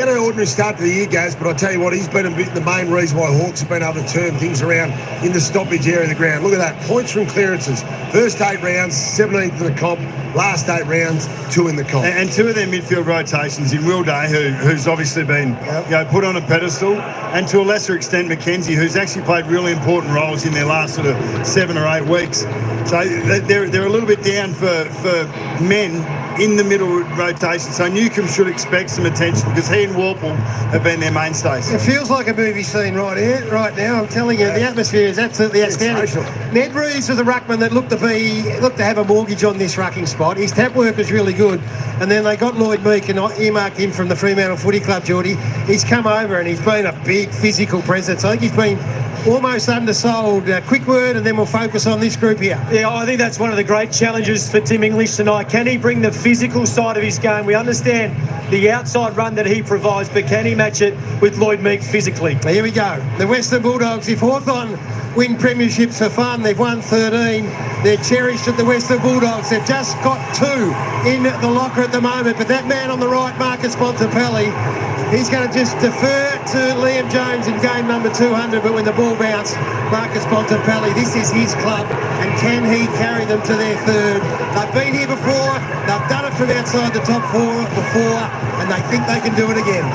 Had an ordinary start to the year, Gaz, but I tell you what, he's been the main reason why Hawks have been able to turn things around in the stoppage area of the ground. Look at that, points from clearances. First 8 rounds, 17th in the comp. Last 8 rounds, 2 in the comp. And 2 of their midfield rotations in Will Day, who's obviously been put on a pedestal, and to a lesser extent Mackenzie, who's actually played really important roles in their last sort of 7 or 8 weeks. So they're a little bit down for men in the middle rotation, so Newcombe should expect some attention because he and Warple have been their mainstays. It feels like a movie scene right now. I'm telling you, the atmosphere is absolutely outstanding. Ned Reeves was a ruckman that looked to have a mortgage on this rucking spot. His tap work was really good, and then they got Lloyd Meek and earmarked him from the Fremantle Footy Club, Geordie. He's come over and he's been a big physical presence. I think he's been almost undersold. Quick word, and then we'll focus on this group here. Yeah, I think that's one of the great challenges for Tim English tonight. Can he bring the physical side of his game? We understand the outside run that he provides, but can he match it with Lloyd Meek physically? Here we go. The Western Bulldogs, if Hawthorn win premierships for fun, they've won 13. They're cherished at the Western Bulldogs. They've just got 2 in the locker at the moment, but that man on the right, Marcus Bontempelli, he's going to just defer to Liam Jones in game number 200, but when the ball bounced, Marcus Bontempelli, this is his club, and can he carry them to their 3rd? They've been here before, they've done it from outside the top 4 before, and they think they can do it again.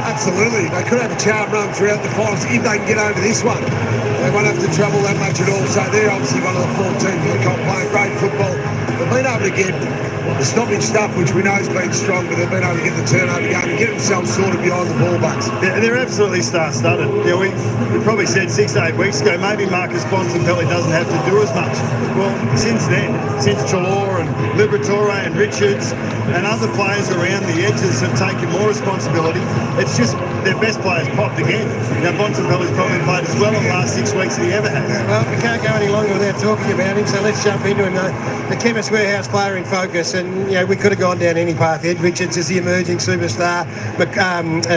Absolutely. They could have a charm run throughout the finals if they can get over this one. They won't have to travel that much at all. So they're obviously one of the 4 teams in the comp playing great football. They've been able to get the stoppage stuff, which we know has been strong, but they've been able to get the turnover game and get themselves sorted behind the ball bucks. They're absolutely star-studded. We probably said 6 to 8 weeks ago, maybe Marcus Bontempelli doesn't have to do as much. Well, since then, since Treloar and Liberatore and Richards and other players around the edges have taken more responsibility, it's just their best players popped again. Now, Bontempelli's probably played as well in the last 6 weeks as he ever has. Well, we can't go any longer without talking about him, so let's jump into him. The Chemist Warehouse player in focus, and we could have gone down any path. Ed Richards is the emerging superstar,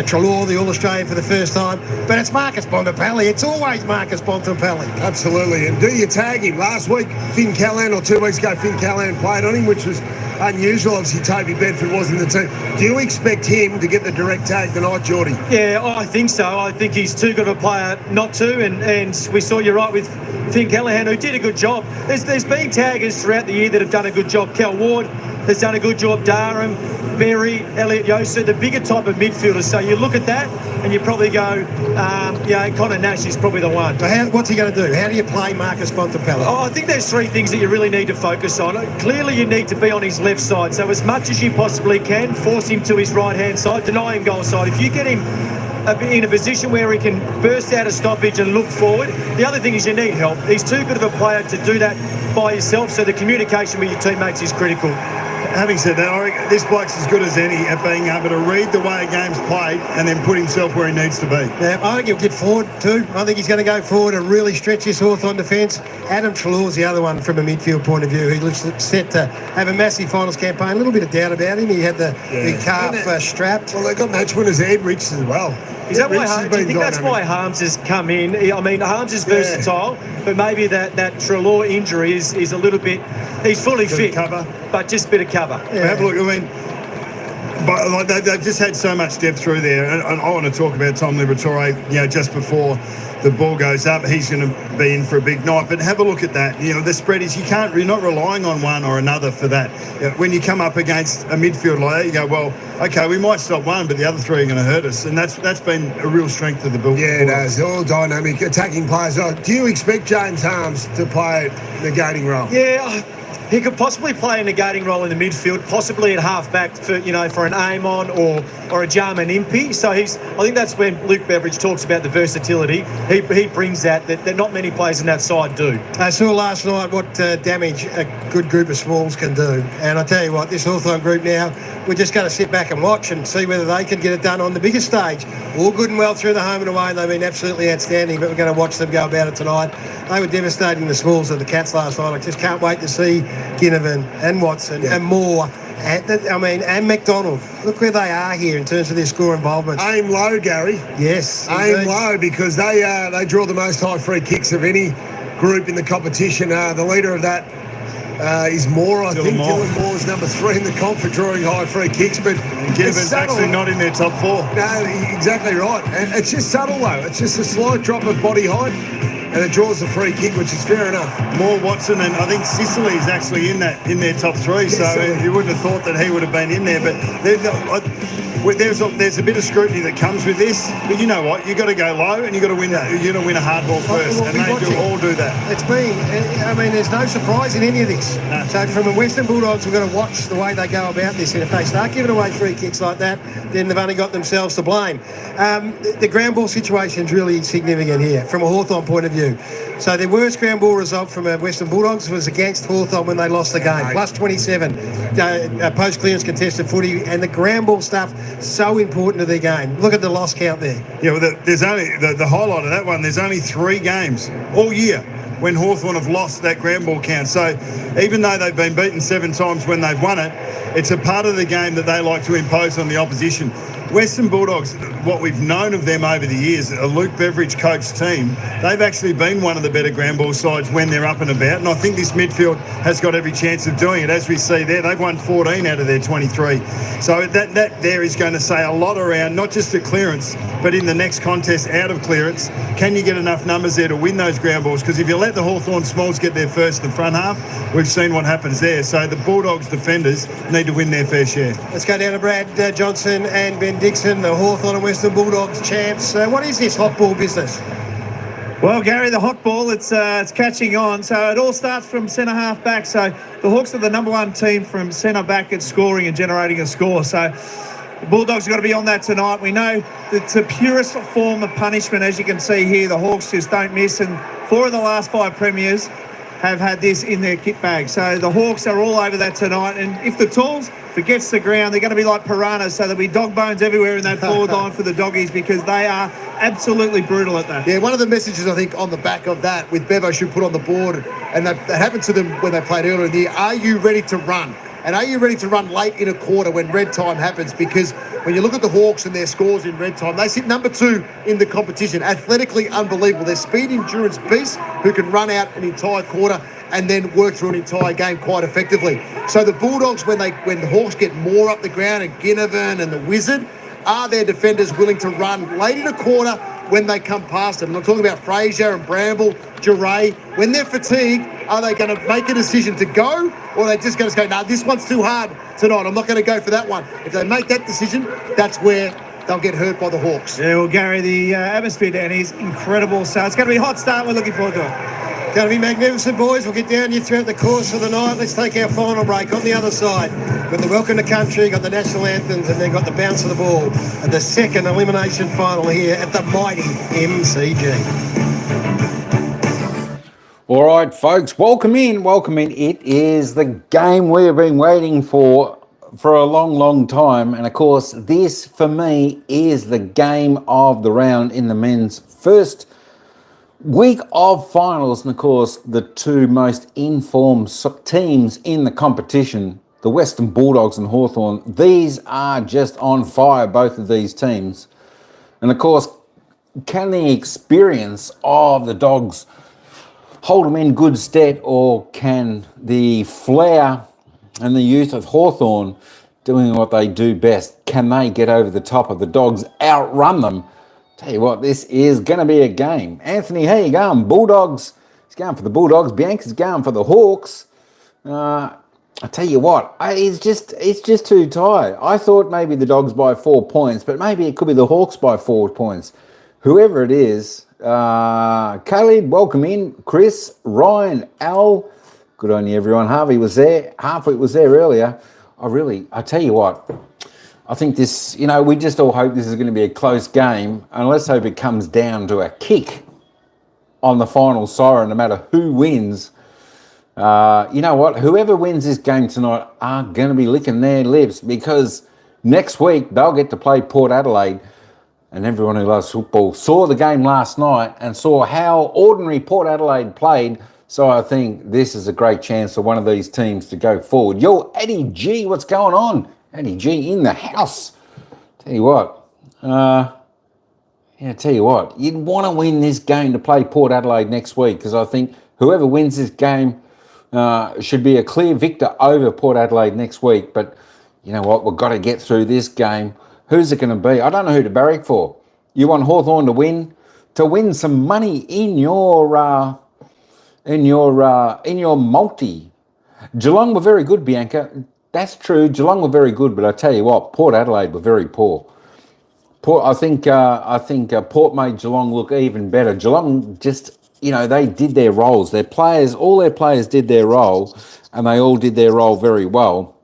Treloar, the All-Australian for the first time, but it's Marcus Bontempelli. It's always Marcus Bontempelli. Absolutely, and do you tag him? Last week, Finn Callahan, or 2 weeks ago, Finn Callahan played on him, which was unusual. Obviously, Toby Bedford was in the team. Do you expect him to get the direct tag tonight, Geordie? Yeah, I think so. I think he's too good of a player not to, and we saw you're right with Finn Callahan, who did a good job. There's been taggers throughout the year that have done a good job. Cal Ward has done a good job. Durham, Berry, Elliot Yosa, the bigger type of midfielders. So you look at that and you probably go, Connor Nash is probably the one. So what's he going to do? How do you play Marcus Bontempelli? Oh, I think there's 3 things that you really need to focus on. Clearly, you need to be on his left side. So as much as you possibly can, force him to his right-hand side, deny him goal side. If you get him in a position where he can burst out a stoppage and look forward. The other thing is you need help. He's too good of a player to do that by yourself, so the communication with your teammates is critical. Having said that, I reckon this bloke's as good as any at being able to read the way a game's played and then put himself where he needs to be. Yeah, I think he'll get forward too. I think he's going to go forward and really stretch his Hawthorn defence. Adam Treloar's the other one from a midfield point of view. He looks set to have a massive finals campaign. A little bit of doubt about him. He had the calf strapped. Well, they've got match winners Ed Richards as well. Is that why? Do you think that's why Harms has come in? I mean, Harms is versatile, but maybe that Treloar injury is a little bit. He's fully fit, but just a bit of cover. Yeah. Have a look. I mean, but they've just had so much depth through there, and I want to talk about Tom Liberatore. Just before the ball goes up, he's going to be in for a big night. But have a look at that. The spread is you're not relying on one or another for that. When you come up against a midfield like that, you go, well, okay, we might stop one, but the other 3 are going to hurt us, and that's been a real strength of the Bulldogs. Yeah, it has. All dynamic attacking players. Do you expect James Harms to play a negating role? Yeah. He could possibly play a negating role in the midfield, possibly at half-back for an Amon or a Jarman Impey. So I think that's when Luke Beveridge talks about the versatility. He brings that not many players in that side do. I saw last night what damage a good group of smalls can do. And I tell you what, this Hawthorn group now, we're just going to sit back and watch and see whether they can get it done on the biggest stage. All good and well through the home and away, and they've been absolutely outstanding, but we're going to watch them go about it tonight. They were devastating the smalls of the Cats last night. I just can't wait to see Ginnivan and Watson and Moore and McDonald. Look where they are here in terms of their score involvement. Aim low, Gary. Yes. Aim low, because they draw the most high free kicks of any group in the competition. The leader of that Is Moore, I think. Moore. Dylan Moore's number 3 in the comp for drawing high free kicks, but Gibbons actually not in their top 4. No, exactly right. And it's just subtle though. It's just a slight drop of body height, and it draws the free kick, which is fair enough. Moore, Watson, and I think Sicily is actually in their top 3. Yes, so you wouldn't have thought that he would have been in there, but there's a bit of scrutiny that comes with this. But you know what? You got to go low, and you got to win that. You got to win a hard ball first, and they all do that. It's been, I mean, there's no surprise in any of this. No. So from the Western Bulldogs, we've got to watch the way they go about this. And if they start giving away free kicks like that, then they've only got themselves to blame. The ground ball situation is really significant here from a Hawthorn point of view. So their worst ground ball result from Western Bulldogs was against Hawthorn when they lost the game, plus 27, post-clearance contested footy, and the ground ball stuff so important to their game. Look at the loss count there. Yeah, well, there's only the highlight of that one. There's only 3 games all year when Hawthorn have lost that ground ball count. So even though they've been beaten 7 times when they've won it, it's a part of the game that they like to impose on the opposition. Western Bulldogs, what we've known of them over the years, a Luke Beveridge coached team, they've actually been one of the better ground ball sides when they're up and about, and I think this midfield has got every chance of doing it. As we see there, they've won 14 out of their 23. So that there is going to say a lot around, not just the clearance, but in the next contest out of clearance, can you get enough numbers there to win those ground balls? Because if you let the Hawthorn Smalls get there first in the front half, we've seen what happens there. So the Bulldogs defenders need to win their fair share. Let's go down to Brad Johnson and Ben Dixon, the Hawthorn and Western Bulldogs champs. What is this hot ball business? Well, Gary, the hot ball, it's catching on. So it all starts from centre half back. So the Hawks are the number 1 team from centre back at scoring and generating a score. So the Bulldogs have got to be on that tonight. We know it's the purest form of punishment, as you can see here. The Hawks just don't miss, and 4 of the last 5 premiers have had this in their kit bag. So the Hawks are all over that tonight. And if the Tools forgets the ground, they're going to be like piranhas. So there'll be dog bones everywhere in that forward line for the doggies, because they are absolutely brutal at that. Yeah, one of the messages I think on the back of that with Bevo should put on the board, and that happened to them when they played earlier in the year, are you ready to run? And are you ready to run late in a quarter when red time happens? Because when you look at the Hawks and their scores in red time, they sit number 2 in the competition. Athletically unbelievable. They're speed endurance beasts who can run out an entire quarter and then work through an entire game quite effectively. So the Bulldogs, when the Hawks get more up the ground, and Ginnivan and the Wizard, are their defenders willing to run late in a quarter when they come past them? And I'm talking about Fraser and Bramble, Duray. When they're fatigued, are they going to make a decision to go, or are they just going to go, no, this one's too hard tonight, I'm not going to go for that one? If they make that decision, that's where they'll get hurt by the Hawks. Yeah, well, Gary, the atmosphere down here is incredible. So it's going to be a hot start. We're looking forward to it. Going to be magnificent, boys. We'll get down you throughout the course of the night. Let's take our final break. On the other side, got the Welcome to Country, got the national anthems, and then got the bounce of the ball at the second elimination final here at the mighty MCG. All right, folks, welcome in. It is the game we have been waiting for a long, long time. And, of course, this, for me, is the game of the round in the men's first week of finals. And, of course, the 2 most informed teams in the competition, the Western Bulldogs and Hawthorn, these are just on fire, both of these teams. And, of course, can the experience of the Dogs hold them in good stead, or can the flair and the youth of Hawthorn doing what they do best, can they get over the top of the Dogs, outrun them? Tell you what, this is going to be a game. Anthony, how you going? Bulldogs, he's going for the Bulldogs. Bianca's going for the Hawks. I tell you what, it's just too tight. I thought maybe the Dogs by 4 points, but maybe it could be the Hawks by 4 points. Whoever it is, Caleb, welcome in. Chris, Ryan, Al, good on you, everyone. Harvey was there. Harvey was there earlier. I tell you what, I think this, we just all hope this is going to be a close game, and let's hope it comes down to a kick on the final siren, no matter who wins. You know what? Whoever wins this game tonight are going to be licking their lips, because next week they'll get to play Port Adelaide. And everyone who loves football saw the game last night and saw how ordinary Port Adelaide played. So I think this is a great chance for one of these teams to go forward. Yo, Eddie G, what's going on? Eddie G in the house. Tell you what, you'd want to win this game to play Port Adelaide next week, because I think whoever wins this game should be a clear victor over Port Adelaide next week. But you know what? We've got to get through this game. Who's it going to be? I don't know who to barrack for. You want Hawthorn to win some money in your multi. Geelong were very good, Bianca. That's true. Geelong were very good, but I tell you what, Port Adelaide were very poor. I think Port made Geelong look even better. Geelong just, they did their roles. All their players did their role, and they all did their role very well.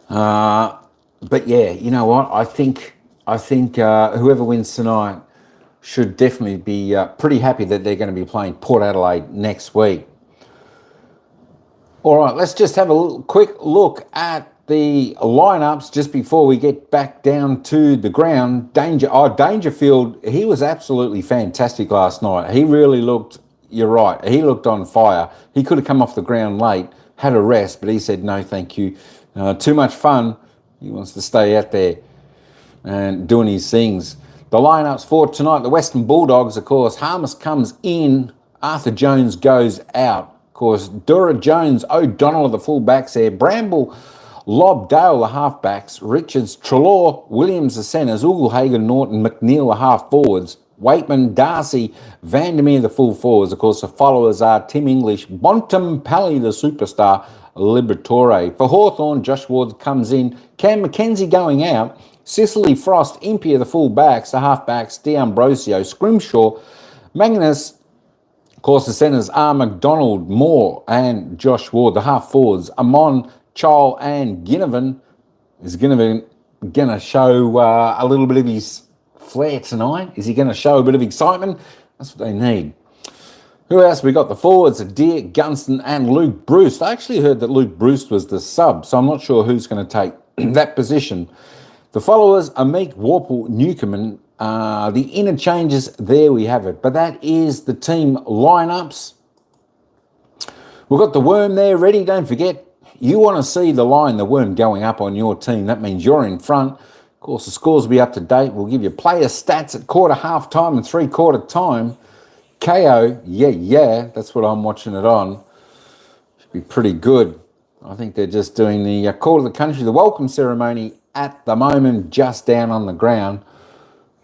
But yeah, you know what? I think whoever wins tonight should definitely be pretty happy that they're going to be playing Port Adelaide next week. All right, let's just have a quick look at the lineups just before we get back down to the ground. Dangerfield, he was absolutely fantastic last night. He really looked, you're right, he looked on fire. He could have come off the ground late, had a rest, but he said, no, thank you. Too much fun. He wants to stay out there and doing his things. The lineups for tonight, the Western Bulldogs, of course, Harmus comes in, Arthur Jones goes out. Of course, Dura Jones, O'Donnell are the full-backs there, Bramble, Lob, Dale the half-backs, Richards, Trelaw, Williams the centres, Ugelhagen, Norton, McNeil the half-forwards, Waitman, Darcy, Vandermeer the full-forwards. Of course, the followers are Tim English, Bontempelli the superstar, Liberatore. For Hawthorn, Josh Ward comes in, Cam McKenzie going out, Cicely Frost, Impey the full-backs, the half-backs, D'Ambrosio, Scrimshaw, Magnus. Of course, the centres are McDonald, Moore and Josh Ward. The half-forwards, Amon, Chol and Ginnivan. Is Ginnivan going to show a little bit of his flair tonight? Is he going to show a bit of excitement? That's what they need. Who else? We got the forwards, Adair, Gunston and Luke Bruce. I actually heard that Luke Bruce was the sub, so I'm not sure who's going to take that position. The followers are Meek, Warple, Newcomen. The interchanges, there we have it. But that is the team lineups. We've got the worm there ready. Don't forget, you want to see the line, the worm going up on your team. That means you're in front. Of course, the scores will be up to date. We'll give you player stats at quarter, half time and 3/4 time. KO, yeah, that's what I'm watching it on. Should be pretty good. I think they're just doing the call of the country, the welcome ceremony at the moment, just down on the ground.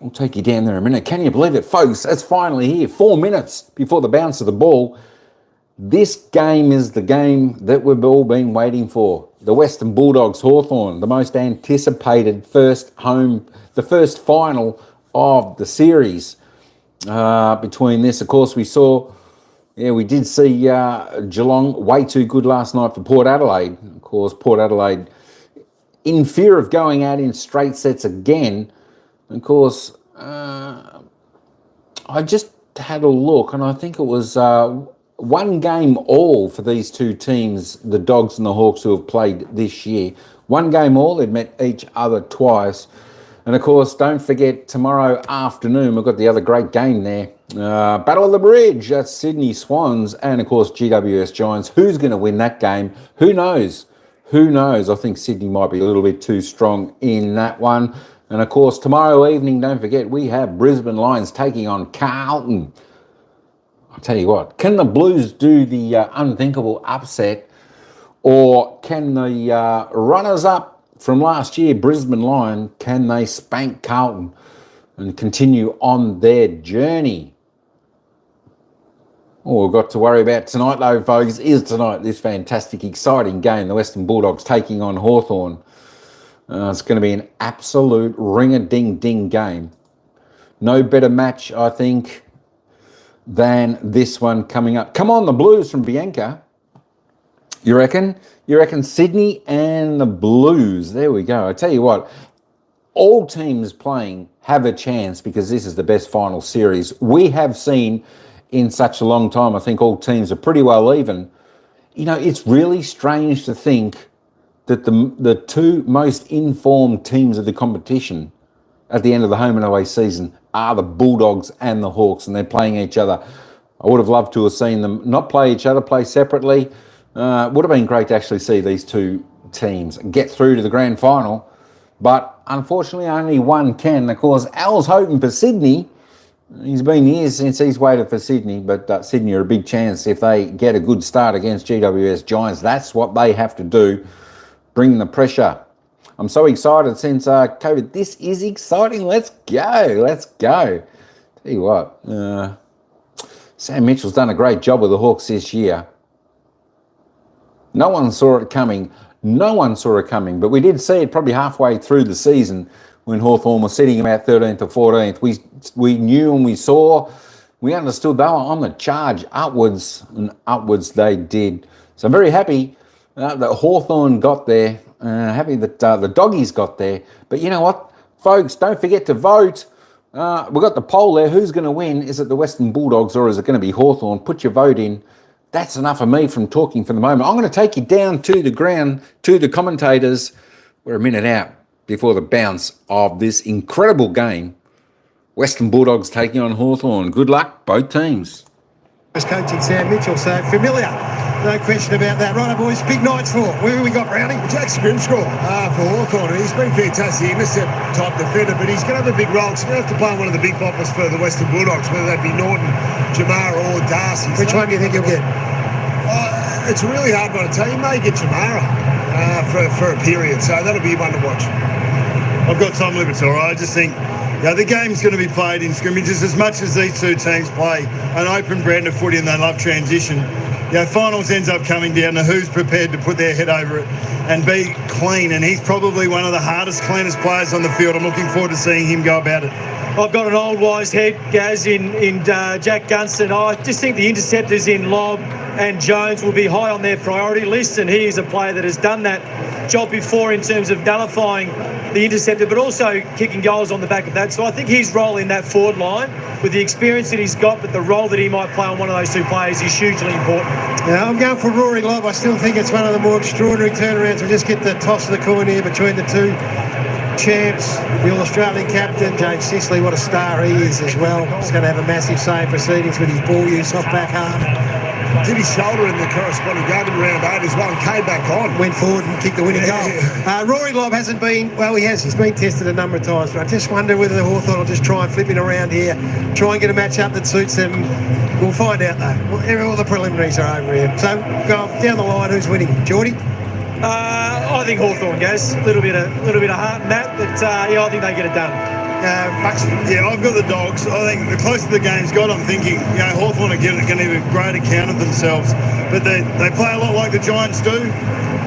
We'll take you down there in a minute. Can you believe it, folks? It's finally here. 4 minutes before the bounce of the ball. This game is the game that we've all been waiting for. The Western Bulldogs Hawthorn, the most anticipated the first final of the series. Between this, of course, we did see Geelong way too good last night for Port Adelaide. Of course, Port Adelaide in fear of going out in straight sets again. Of course, I just had a look, and I think it was one game all for these two teams, the Dogs and the Hawks, who have played this year. One game all, they've met each other twice. And of course, don't forget, tomorrow afternoon, we've got the other great game there. Battle of the Bridge, that's Sydney Swans and, of course, GWS Giants. Who's going to win that game? Who knows? Who knows? I think Sydney might be a little bit too strong in that one. And, of course, tomorrow evening, don't forget, we have Brisbane Lions taking on Carlton. I'll tell you what, can the Blues do the unthinkable upset, or can the runners-up from last year, Brisbane Lions, can they spank Carlton and continue on their journey? All we've got to worry about tonight, though, folks, is tonight, this fantastic, exciting game, the Western Bulldogs taking on Hawthorn. It's going to be an absolute ring-a-ding-ding game. No better match, I think, than this one coming up. Come on, the Blues from Bianca. You reckon? You reckon Sydney and the Blues? There we go. I tell you what, all teams playing have a chance because this is the best final series we have seen in such a long time. I think all teams are pretty well even. You know, it's really strange to think that the two most informed teams of the competition at the end of the home and away season are the Bulldogs and the Hawks, and they're playing each other. I would have loved to have seen them not play each other, play separately. Would have been great to actually see these two teams get through to the grand final, but unfortunately only one can. Of course, Al's hoping for Sydney, He's been years since he's waited for Sydney, but Sydney are a big chance if they get a good start against GWS Giants. That's what they have to do, bring the pressure. I'm so excited since COVID. This is exciting. Let's go. Let's go. Tell you what, Sam Mitchell's done a great job with the Hawks this year. No one saw it coming. No one saw it coming, but we did see it probably halfway through the season when Hawthorn was sitting about 13th or 14th. We knew and we saw, we understood they were on the charge upwards, and upwards they did. So I'm very happy that Hawthorn got there. Happy that the doggies got there. But you know what, folks, don't forget to vote. We've got the poll there. Who's going to win? Is it the Western Bulldogs or is it going to be Hawthorn? Put your vote in. That's enough of me from talking for the moment. I'm going to take you down to the ground, to the commentators. We're a minute out before the bounce of this incredible game. Western Bulldogs taking on Hawthorn. Good luck, both teams. Coaching Sam Mitchell, so familiar. No question about that. Right, boys, big nights for. Where have we got, Brownie? Jack Scrimshaw for Hawthorn. He's been fantastic intercept type defender, but he's going to have a big role. He's going to have to play one of the big boppers for the Western Bulldogs, whether that be Norton, Jamara or Darcy. Which one do you think you'll get? It's a really hard one to tell. You may get Jamara for a period, so that'll be one to watch. I've got Tom Liberatore. I just think the game's going to be played in scrimmages as much as these two teams play an open brand of footy and they love transition. Finals ends up coming down to who's prepared to put their head over it and be clean. And he's probably one of the hardest, cleanest players on the field. I'm looking forward to seeing him go about it. I've got an old wise head, Gaz, in Jack Gunston. I just think the interceptors in Lobb and Jones will be high on their priority list, and he is a player that has done that job before in terms of nullifying the interceptor, but also kicking goals on the back of that. So I think his role in that forward line, with the experience that he's got, but the role that he might play on one of those two players is hugely important. Yeah, I'm going for Rory Lobb. I still think it's one of the more extraordinary turnarounds. We'll just get the toss of the coin here between the two champs, the All-Australian captain, James Sicily. What a star he is as well. He's going to have a massive say in proceedings with his ball use off back half. Did his shoulder in the corresponding game in round 8 as well and came back on. Went forward and kicked the winning goal. Rory Lobb hasn't been, well, he has. He's been tested a number of times, but I just wonder whether the Hawthorn will just try and flip him around here, try and get a match-up that suits them. We'll find out, though. All the preliminaries are over here. So, go down the line, who's winning? Geordie? I think Hawthorn goes. A little bit of heart in that, but I think they get it done. I've got the Dogs. I think the closer the game's got, I'm thinking, Hawthorn are going to give a great account of themselves. But they play a lot like the Giants do,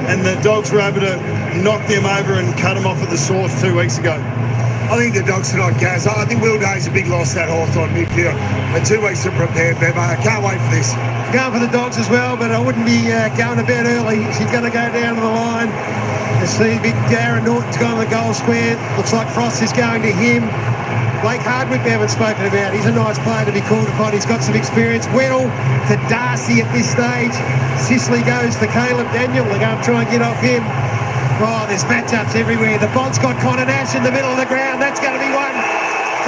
and the Dogs were able to knock them over and cut them off at the source 2 weeks ago. I think the Dogs tonight, Gaz. I think Will Day's a big loss, that Hawthorn midfield. But 2 weeks to prepare, Bev. I can't wait for this. Going for the Dogs as well, but I wouldn't be going to bed early. She's going to go down to the line. You see big Darren Norton's gone to the goal square. Looks like Frost is going to him. Blake Hardwick we haven't spoken about. He's a nice player to be called upon. He's got some experience. Weddle to Darcy at this stage. Sicily goes to Caleb Daniel. They're going to try and get off him. Oh, there's matchups everywhere. The Bont's got Connor Nash in the middle of the ground. That's going to be one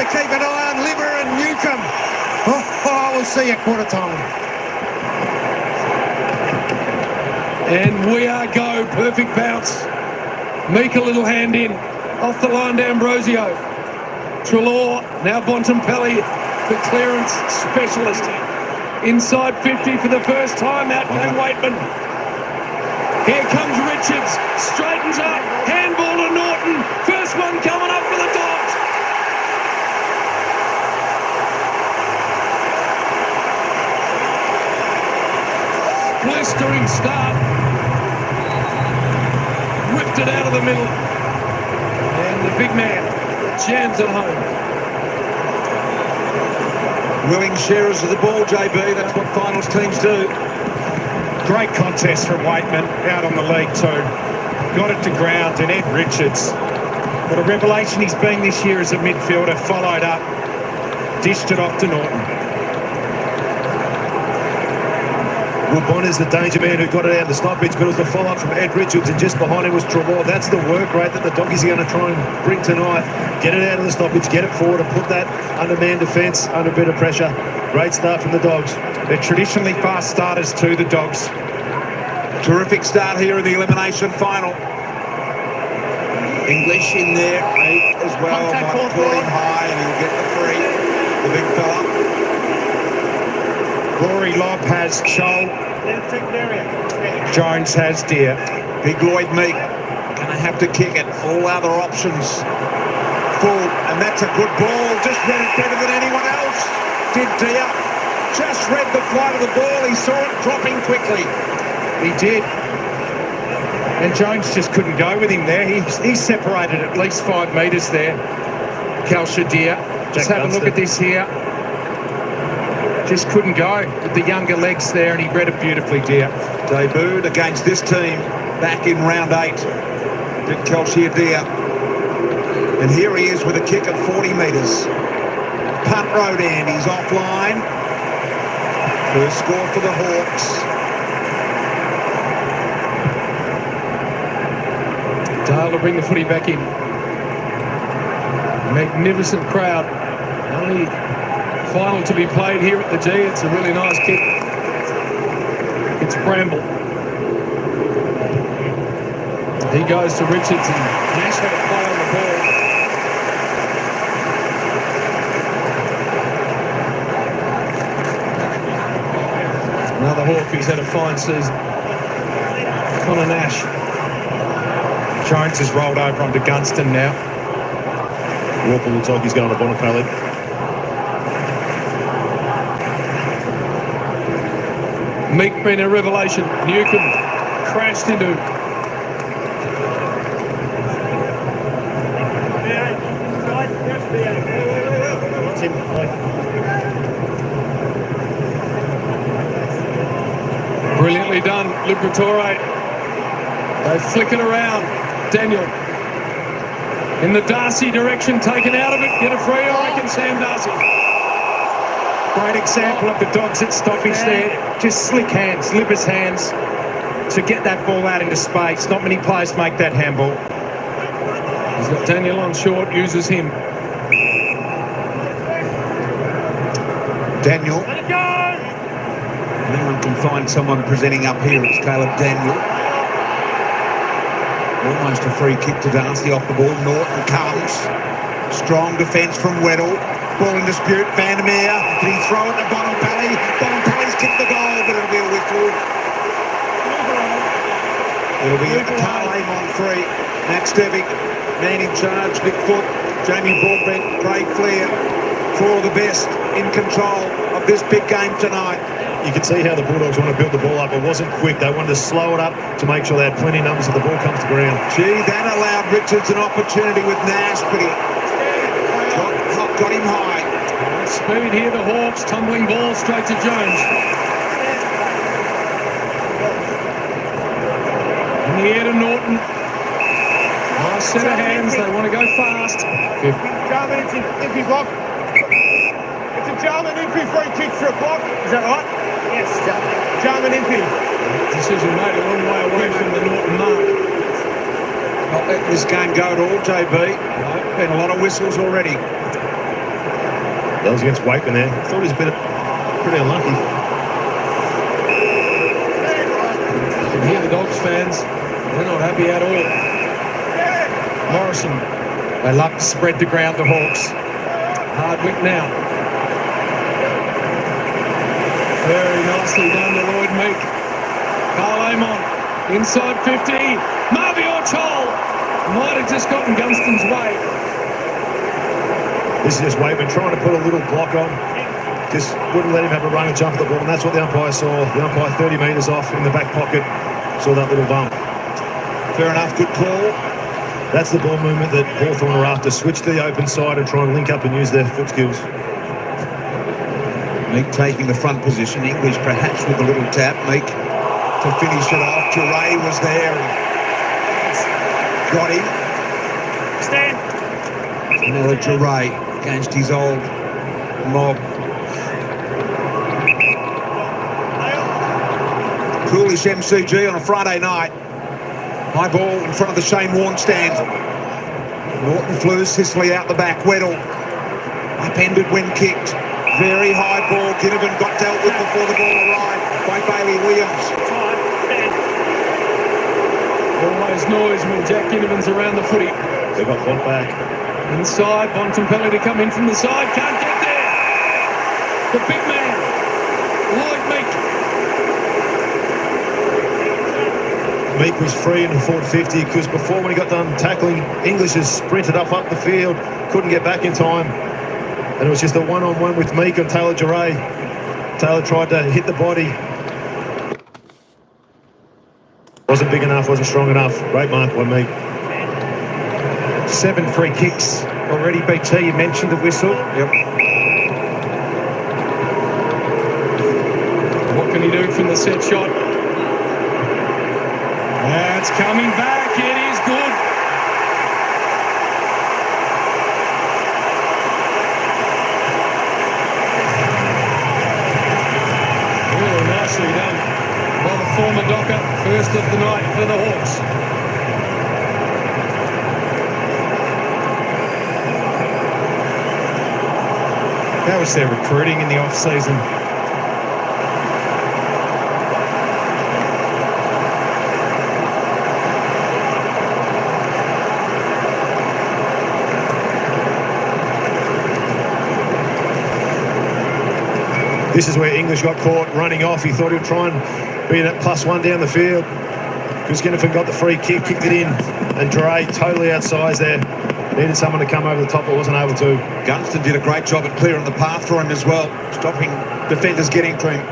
to keep an eye on. Liver and Newcomb. We'll see at quarter time. And we are go. Perfect bounce. Meek a little hand in. Off the line to Ambrosio. Treloar, now Bontempelli, the clearance specialist. Inside 50 for the first time. Out came Waitman. Here comes Richards. Straightens up. Handball to Norton. First one coming up for the Dogs. Blistering start. Whipped it out of the middle. And the big man jams it home. Willing sharers of the ball, JB. That's what finals teams do. Great contest from Waitman out on the league too. Got it to ground, and Ed Richards, what a revelation he's been this year as a midfielder, followed up, dished it off to Norton. Will Bonner's the danger man who got it out of the stoppage, but it was the follow-up from Ed Richards, and just behind him was Treloar. That's the work rate that the Doggies are going to try and bring tonight. Get it out of the stoppage, get it forward, and put that under man defence, under a bit of pressure. Great start from the Dogs. They're traditionally fast starters too, the Dogs. Terrific start here in the elimination final. English in there, 8 as well. Might pull him high and he'll get the free. the big fella. Rory Lobb has Shoal. Jones has Deer. Big Lloyd Meek gonna have to kick it. All other options full, and that's a good ball. Just read it better than anyone else. Did Deer. Just read the flight of the ball. He saw it dropping quickly. He did. And Jones just couldn't go with him there. He separated at least 5 metres there. Kelsha Deer. Just have a look at this here. Just couldn't go with the younger legs there, and he read it beautifully, Deer. Debuted against this team back in round 8. Did Kelsha Deer. And here he is with a kick of 40 metres. Punt road end. He's offline. First score for the Hawks. Dale will bring the footy back in. Magnificent crowd. Only final to be played here at the G. It's a really nice kick. It's Bramble. He goes to Richards, and Nash had a play on the ball. Another Hawk who's had a fine season. Connor Nash. Jones has rolled over onto Gunston now. Walker looks like he's going to Bonapelli. Meek been a revelation. Newcomb crashed into. Brilliantly done, Liberatore. They flick it around. Daniel in the Darcy direction, taken out of it. Get a free, I reckon, Sam Darcy. Great example of the Dogs at stoppage there. Just slick hands, Libba's hands to get that ball out into space. Not many players make that handball. He's got Daniel on short, uses him. Daniel. Anyone can find someone presenting up here. It's Caleb Daniel. Almost a free kick to Darcy off the ball. Norton comes. Strong defence from Weddle. Ball in dispute. Vandermeer. Did he throw it to Bonapelli? Bonapelli's kicked the goal, but it'll be a whistle. It'll be a Carlame on 3. Matt Stevic, man in charge. Nick Foot, Jamie Broadbent, Craig Flair. 4 of the best in control of this big game tonight. You can see how the Bulldogs want to build the ball up. It wasn't quick. They wanted to slow it up to make sure they had plenty of numbers if the ball comes to ground. Gee, that allowed Richards an opportunity with Nash, but he got him high. Speed here, the Hawks, tumbling ball straight to Jones. In the air to Norton. Nice set of hands, they want to go fast. German Impey block. It's a German Impey free kick for a block. Is that right? Yes, German Impey. Decision made a long way away from the Norton mark. Not letting this game go at all, JB. Been a lot of whistles already. That was against Wakeman there. I thought he was a bit pretty unlucky. You can hear the Dogs fans. They're not happy at all. Morrison. They love to spread the ground, the Hawks. Hardwick now. Very nicely done to Lloyd Meek. Carl Amon. Inside 50. Marvy Orchol. Might have just gotten Gunston's way. This is just Wakeman trying to put a little block on. Just wouldn't let him have a run and jump at the ball, and that's what the umpire saw. The umpire 30 metres off in the back pocket. Saw that little bump. Fair enough, good call. That's the ball movement that Hawthorn are after. Switch to the open side and try and link up and use their foot skills. Meek taking the front position. English perhaps with a little tap. Meek to finish it off. Duray was there and got him. Stand. Another Duray against his old mob. Coolish MCG on a Friday night. High ball in front of the Shane Warne stand. Norton flew Sicily out the back. Weddle upended when kicked. Very high ball. Ginnivan got dealt with before the ball arrived by Bailey Williams. Always noise when Jack Ginnivan's around the footy. They got one back. Inside, Bontempelli to come in from the side. Can't get there. The big man, Lloyd Meek. Meek was free in the forward 50 because before, when he got done tackling, English has sprinted up the field, couldn't get back in time. And it was just a one-on-one with Meek and Taylor Duray. Taylor tried to hit the body. Wasn't big enough, wasn't strong enough. Great mark by Meek. 7 free kicks already, BT. You mentioned the whistle. Yep. What can he do from the set shot? That's coming back. It is good. Oh, nicely done by the former Docker. First of the night for the Hawks. That was their recruiting in the off-season. This is where English got caught running off. He thought he would try and be that +1 down the field. Because Ginnifan got the free kick, kicked it in, and Dre totally outsized there. Needed someone to come over the top, but wasn't able to. Gunston did a great job at clearing the path for him as well, stopping defenders getting to him.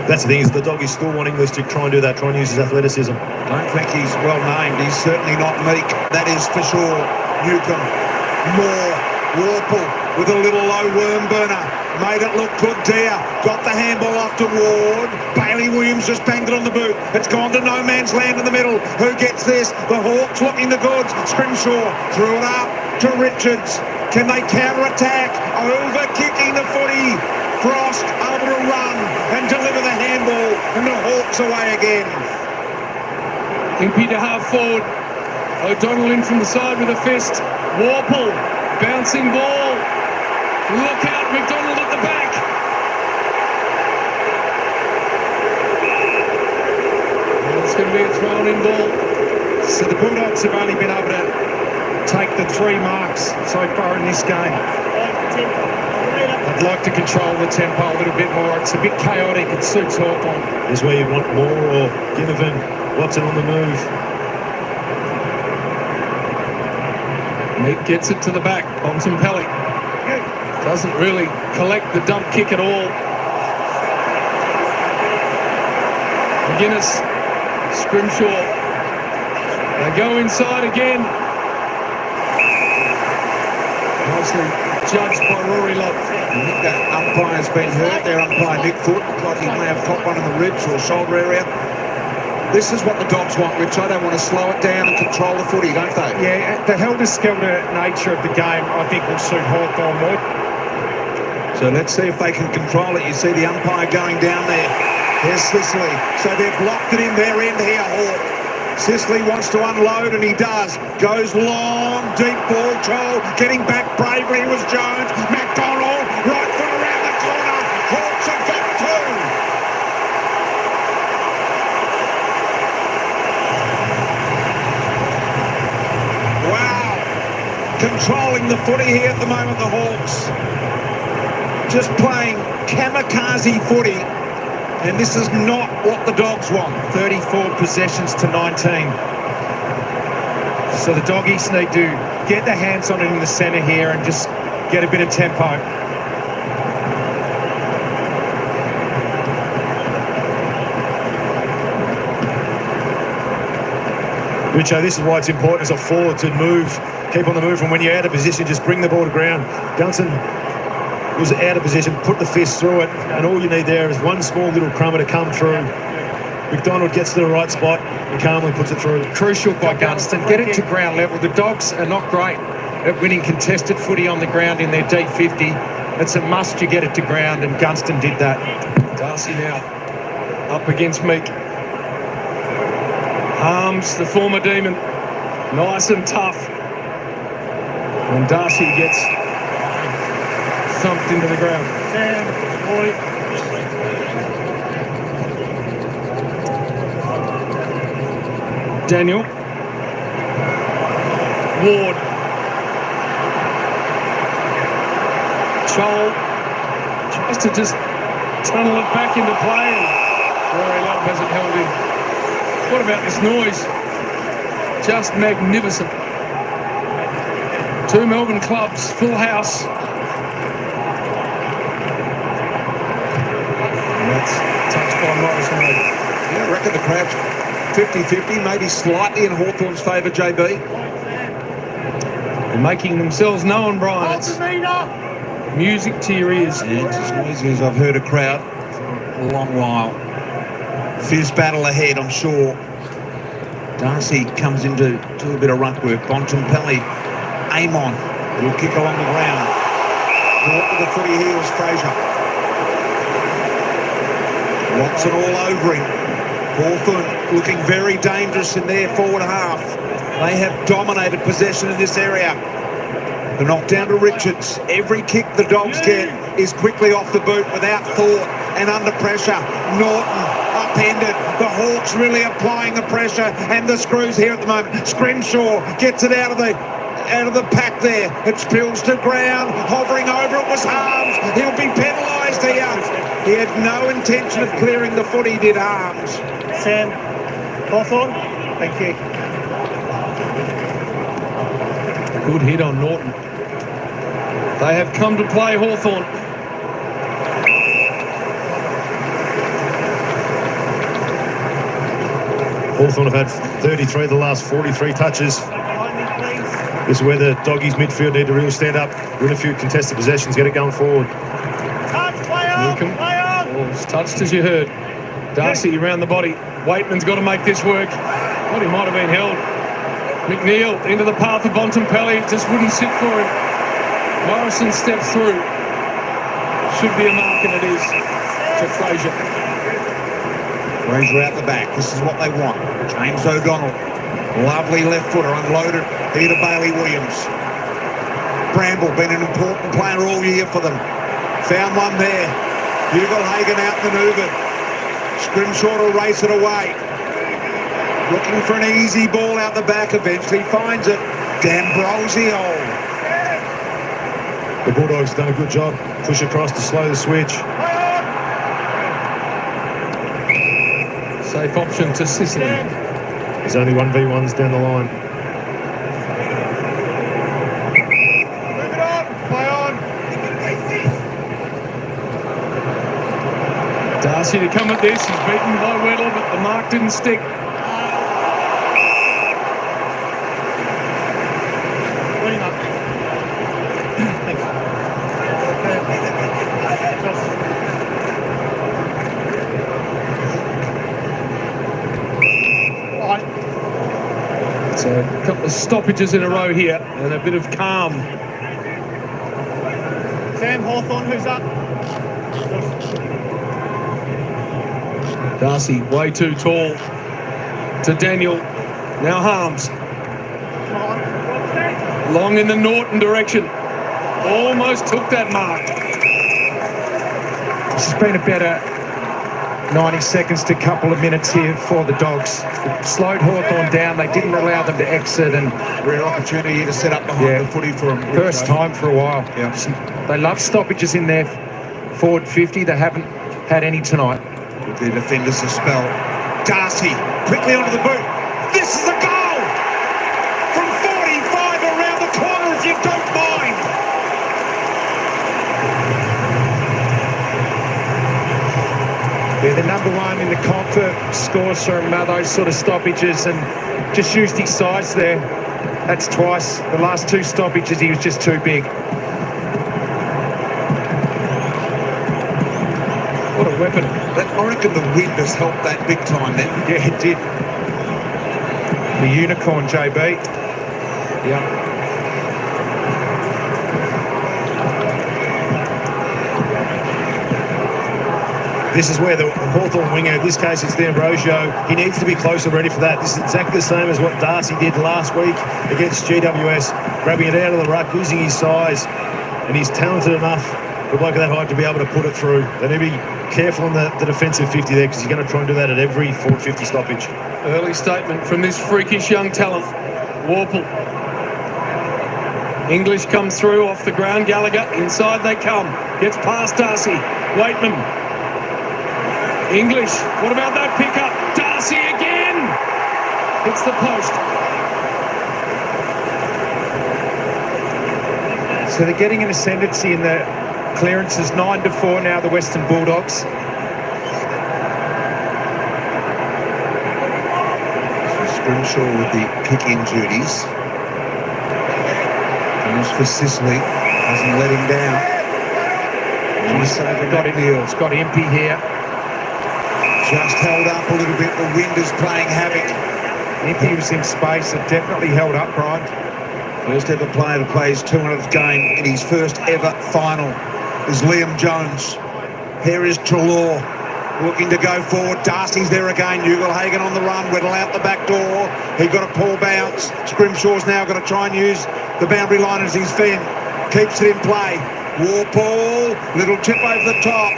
That's the thing, is the dog is still wanting English to try and do that, try and use his athleticism. Don't think he's well named. He's certainly not Meek. That is for sure. Newcomb, Moore, Warple with a little low worm burner. Made it look good there. Got the handball off to Ward. Bailey Williams just banged it on the boot. It's gone to no man's land in the middle. Who gets this? The Hawks looking the goods. Scrimshaw threw it up to Richards. Can they counter-attack? Over kicking the footy. Frost able to run and deliver the handball. And the Hawks away again. Impey to half forward. O'Donnell in from the side with a fist. Warple, bouncing ball. Look out, McDonald at the back. It's going to be a thrown-in ball. So the Bulldogs have only been able to take the 3 marks so far in this game. I'd like to control the tempo a little bit more. It's a bit chaotic. It suits Hawthorn. This is where you want Moore or Ginnifan. Watson on the move. Meek gets it to the back. Bontempelli doesn't really collect the dump kick at all. McGuinness, Scrimshaw. They go inside again. Nicely judged by Rory Love. I think that umpire's been hurt there, umpire Nick Foot. Looks like he may have caught one in the ribs or shoulder area. This is what the Dogs want, Rich. They want to slow it down and control the footy, don't they? Yeah, the helter-skelter nature of the game, I think, will suit Hawthorn more. So let's see if they can control it. You see the umpire going down there. There's Sicily. So they've locked it in their end here, Hawk. Sicily wants to unload, and he does. Goes long, deep ball, Toll. Getting back bravely was Jones. McDonald, right foot around the corner. Hawks have got 2. Wow. Controlling the footy here at the moment, the Hawks. Just playing kamikaze footy, and this is not what the Dogs want. 34 possessions to 19. So the Doggies need to get their hands on it in the centre here and just get a bit of tempo. Richo, this is why it's important as a forward to move, keep on the move, and when you're out of position, just bring the ball to ground. Gunston was out of position, put the fist through it, and all you need there is one small little crummer to come through. McDonald gets to the right spot and calmly puts it through. Crucial by Gunston. Get it to ground level. The Dogs are not great at winning contested footy on the ground in their deep 50. It's a must you get it to ground, and Gunston did that. Darcy now up against Meek. Harms, the former Demon, nice and tough. And Darcy gets thumped into the ground. Daniel. Ward. Chol Has to just tunnel it back into play, and Rory Love hasn't held in. What about this noise? Just magnificent. Two Melbourne clubs, full house. And that's touched by Morrison. Yeah, I reckon the crowd's 50-50, maybe slightly in Hawthorn's favour, JB. They're making themselves known, Brian. It's music to your ears. And it's as noisy as I've heard a crowd for a long while. Fierce battle ahead, I'm sure. Darcy comes into a little bit of ruck work. Bontempelli, Amon, will kick along the ground. Caught with the footy heels, Fraser. Watson all over him. Hawthorn looking very dangerous in their forward half. They have dominated possession in this area. The knock down to Richards. Every kick the Dogs get is quickly off the boot without thought and under pressure. Norton upended. The Hawks really applying the pressure and the screws here at the moment. Scrimshaw gets it out of the pack there. It spills to ground. Hovering over it was Harms. He'll be penalised here. He had no intention of clearing the footy, did Harms. Sam, Hawthorn, thank you. Good hit on Norton. They have come to play Hawthorn. Hawthorn have had 33 of the last 43 touches. This is where the Doggies midfield need to really stand up, win a few contested possessions, get it going forward. Newcombe, ball's touched as you heard. Darcy around the body. Waitman's got to make this work. Thought he might have been held. McNeil into the path of Bontempelli. It just wouldn't sit for him. Morrison steps through. Should be a mark, and it is to Fraser. Fraser out the back. This is what they want. James O'Donnell. Lovely left footer unloaded. Here to Bailey Williams. Bramble been an important player all year for them. Found one there. Hagen outmaneuvered. Scrimshaw to race it away. Looking for an easy ball out the back. Eventually finds it. D'Ambrosio. The Bulldogs have done a good job. Push across to slow the switch. Safe option to Sicily. There's only 1v1s down the line. Move it on, play on. Darcy to come at this. He's beaten by Weddle, but the mark didn't stick. So a couple of stoppages in a row here and a bit of calm. Sam, Hawthorn, who's up? Darcy way too tall to Daniel. Now Harms. Long in the Norton direction. Almost took that mark. This has been a better 90 seconds to a couple of minutes here for the Dogs. It slowed Hawthorn down. They didn't allow them to exit, and Rare opportunity to set up behind the footy for them. first time for a while. Yeah. They love stoppages in their forward 50. They haven't had any tonight. With their defenders a spell. Darcy quickly onto the boot. This is a goal! From 45 around the corner, if you don't mind. They're the number one in the comp for scores from those sort of stoppages, and just used his size there. That's twice. The last two stoppages, he was just too big. What a weapon. I reckon the wind has helped that big time then. Yeah, it did. The unicorn, JB. Yeah. This is where the Hawthorn winger, in this case it's D'Ambrosio, he needs to be close and ready for that. This is exactly the same as what Darcy did last week against GWS, grabbing it out of the ruck, using his size, and he's talented enough, the bloke of that height, to be able to put it through. They need to be careful on the defensive 50 there, because he's going to try and do that at every forward 50 stoppage. Early statement from this freakish young talent, Warple. English comes through off the ground. Gallagher, inside they come. Gets past Darcy. Waitman. English, what about that pickup? Darcy again! Hits the post. So they're getting an ascendancy in the clearances, 9-4 now, the Western Bulldogs. Scrimshaw with the kick-in duties. Goes for Sicily, doesn't let him down. It's got Impey here. Just held up a little bit, the wind is playing havoc. Impey was in space, it definitely held up, Brian. First ever player to play his 200th game in his first ever final is Liam Jones. Here is Treloar looking to go forward. Darcy's there again. Ugelhagen on the run. Whittle out the back door. He got a poor bounce. Scrimshaw's now going to try and use the boundary line as his fin. Keeps it in play. Warpaul, little chip over the top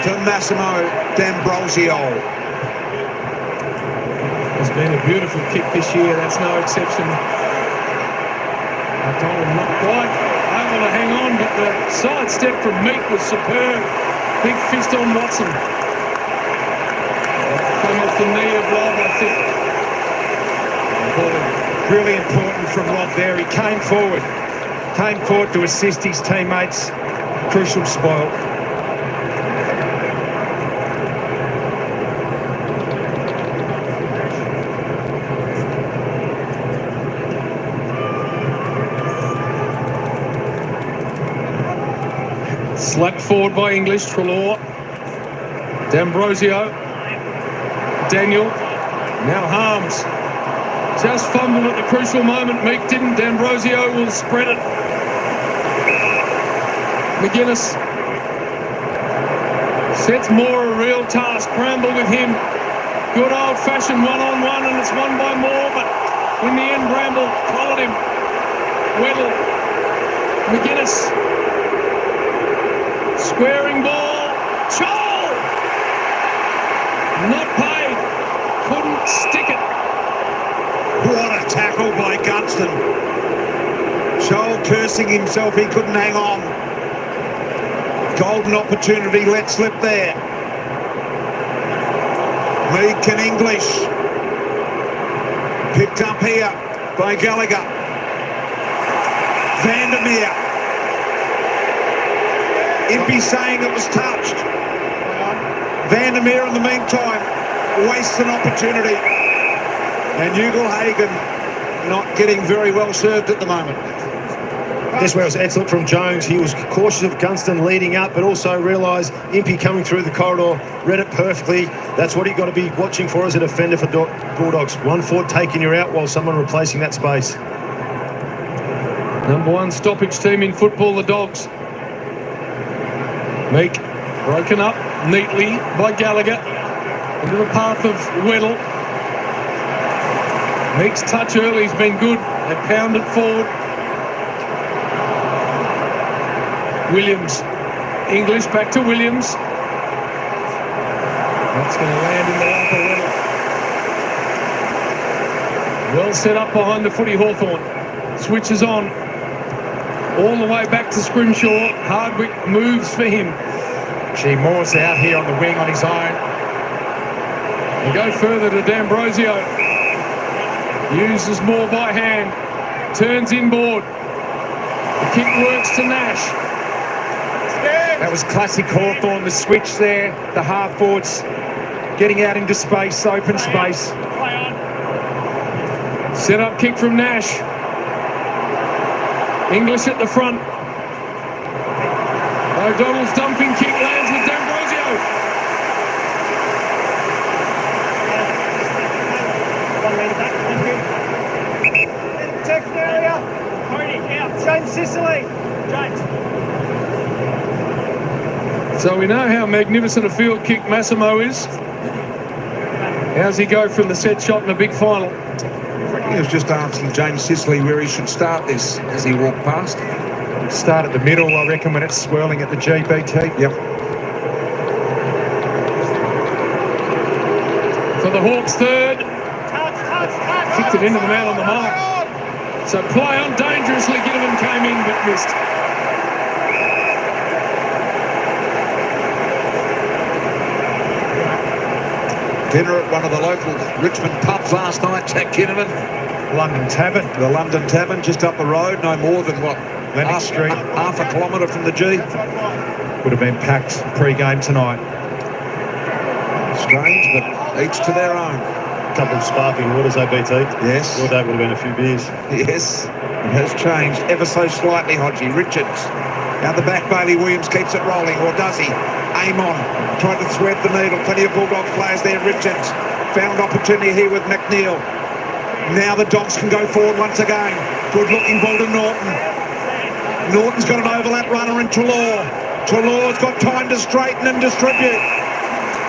to Massimo D'Ambrosio. It's been a beautiful kick this year. That's no exception. O'Donnell not quite able to hang on, but the sidestep from Meek was superb. Big fist on Watson. Came off the knee of Rob, I think. Really important from Rob there. He came forward to assist his teammates. Crucial spoil. Slapped forward by English. Treloar. D'Ambrosio. Daniel. Now Harms. Just fumbled at the crucial moment. Meek didn't. D'Ambrosio will spread it. McGuinness sets Moore a real task. Bramble with him. Good old-fashioned one-on-one, and it's won by Moore, but in the end, Bramble collared him. Weddle. McGuinness. Squaring ball. Chol! Not paid. Couldn't stick it. What a tackle by Gunston. Chol cursing himself, he couldn't hang on. Golden opportunity let slip there. Meek and English. Picked up here by Gallagher. Vandermeer. Impey saying it was touched. Vandermeer in the meantime wastes an opportunity. And Ugelhagen not getting very well served at the moment. This was excellent from Jones. He was cautious of Gunston leading up, but also realised Impey coming through the corridor, read it perfectly. That's what you've got to be watching for as a defender for Bulldogs. 1 forward taking you out while someone replacing that space. Number one stoppage team in football, the Dogs. Meek broken up neatly by Gallagher into the path of Weddle. Meek's touch early has been good. They pound it forward. Williams. English back to Williams. That's going to land in the lap of Weddle. Well set up behind the footy, Hawthorn. Switches on. All the way back to Scrimshaw. Hardwick moves for him. Gee, Moore's out here on the wing on his own. They go further to D'Ambrosio. Uses Moore by hand. Turns inboard. The kick works to Nash. That was classic Hawthorn, the switch there. The half forwards getting out into space, open space. Set up kick from Nash. English at the front. O'Donnell's dumping kick lands with D'Ambrosio. Protection area. Cody, out. James Sicily. James. So we know how magnificent a field kick Massimo is. How's he go from the set shot in a big final? He was just asking James Sicily where he should start this as he walked past. Start at the middle, I reckon, when it's swirling at the GBT. Yep. For the Hawks third. Kicked it into the man on the mark. So play on dangerously. Ginnivan came in but missed. Dinner at one of the local Richmond pubs last night, Jack Ginnivan. London Tavern. The London Tavern, just up the road, no more than what? Lennox Street. Half a kilometre from the G. Would have been packed pre-game tonight. Strange, but each to their own. A couple of sparkling waters, ABT. Yes. Your day would have been a few beers. Yes, it has changed ever so slightly, Hodgie. Richards. Out the back, Bailey Williams keeps it rolling, or does he? Amon tried to thread the needle. Plenty of Bulldogs players there. Richards found opportunity here with McNeil. Now the Dogs can go forward once again. Good looking ball to Norton. Norton's got an overlap runner in Treloar. Treloar's got time to straighten and distribute.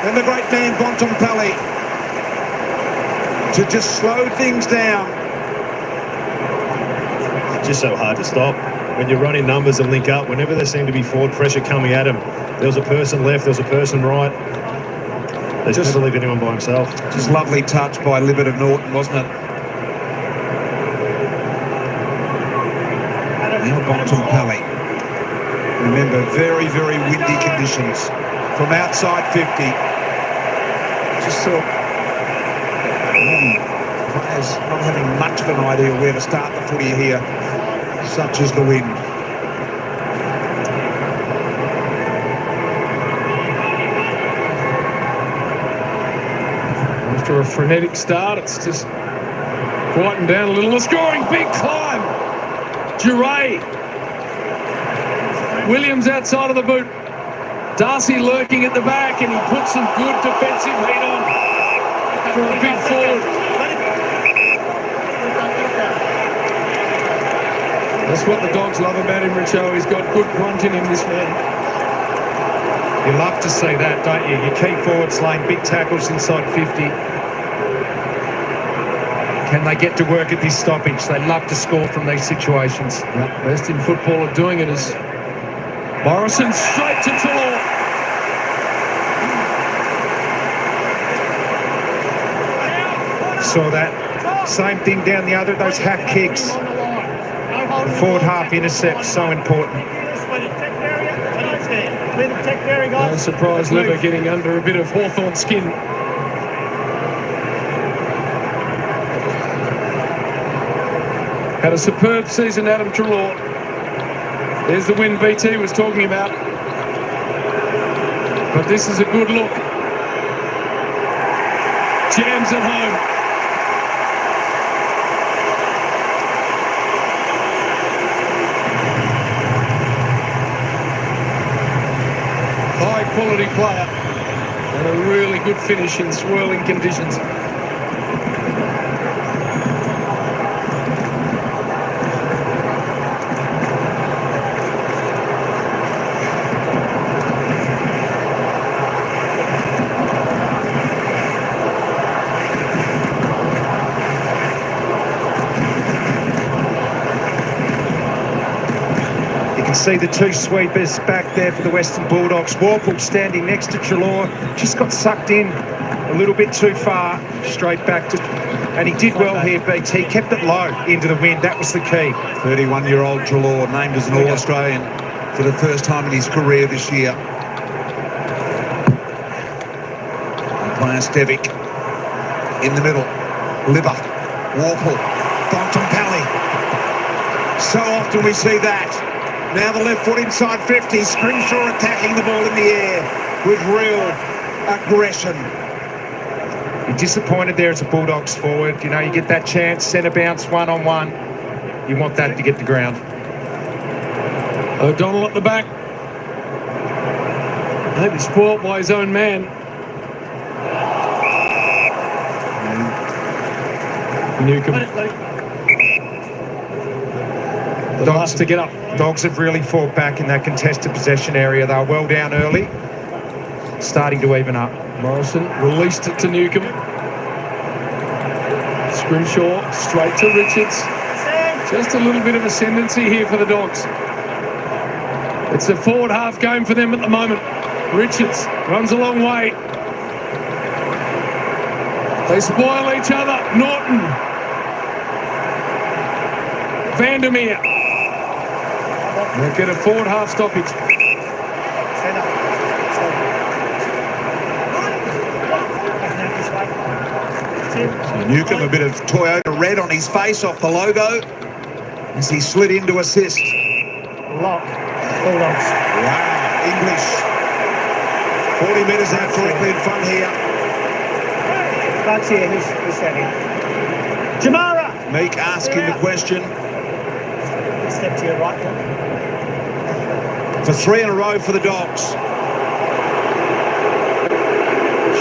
And the great man Bontempelli to just slow things down. It's just so hard to stop. When you're running numbers and link up, whenever there seemed to be forward pressure coming at him, there was a person left, there was a person right. They just never leave anyone by himself. Just lovely touch by Libert of Norton, wasn't it? Now Bontempelli. Remember, very, very windy conditions. From outside 50. Just saw players not having much of an idea where to start the footy here, such as the wind. After a frenetic start, it's just quietened down a little. The scoring, big climb. Duray. Williams outside of the boot. Darcy lurking at the back, and he puts some good defensive heat on for a big forward. That's what the Dogs love about him, Richo. He's got good grunt in him, this man. You love to see that, don't you? Your key forwards laying big tackles inside 50. Can they get to work at this stoppage? They love to score from these situations. Yep, best in football at doing it is Morrison straight to Treloar. Saw that. Same thing down the other, those hack kicks. The forward half intercept, so important. No surprise, Libber getting under a bit of Hawthorn skin. Had a superb season, Adam Treloar. There's the win BT was talking about. But this is a good look. Jams at home. High quality player. And a really good finish in swirling conditions. See the two sweepers back there for the Western Bulldogs. Warple standing next to Treloar. Just got sucked in a little bit too far. Straight back to... And he did well here, BT. Kept it low into the wind. That was the key. 31-year-old Treloar, named as an All-Australian for the first time in his career this year. Player Stevic in the middle. Libber, Warple, Bontempelli. So often we see that. Now the left foot inside 50. Scrimshaw attacking the ball in the air with real aggression. You're disappointed there as a Bulldogs forward. You know, you get that chance, centre bounce, one-on-one. You want that to get the ground. O'Donnell at the back. Maybe spoilt by his own man. Newcombe. The last to get up. Dogs have really fought back in that contested possession area. They were well down early, starting to even up. Morrison released it to Newcombe. Scrimshaw straight to Richards. Just a little bit of ascendancy here for the Dogs. It's a forward half game for them at the moment. Richards runs a long way. They spoil each other. Norton. Vandermeer. They'll get a forward half stoppage. Newcomb, a bit of Toyota red on his face off the logo as he slid in to assist. Lock. Bulldogs. Wow, English. 40 metres out directly in front here. That's here. Who's standing? Jamara. Meek asking the question. Step to your right. For 3 in a row for the Dogs.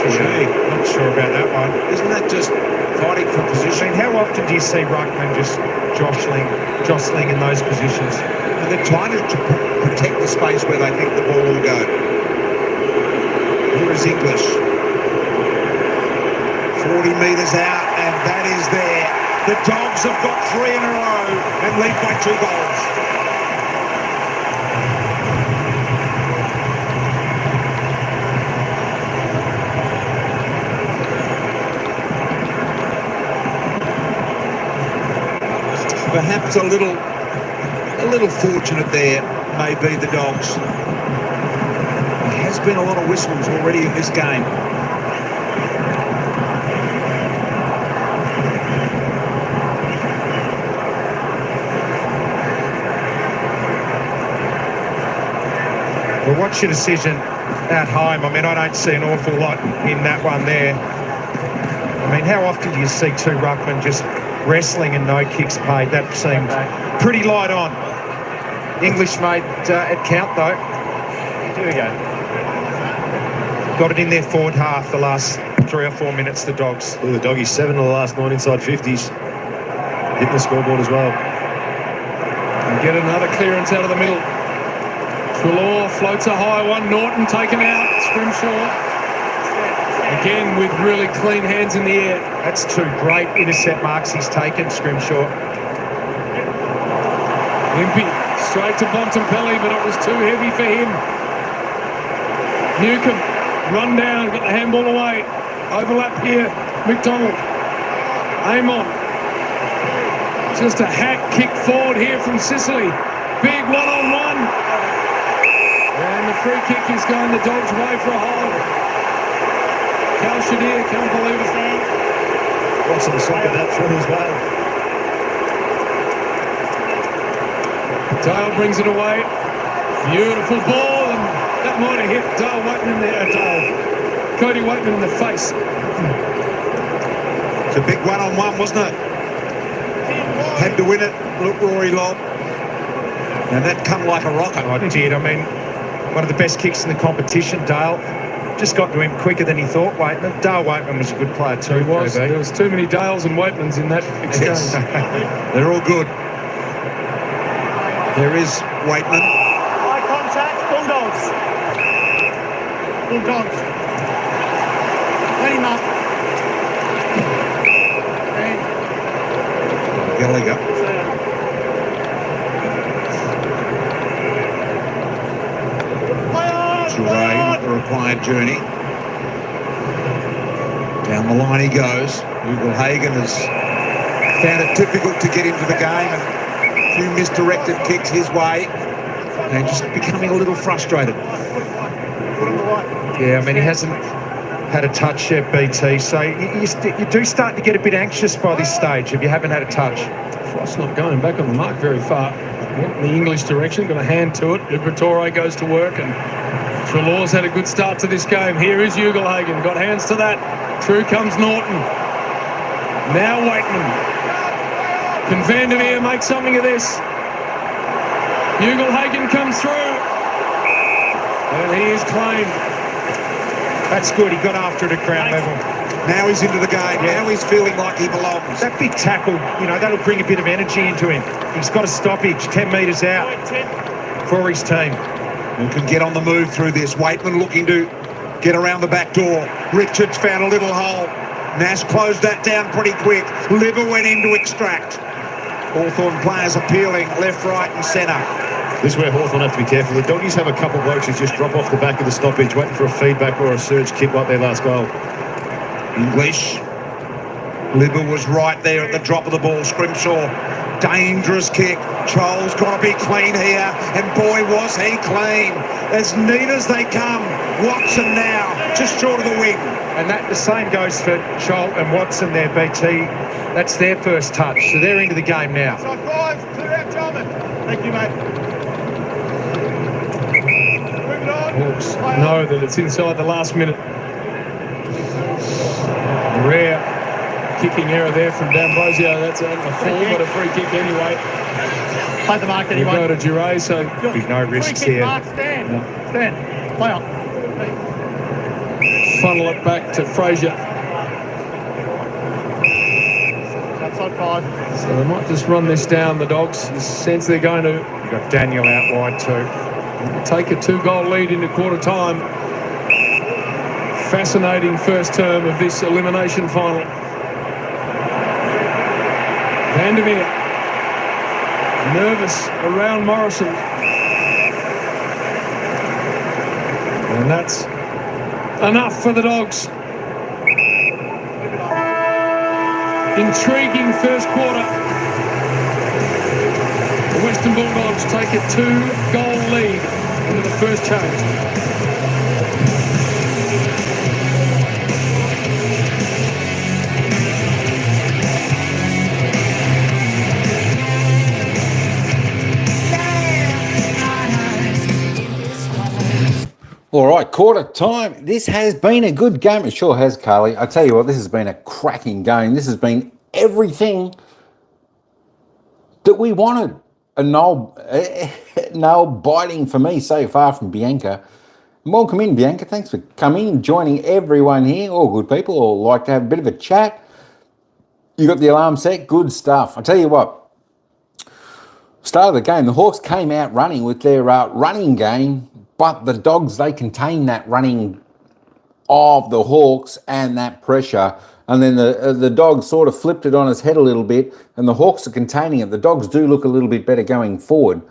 Gee, not sure about that one. Isn't that just fighting for I position? mean, how often do you see ruckman just jostling in those positions? And they're trying to protect the space where they think the ball will go. Here is English. 40 metres out, and that is there. The Dogs have got 3 in a row and lead by 2 goals. Perhaps a little fortunate there, may be the Dogs. There has been a lot of whistles already in this game. Well, what's your decision at home? I mean, I don't see an awful lot in that one there. I mean, how often do you see 2 ruckmen just wrestling and no kicks paid? That seemed pretty light on. English made it count, though. Here we go. Got it in their forward half the last 3 or 4 minutes, the Dogs. Well, the Doggies 7 of the last 9 inside 50s. Hitting the scoreboard as well. And get another clearance out of the middle. Trelaw floats a high one. Norton taken out. Scrimshaw. Again with really clean hands in the air. That's 2 great intercept marks he's taken, Scrimshaw. Impey straight to Bontempelli, but it was too heavy for him. Newcomb run down, got the handball away. Overlap here. McDonald. Amon. Just a hack kick forward here from Sicily. Big one-on-one. And the free kick is going the Dogs' way for a hold. Cal Shadir can't believe it. Lots of the soccer that through as well. Dale brings it away. Beautiful ball, and that might have hit Dale Waitman there. Cody Waitman in the face. It's a big one-on-one, wasn't it? Had to win it. Look, Rory Lobb. And that come like a rocket. Oh, it did. I mean, one of the best kicks in the competition, Dale. Just got to him quicker than he thought, Waitman. Dale Waitman was a good player too. He was. There was too many Dales and Waitmans in that exchange. Yes. They're all good. There is Waitman. Eye contact. Bulldogs. Bulldogs. Let him up. Gallagher. Duray, not the required journey. Down the line he goes. Hugo Hagen has found it difficult to get into the game, and a few misdirected kicks his way, and just becoming a little frustrated. Yeah, I mean, he hasn't had a touch yet, BT, so you do start to get a bit anxious by this stage if you haven't had a touch. Frost's not going back on the mark very far. Went in the English direction, got a hand to it. Liberatore goes to work, and Trelaw's had a good start to this game. Here is Ugelhagen, got hands to that. Through comes Norton. Now Waitman. Can Vandermeer make something of this? Ugelhagen comes through. And he is claimed. That's good, he got after it at ground level. Now he's into the game. Yeah. Now he's feeling like he belongs. That big tackle, you know, that'll bring a bit of energy into him. He's got a stoppage, 10 metres out for his team. Who can get on the move through this. Waitman looking to get around the back door. Richards found a little hole. Nash closed that down pretty quick. Libber went in to extract. Hawthorn players appealing left, right and centre. This is where Hawthorn have to be careful. The Doggies have a couple of blokes who just drop off the back of the stoppage, waiting for a feedback or a surge kick like their last goal. English. Libber was right there at the drop of the ball. Scrimshaw Dangerous kick. Charles got to be clean here, and boy was he clean. As neat as they come. Watson now, just short of the wing. And that the same goes for Scholl and Watson there, BT. That's their first touch, so they're into the game now. Side 5, clear out, gentlemen. Thank you, mate. Moving on. Hawks know that it's inside the last minute. Rare kicking error there from D'Ambrosio. That's a fall, but a free kick anyway. Play the mark anyway. We'll go to Giray, so Big no risks here. Mark, stand. Play on. funnel it back to Frazier. Outside 5. So they might just run this down, the Dogs. Sense they're going to. You've got Daniel out wide too. Take a 2-goal lead into quarter time. Fascinating first term of this elimination final. Vandermeer nervous around Morrison. And that's enough for the Dogs. Intriguing first quarter. The Western Bulldogs take a 2-goal lead into the first change. All right, quarter time. This has been a good game. It sure has, Carly. I tell you what, this has been a cracking game. This has been everything that we wanted. A nail biting for me so far from Bianca. Welcome in, Bianca. Thanks for coming and joining everyone here. All good people. All like to have a bit of a chat. You got the alarm set. Good stuff. I tell you what. Start of the game, the Hawks came out running with their running game. But the Dogs, they contain that running of the Hawks and that pressure. And then the Dogs sort of flipped it on its head a little bit. And the Hawks are containing it. The Dogs do look a little bit better going forward.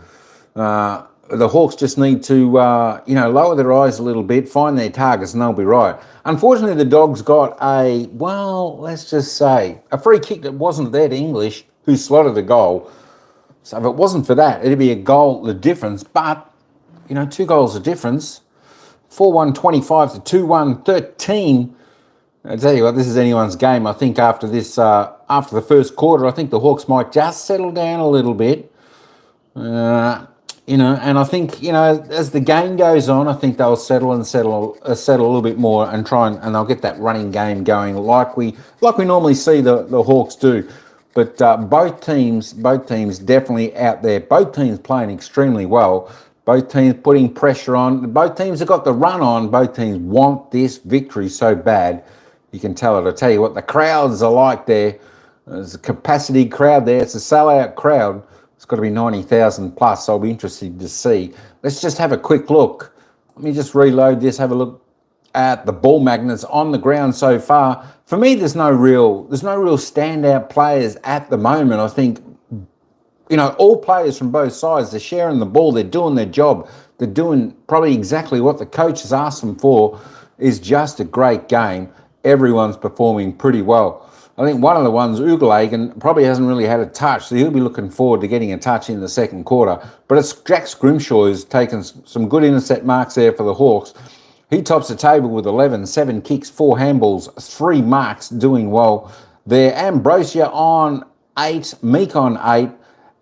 The Hawks just need to, lower their eyes a little bit, find their targets, and they'll be right. Unfortunately, the Dogs got let's just say, a free kick that wasn't there to English, who slotted the goal. So if it wasn't for that, it'd be a goal, the difference. But 2 goals of difference, 4-1-25 to 2-1-13. I tell you what, this is anyone's game. I think after this, after the first quarter, I think the Hawks might just settle down a little bit. And I think, as the game goes on, I think they'll settle a little bit more and and they'll get that running game going like we normally see the Hawks do. But both teams definitely out there. Both teams playing extremely well. Both teams putting pressure on. Both teams have got the run on. Both teams want this victory so bad. You can tell it. I tell you what, the crowds are like there. There's a capacity crowd there. It's a sellout crowd. It's got to be 90,000 plus. So I'll be interested to see. Let's just have a quick look. Let me just reload this. Have a look at the ball magnets on the ground so far. For me, there's no real standout players at the moment. I think, all players from both sides, they're sharing the ball, they're doing their job, they're doing probably exactly what the coach has asked them for. Is just a great game. Everyone's performing pretty well. I think one of the ones, Ugelhagen, probably hasn't really had a touch, so he'll be looking forward to getting a touch in the second quarter. But it's Jack Scrimshaw who's taken some good intercept marks there for the Hawks. He tops the table with 11, 7 kicks, 4 handballs, 3 marks, doing well there. Ambrosia on 8, Meek on 8,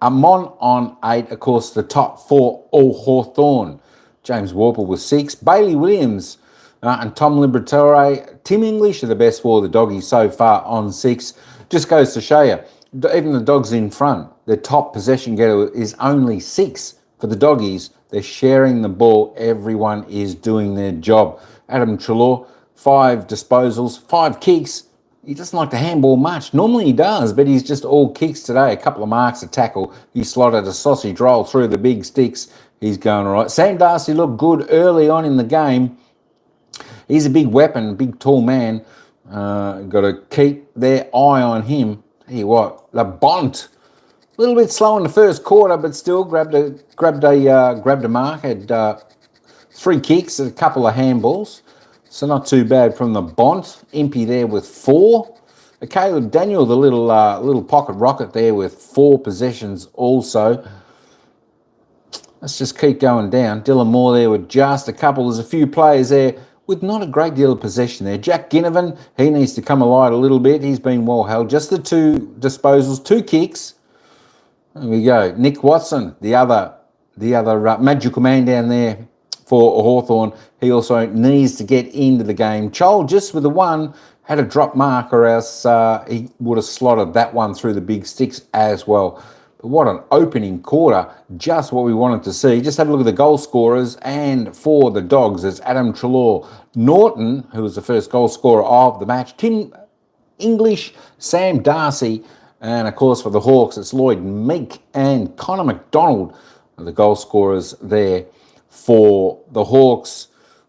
Amon on 8, of course, the top 4, all Hawthorn. James Warple with 6. Bailey Williams and Tom Liberatore. Tim English are the best 4 of the Doggies so far on 6. Just goes to show you, even the Dogs in front, their top possession getter is only 6 for the Doggies. They're sharing the ball. Everyone is doing their job. Adam Treloar, 5 disposals, 5 kicks. He doesn't like to handball much. Normally he does, but he's just all kicks today. A couple of marks, a tackle. He slotted a sausage roll through the big sticks. He's going all right. Sam Darcy looked good early on in the game. He's a big weapon, big tall man. Got to keep their eye on him. Tell you what, the Bont, a little bit slow in the first quarter, but still grabbed a mark. Had 3 kicks, a couple of handballs. So not too bad from the Bont. Impey there with 4. Caleb Daniel, the little pocket rocket there with 4 possessions also. Let's just keep going down. Dylan Moore there with just a couple. There's a few players there with not a great deal of possession there. Jack Ginnivan, he needs to come alive a little bit. He's been well held. Just the 2 disposals, 2 kicks. There we go. Nick Watson, the other magical man down there for Hawthorn. He also needs to get into the game. Chol just with the 1 had a drop mark, or else he would have slotted that one through the big sticks as well. But what an opening quarter, just what we wanted to see. Just have a look at the goal scorers, and for the Dogs, it's Adam Treloar Norton, who was the first goal scorer of the match, Tim English, Sam Darcy, and of course for the Hawks, it's Lloyd Meek and Connor McDonald, the goal scorers there for the Hawks.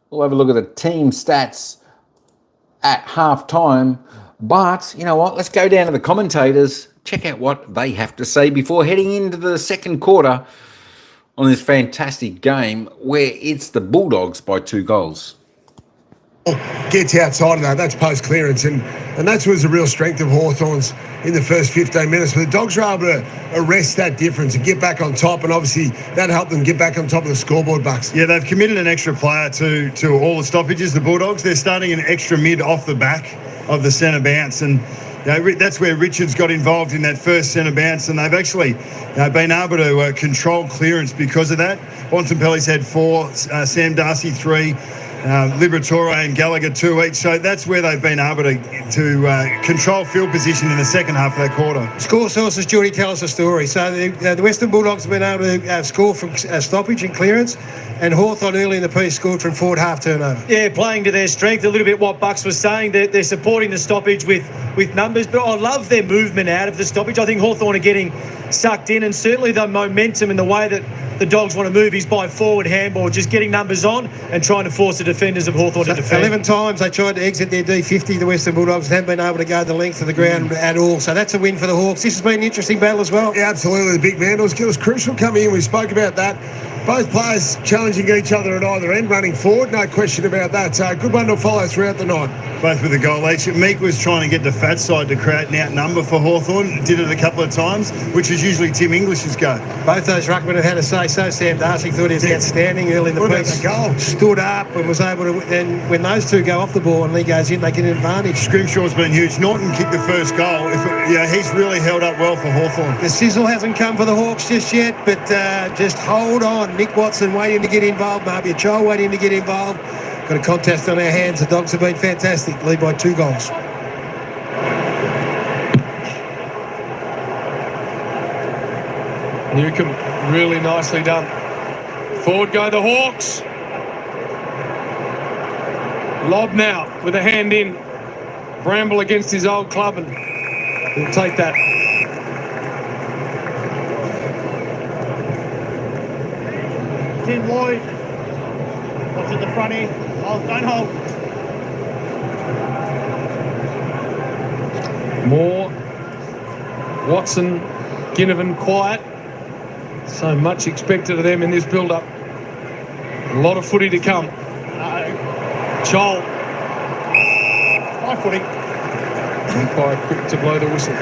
We'll have a look at the team stats at half time. But you know what? Let's go down to the commentators, check out what they have to say before heading into the second quarter on this fantastic game where it's the Bulldogs by 2 goals. Gets outside of that. That's post clearance, and that was the real strength of Hawthorn's in the first 15 minutes. But the Dogs were able to arrest that difference and get back on top, and obviously that helped them get back on top of the scoreboard, Bucks. Yeah, they've committed an extra player to all the stoppages. The Bulldogs, they're starting an extra mid off the back of the centre bounce, and that's where Richards got involved in that first centre bounce, and they've actually been able to control clearance because of that. Bontempelli's had 4, Sam Darcy 3, Liberatore and Gallagher 2 each. So that's where they've been able to control field position in the second half of that quarter. Score sources, Geordie, tell us a story. So the Western Bulldogs have been able to score from stoppage and clearance, and Hawthorn early in the piece scored from forward half turnover. Yeah, playing to their strength, a little bit what Bucks was saying. They're supporting the stoppage with numbers, but I love their movement out of the stoppage. I think Hawthorn are getting sucked in, and certainly the momentum and the way that the Dogs want to move is by forward handball, just getting numbers on and trying to force the defenders of Hawthorn to defend. 11 times they tried to exit their D50, the Western Bulldogs, and haven't been able to go the length of the ground at all. So that's a win for the Hawks. This has been an interesting battle as well. Yeah, absolutely. The big man. It was crucial coming in. We spoke about that. Both players challenging each other at either end, running forward, no question about that. So good one to follow throughout the night. Both with a goal each. Meek was trying to get the fat side to create an outnumber for Hawthorn. Did it a couple of times, which is usually Tim English's go. Both those ruckmen have had a say so. Sam Darcy thought he was outstanding early in the piece. The goal? Stood up and was able to. Then when those two go off the ball and Lee goes in, they get an advantage. Scrimshaw's been huge. Norton kicked the first goal. He's really held up well for Hawthorn. The sizzle hasn't come for the Hawks just yet, but just hold on. Nick Watson waiting to get involved. Maybe a child waiting to get involved. Got a contest on our hands. The Dogs have been fantastic. Lead by 2 goals. Newcomb, really nicely done. Forward go the Hawks. Lob now with a hand in. Bramble against his old club, and he'll take that. Tim Lloyd. Watch at the front end. Hold, don't hold. Moore, Watson, Ginnivan quiet. So much expected of them in this build-up. A lot of footy to come. Chol. High footy. Umpire quick to blow the whistle.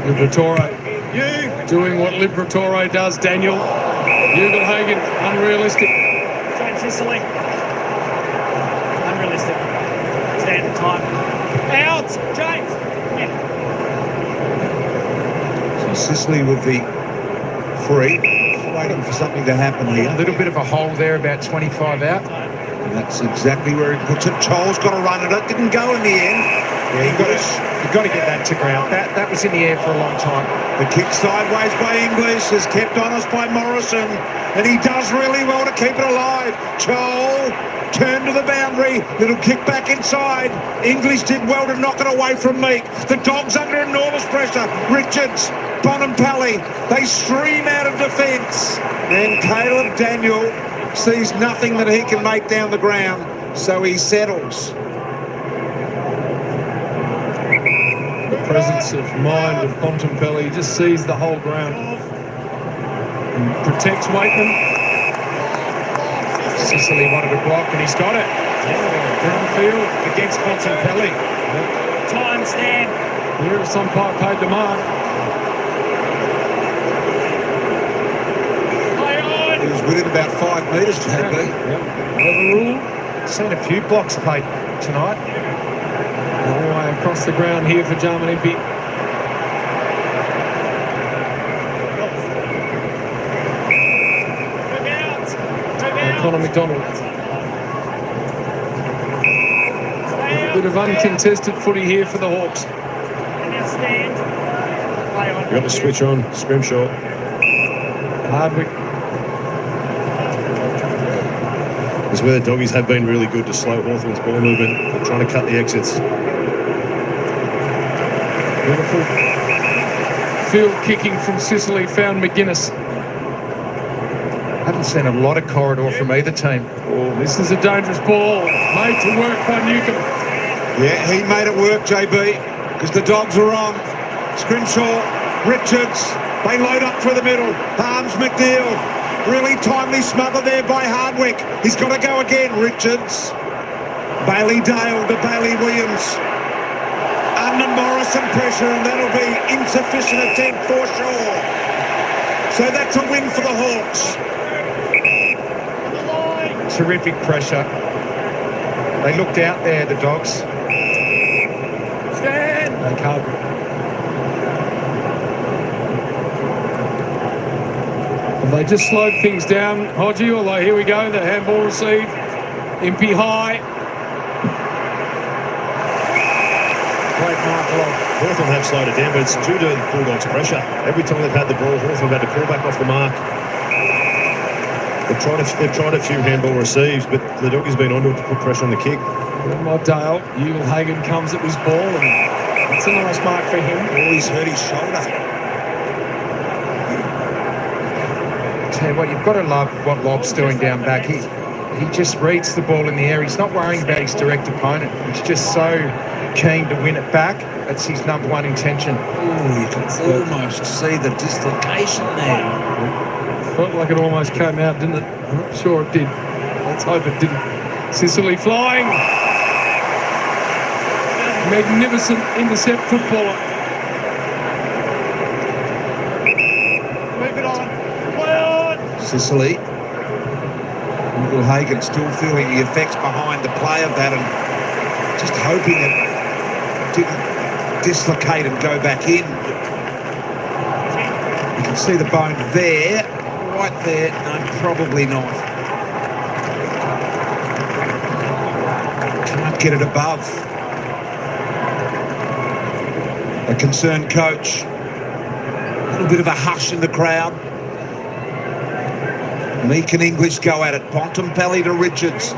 Liberatore doing what Liberatore does, Daniel. Ugelhagen, unrealistic. James Sicily. Unrealistic. Standard time. Out! James! Yeah. Sicily with the free. Waiting for something to happen here. A little bit of a hole there, about 25 out. And that's exactly where he puts it. Chol's got to run at it. Didn't go in the end. Yeah, you've got to get that to ground. That was in the air for a long time. The kick sideways by English is kept honest by Morrison, and he does really well to keep it alive. Chol turned to the boundary, little kick back inside. English did well to knock it away from Meek. The Dogs under enormous pressure. Richards, Bontempelli, they stream out of defence. And Caleb Daniel sees nothing that he can make down the ground, so he settles. presence of mind of Bontempelli. He just sees the whole ground and protects Waitman. Sicily wanted a block and he's got it. Downfield. Against Bontempelli. Time stand. Here, some part paid the mark. He was within about 5 metres, JB. Overruled. Seen a few blocks played tonight. All the way across the ground here for Jarman Impey. Conor McDonald. A bit of uncontested footy here for the Hawks. You got the switch on, scrimshaw. Hardwick. This is where the doggies have been really good to slow Hawthorn's ball movement. They're trying to cut the exits. Beautiful field kicking from Sicily found McGuinness. Haven't seen a lot of corridor from either team. Oh, this is a dangerous ball made to work by Newcomb. Yeah, he made it work, JB, because the Dogs are on. Scrimshaw, Richards, they load up through the middle. Harms, McNeil, really timely smother there by Hardwick. He's got to go again, Richards. Bailey Dale to Bailey Williams. Under Morrison pressure, and that'll be insufficient attempt for sure. So that's a win for the Hawks. Terrific pressure. They looked out there, the Dogs. Stand! They can't. Have they just slowed things down, Hodgie? Although here we go, the handball received. Impey high. Great mark along. Hawthorn have slowed it down, but it's due to the Bulldogs' pressure. Every time they've had the ball, Hawthorn have had to pull back off the mark. They've tried a few handball receives, but the doggies been on to put pressure on the kick. Well, Dale, Hagen comes at this ball, and it's a nice mark for him. Oh, he's hurt his shoulder. Tell you what, you've got to love what Lob's doing down back. He just reads the ball in the air. He's not worrying about his direct opponent. He's just so keen to win it back. That's his number one intention. Oh, you can almost see the dislocation there. Felt like it almost came out, didn't it? I'm not sure it did. Let's hope it didn't. Sicily flying. Magnificent intercept footballer. Move it on. Play on. Sicily. Hagen still feeling the effects behind the play of that and just hoping it didn't dislocate and go back in. You can see the bone there, right there. No, probably not. Can't get it above. A concerned coach. A little bit of a hush in the crowd. Meek and English go at it. Bontempelli to Richards.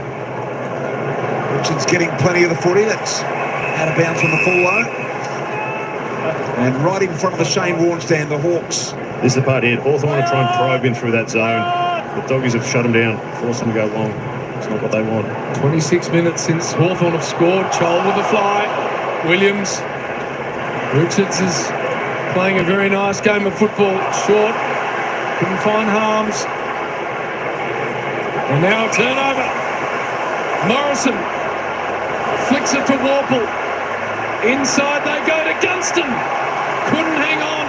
Richards getting plenty of the footy. That's out of bounds on the full low. And right in front of the Shane Warne stand, the Hawks. This is the part here. Hawthorn want to try and probe in through that zone. The doggies have shut them down, forced them to go long. It's not what they want. 26 minutes since Hawthorn have scored. Chol with a fly. Williams. Richards is playing a very nice game of football. Short. Couldn't find Harms. And now a turnover. Morrison flicks it to Warple. Inside they go to Gunston. Couldn't hang on.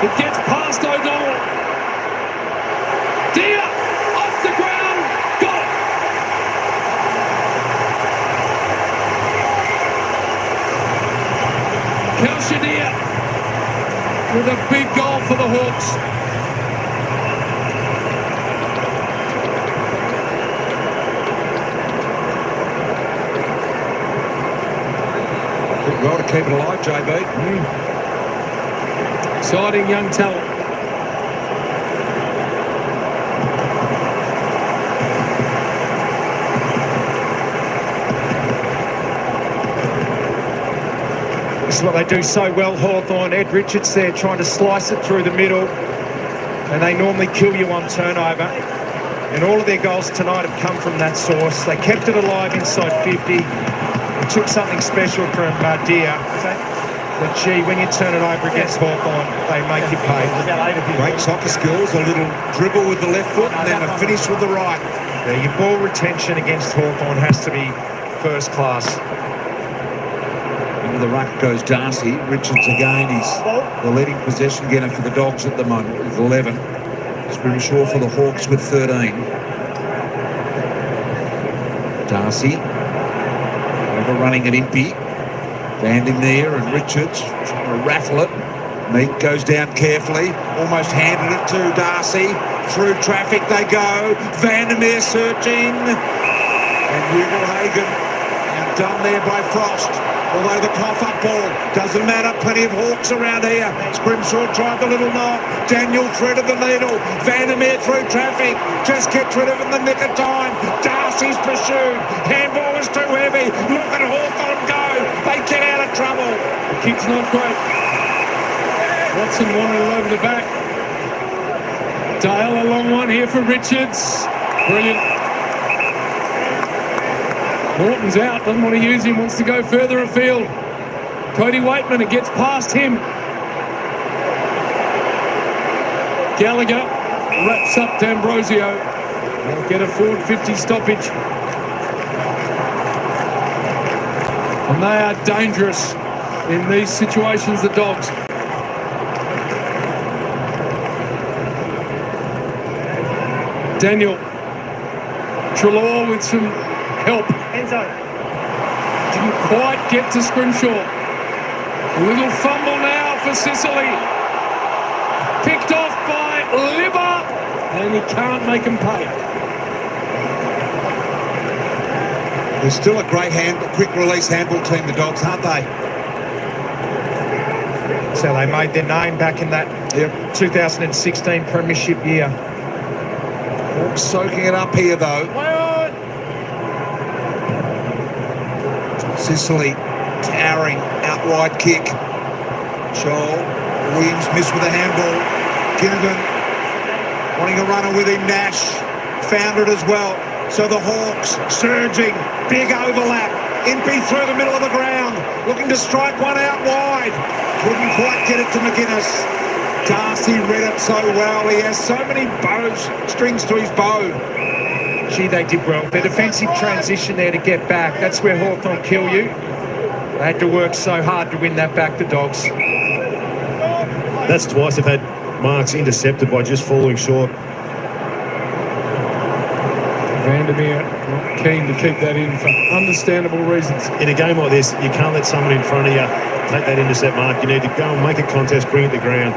It gets past O'Donnell. Deer off the ground. Got it. Kalshadir with a big goal for the Hawks. Well to keep it alive, JB. Exciting young talent. This is what they do so well, Hawthorn. Ed Richards there trying to slice it through the middle. And they normally kill you on turnover. And all of their goals tonight have come from that source. They kept it alive inside 50. It took something special from Deer. But gee, when you turn it over against Hawthorn, they make you pay. Great soccer skills, a little dribble with the left foot and then a finish with the right. Yeah, your ball retention against Hawthorn has to be first class. Into the ruck goes Darcy. Richards again, he's the leading possession getter for the Dogs at the moment with 11. Scrimshaw for the Hawks with 13. Darcy overrunning at Impey. Band in there and Richards trying to raffle it. Meek goes down carefully, almost handed it to Darcy. Through traffic they go. Vandermeer searching. And Ugelhagen outdone there by Frost. Although the cough-up ball doesn't matter, plenty of Hawks around here. Scrimshaw tried the little knock. Daniel threaded the needle. Vandermeer through traffic. Just gets rid of it in the nick of time. Darcy's pursued. Handball is too heavy. Look at Hawthorn go. They get out of trouble. The kick's not great. Watson wanted it over the back. Dale, a long one here for Richards. Brilliant. Norton's out, doesn't want to use him, wants to go further afield. Cody Waitman, it gets past him. Gallagher wraps up D'Ambrosio. They'll get a forward 50 stoppage. And they are dangerous in these situations, the Dogs. Daniel Treloar with some help. Enzo. Didn't quite get to Scrimshaw. A little fumble now for Sicily. Picked off by Libba. And he can't make him pay. They're still a great quick release handball team, the Dogs, aren't they? So they made their name back in that 2016 premiership year. Hawks soaking it up here though. Sicily towering out wide kick. Joel Williams missed with a handball. Ginnivan wanting a runner with him. Nash found it as well. So the Hawks surging, big overlap. Impey through the middle of the ground, looking to strike one out wide. Couldn't quite get it to McGuinness. Darcy read it so well. He has so many strings to his bow. Gee, they did well. Their defensive transition there to get back, that's where Hawthorn kill you. They had to work so hard to win that back, the Dogs. That's twice they've had marks intercepted by just falling short. Vandermeer not keen to keep that in for understandable reasons. In a game like this, you can't let someone in front of you take that intercept mark. You need to go and make a contest, bring it to ground.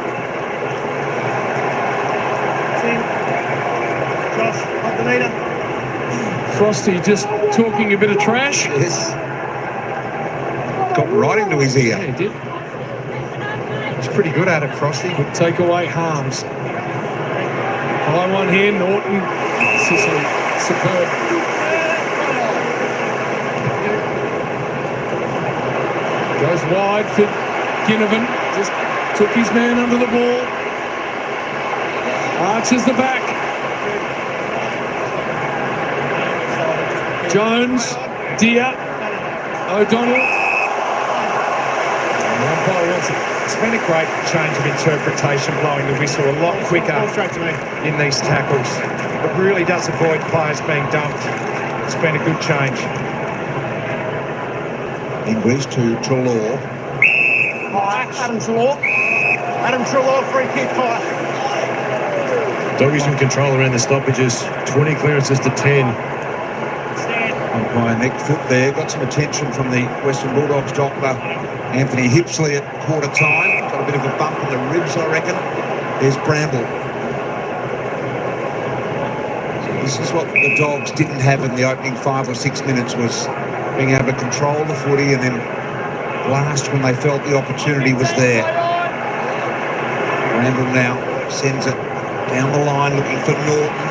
Josh, up the leader. Frosty just talking a bit of trash. Yes. Got right into his ear. Yeah, he did. He's pretty good at it, Frosty. Could take away harms. High one here, Norton. Sicily, superb. Goes wide for Ginnivan. Just took his man under the ball. Arches the back. Jones, Deer, O'Donnell. It's been a great change of interpretation, blowing the whistle a lot quicker in these tackles. It really does avoid players being dumped. It's been a good change. English to Treloar. Adam Treloar. Adam Treloar, free kick, high. Doggies in control around the stoppages. 20 clearances to 10. Umpire neck foot there. Got some attention from the Western Bulldogs doctor, Anthony Hipsley, at quarter time. Got a bit of a bump in the ribs, I reckon. There's Bramble. So this is what the Dogs didn't have in the opening 5 or 6 minutes, was being able to control the footy and then blast when they felt the opportunity was there. Bramble now sends it down the line looking for Norton.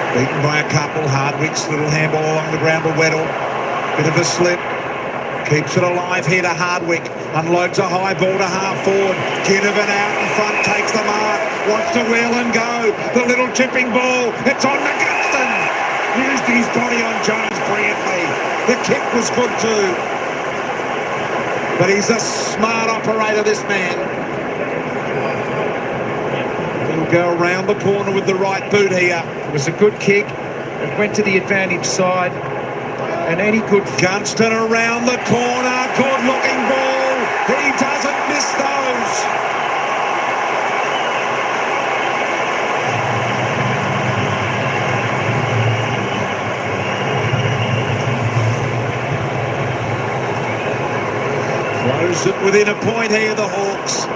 Beaten by a couple. Hardwick's little handball along the ground to Weddle. Bit of a slip. Keeps it alive here to Hardwick. Unloads a high ball to half forward. Ginnivan out in front, takes the mark. Wants to wheel and go. The little tipping ball. It's on McGuston. Used his body on Jones brilliantly. The kick was good too. But he's a smart operator, this man. He'll go around the corner with the right boot here. It was a good kick. It went to the advantage side. And any good... Gunston around the corner. Good looking ball. He doesn't miss those. Close it within a point here, the Hawks.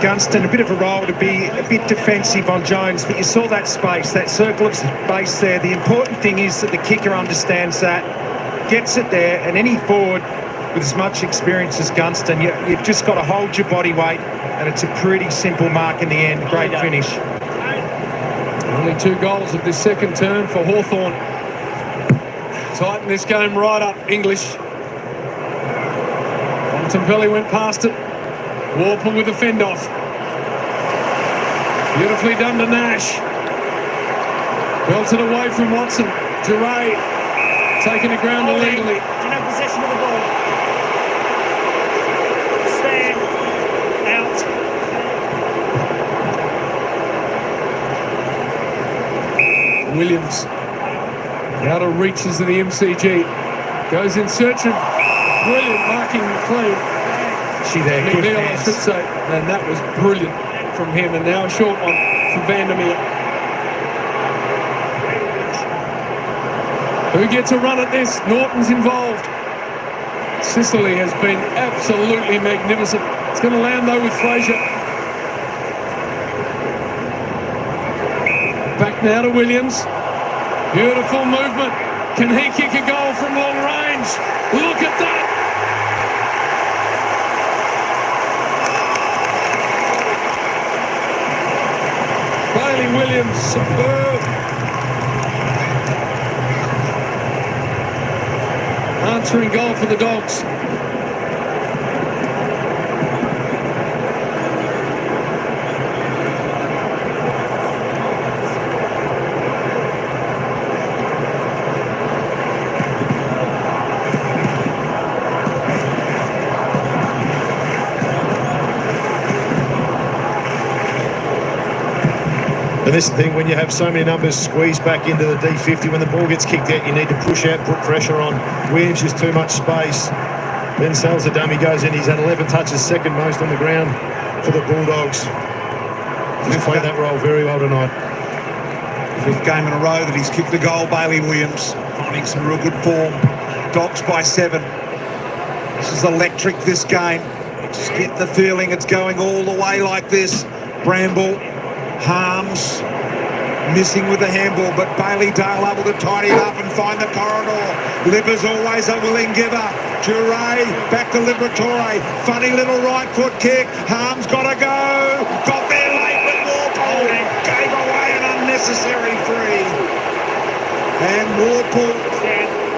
Gunston, a bit of a role to be a bit defensive on Jones, but you saw that space, that circle of space there. The important thing is that the kicker understands that, gets it there, and any forward with as much experience as Gunston, you've just got to hold your body weight, and it's a pretty simple mark in the end. Great finish. Only 2 goals of this second term for Hawthorn. Tighten this game right up, English. Bontempelli went past it. Warple with a fend off. Beautifully done to Nash. Belted away from Watson. Duray taking the ground illegally. Do you have possession of the ball? Stand. Out. Williams. Out of reaches of the MCG. Goes in search of brilliant marking McLean. There, good McNeil, I hands. should say. And that was brilliant from him. And now a short one for Vandermeer. Who gets a run at this? Norton's involved. Sicily has been absolutely magnificent. It's going to land though with Fraser. Back now to Williams. Beautiful movement. Can he kick a goal from long range? Look at that. Bailey Williams, superb. Answering goal for the Dogs. And this is the thing, when you have so many numbers squeezed back into the D50, when the ball gets kicked out, you need to push out, put pressure on. Williams is too much space. Then sells the dummy, goes in. He's had 11 touches, second most on the ground for the Bulldogs. He's played that role very well tonight. 5th game in a row that he's kicked a goal, Bailey Williams. Finding some real good form. Dogs by 7. This is electric, this game. You just get the feeling it's going all the way like this. Bramble, Harms, missing with the handball, but Bailey Dale able to tidy it up and find the corridor. Liver's always a willing giver. Duray back to Liberatore. Funny little right foot kick. Harms got to go. Got there late with Warple. Gave away an unnecessary free. And Warple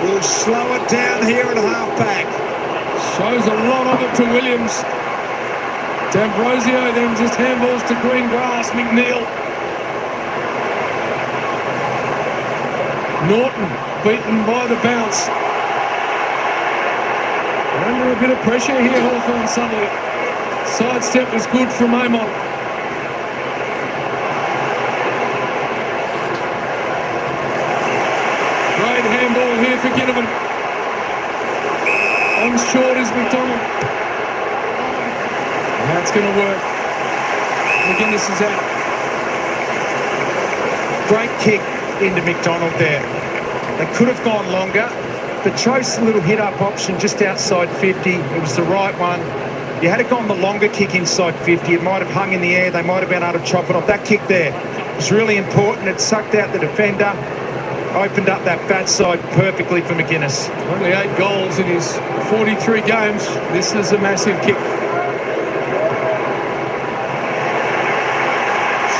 will slow it down here at half-back. Shows a lot of it to Williams. D'Ambrosio then just handballs to green grass. McNeil. Norton beaten by the bounce. Under a bit of pressure here, Hawthorn suddenly. Sidestep was good from Amon. Great handball here for Ginnivan. On short is McDonald. That's going to work. McGuinness is out. Great kick into McDonald there. They could have gone longer, but chose the little hit-up option just outside 50. It was the right one. You had it gone the longer kick inside 50, it might have hung in the air. They might have been able to chop it off. That kick there was really important. It sucked out the defender, opened up that bat side perfectly for McGuinness. Only 8 goals in his 43 games. This is a massive kick.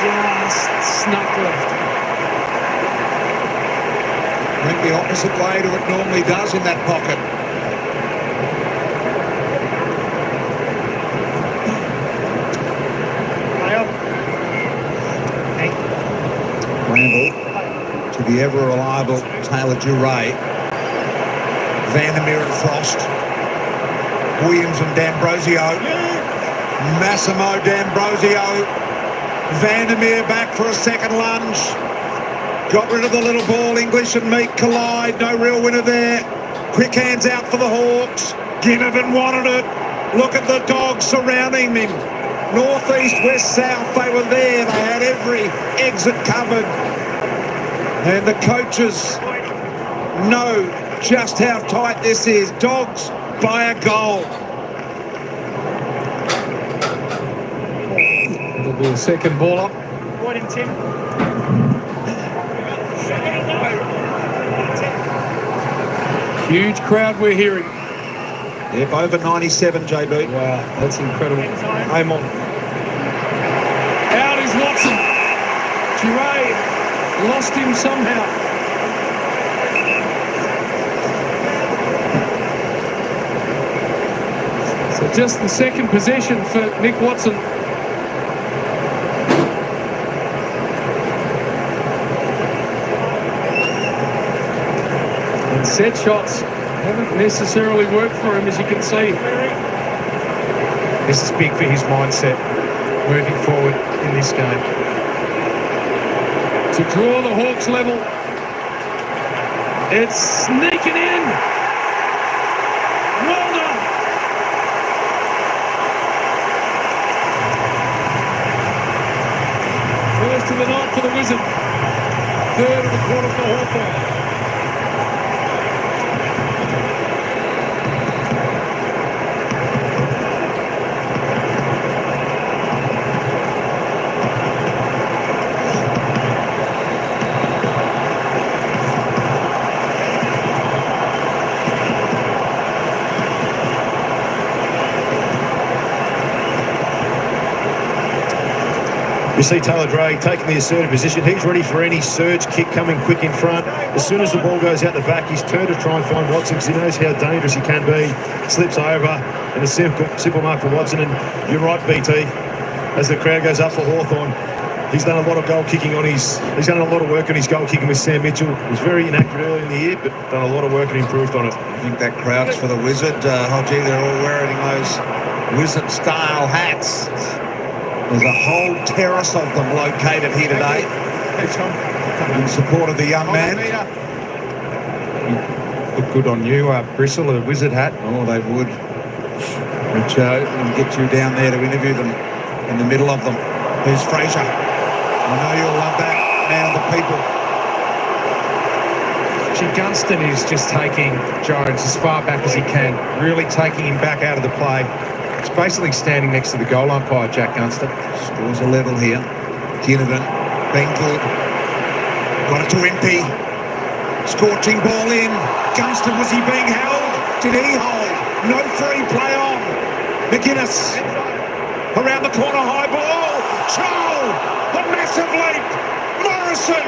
Just snuck left. Went the opposite way to it normally does in that pocket. Randall to the ever-reliable Taylor Duray. Vandermeer and Frost. Williams and D'Ambrosio. Massimo D'Ambrosio. Vandermeer back for a second lunge. Got rid of the little ball. English and Meek collide. No real winner there. Quick hands out for the Hawks. Ginnivan wanted it. Look at the Dogs surrounding him. North, east, west, south, they were there. They had every exit covered. And the coaches know just how tight this is. Dogs by a goal. It'll be a second ball up. Right in, Tim. Huge crowd we're hearing. Yep, over 97, JB. Wow, that's incredible. Aim on. Out is Watson. Duray lost him somehow. So just the second possession for Nick Watson. And set shots haven't necessarily worked for him, as you can see. This is big for his mindset moving forward in this game. To draw the Hawks level. It's sneaking in. Well done. First of the night for the Wizard. Third of the quarter for Hawthorn. You see Taylor Duray taking the assertive position. He's ready for any surge kick coming quick in front. As soon as the ball goes out the back, he's turned to try and find Watson because he knows how dangerous he can be. Slips over and a simple mark for Watson. And you're right, BT, as the crowd goes up for Hawthorn, he's done a lot of goal kicking on his... He's done a lot of work on his goal kicking with Sam Mitchell. He was very inaccurate early in the year, but done a lot of work and improved on it. I think that crowd's for the Wizard. Hodgie, they're all wearing those Wizard-style hats. There's a whole terrace of them located here today in support of the young man. Look good on you, Bristle, a Wizard hat. Oh, they would. Which will get you down there to interview them in the middle of them. Here's Fraser. I know you'll love that, man of the people. Actually, Gunston is just taking Jones as far back as he can, really taking him back out of the play. It's basically standing next to the goal umpire, Jack Gunston. Scores a level here. Ginnivan, been good. Got it to MP. Scorching ball in. Gunston, was he being held? Did he hold? No free play on. McGuinness. Around the corner, high ball. Charles, a massive leap. Morrison,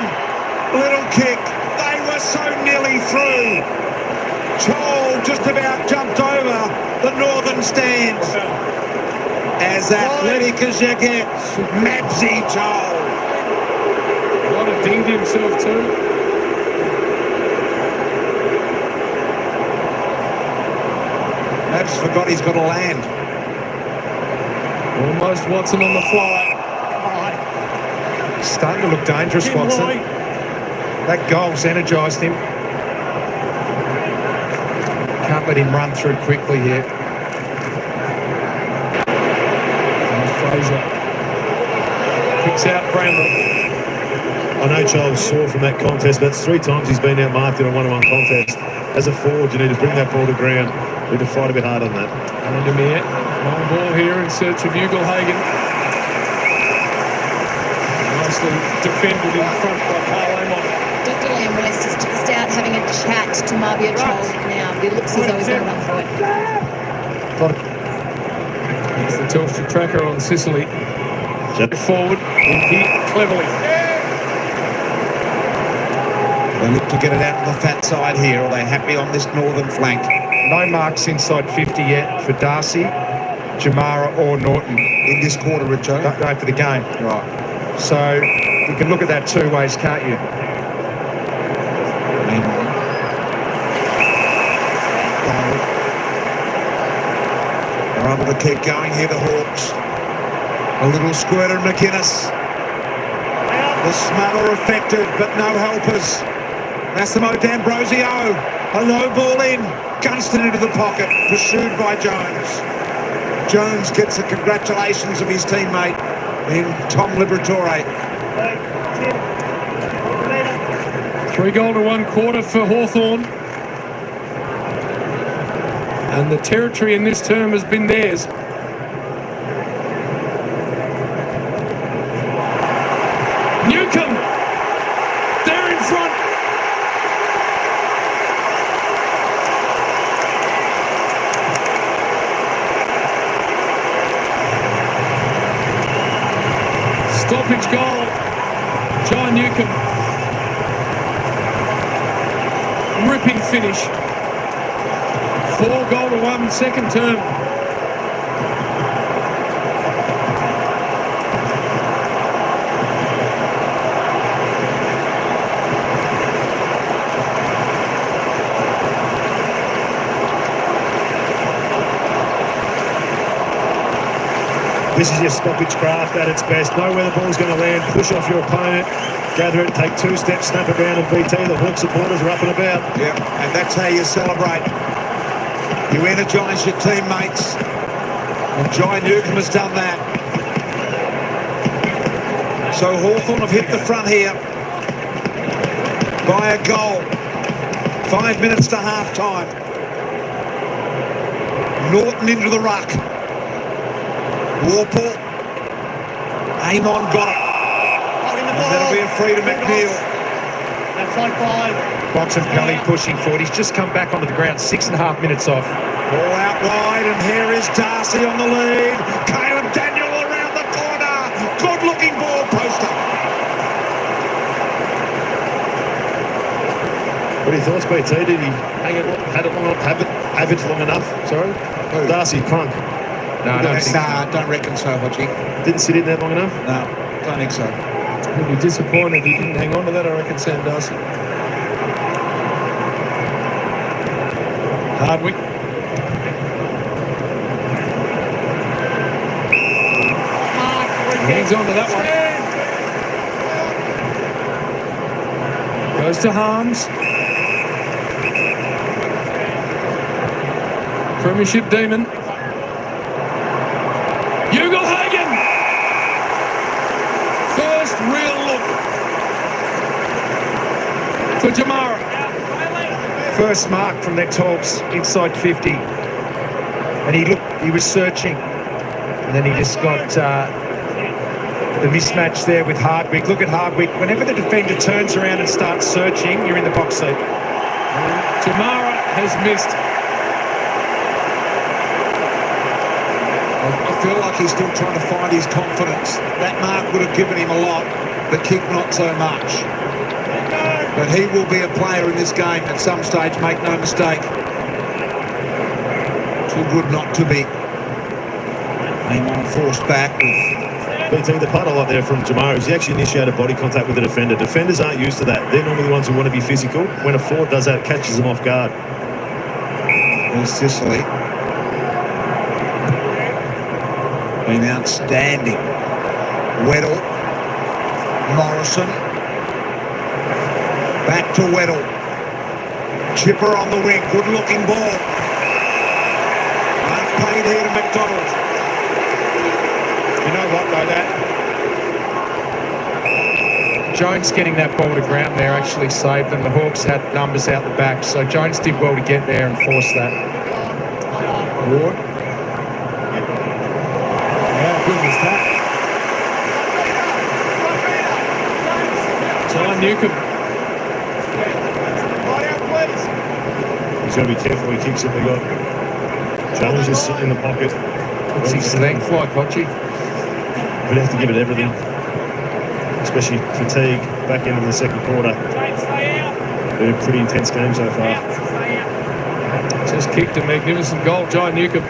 little kick. They were so nearly through. Charles just about jumped over the northern stands. As athletic as you get, Mabsy Charles. What a dinged himself too. Mabs forgot he's got to land. Almost Watson on the fly. Starting to look dangerous, Watson. That goal's energised him. Can't let him run through quickly here. And Fraser picks out Bramble. I know Charles sore from that contest, but it's 3 times he's been outmarked in a one-on-one contest. As a forward, you need to bring that ball to ground. You need to fight a bit harder than that. Vandermeer, long ball here in search of Ugelhagen. Nicely defended in front by Carl Amon. Dr. Liam West is just out having a chat to Marbia Charles now. It looks as though he's going to run through it. It's the Telstra tracker on Sicily. Forward, and hit cleverly. They look to get it out to the fat side here. Are they happy on this northern flank? No marks inside 50 yet for Darcy, Jamara or Norton. In this quarter, Richo? No, for the game. Right. So you can look at that two ways, can't you? They're able to keep going here, the Hawks. A little squirter, McInnes. The smother effective, but no helpers. Massimo D'Ambrosio. A low ball in. Gunston into the pocket, pursued by Jones. Jones gets the congratulations of his teammate in Tom Liberatore. 3 goal to 1 quarter for Hawthorn. And the territory in this term has been theirs. Newcomb, they're in front. Stoppage goal, John Newcomb. Ripping finish. 4 goal to 1 second term. This is your stoppage craft at its best. Know where the ball's going to land, push off your opponent, gather it, take 2 steps, snap it around, and BT, the Hawk supporters are up and about. Yeah, and that's how you celebrate. You energise your teammates. And Jai Newcomb has done that. So Hawthorn have hit the front here by a goal. 5 minutes to half-time. Norton into the ruck. Warple. Amon got it. And that'll be a free to McNeil. That's like 5. Bontempelli pushing forward. He's just come back onto the ground, 6.5 minutes off. Ball out wide, and here is Darcy on the lead. Caleb Daniel around the corner. Good-looking ball poster. What are your thoughts, BT? Did he have it long enough? Sorry? Who? Darcy Crunk. No, Don't reckon so, Hodgie. Didn't sit in there long enough? No, don't think so. He'll be disappointed he didn't hang on to that, I reckon, Sam Darcy. Hardwick. He hangs on to that one. Goes to Harms. Premiership demon. Ugelhagen. First real look for Jamara. First mark from their talks inside 50. And he was searching. And then he just got the mismatch there with Hardwick. Look at Hardwick. Whenever the defender turns around and starts searching, you're in the box seat. Jamara has missed. I feel like he's still trying to find his confidence. That mark would have given him a lot, the kick not so much. But he will be a player in this game at some stage, make no mistake. Too good not to be. Amon forced back with... BT, the part I like there from Jamara is he actually initiated body contact with the defender. Defenders aren't used to that. They're normally the ones who want to be physical. When a forward does that, it catches them off guard. There's Sicily. Been outstanding. Weddle. Morrison. Back to Weddle. Chipper on the wing. Good looking ball. Half paid here to McDonald. You know what, though, that Jones getting that ball to ground there actually saved them. The Hawks had numbers out the back, so Jones did well to get there and force that. Ward. How good was that? John Newcomb. He's going to be careful when he kicks it. They got Jones just sitting in the pocket. What's his length like, Hodgie? We'd have to give it everything, especially fatigue back into the second quarter. Been a pretty intense game so far. Just kicked a magnificent goal, Jai Newcomb.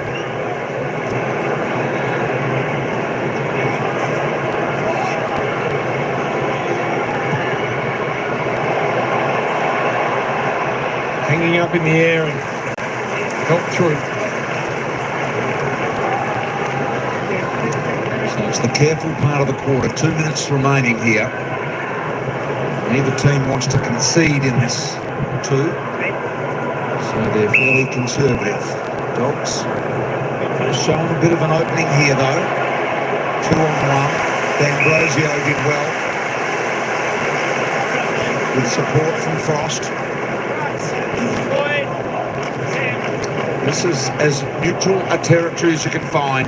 Hanging up in the air and helped through. So it's the careful part of the quarter. 2 minutes remaining here. Neither team wants to concede in this two. So they're fairly conservative. Dogs showing a bit of an opening here though. 2-on-1. D'Ambrosio did well. With support from Frost. This is as neutral a territory as you can find.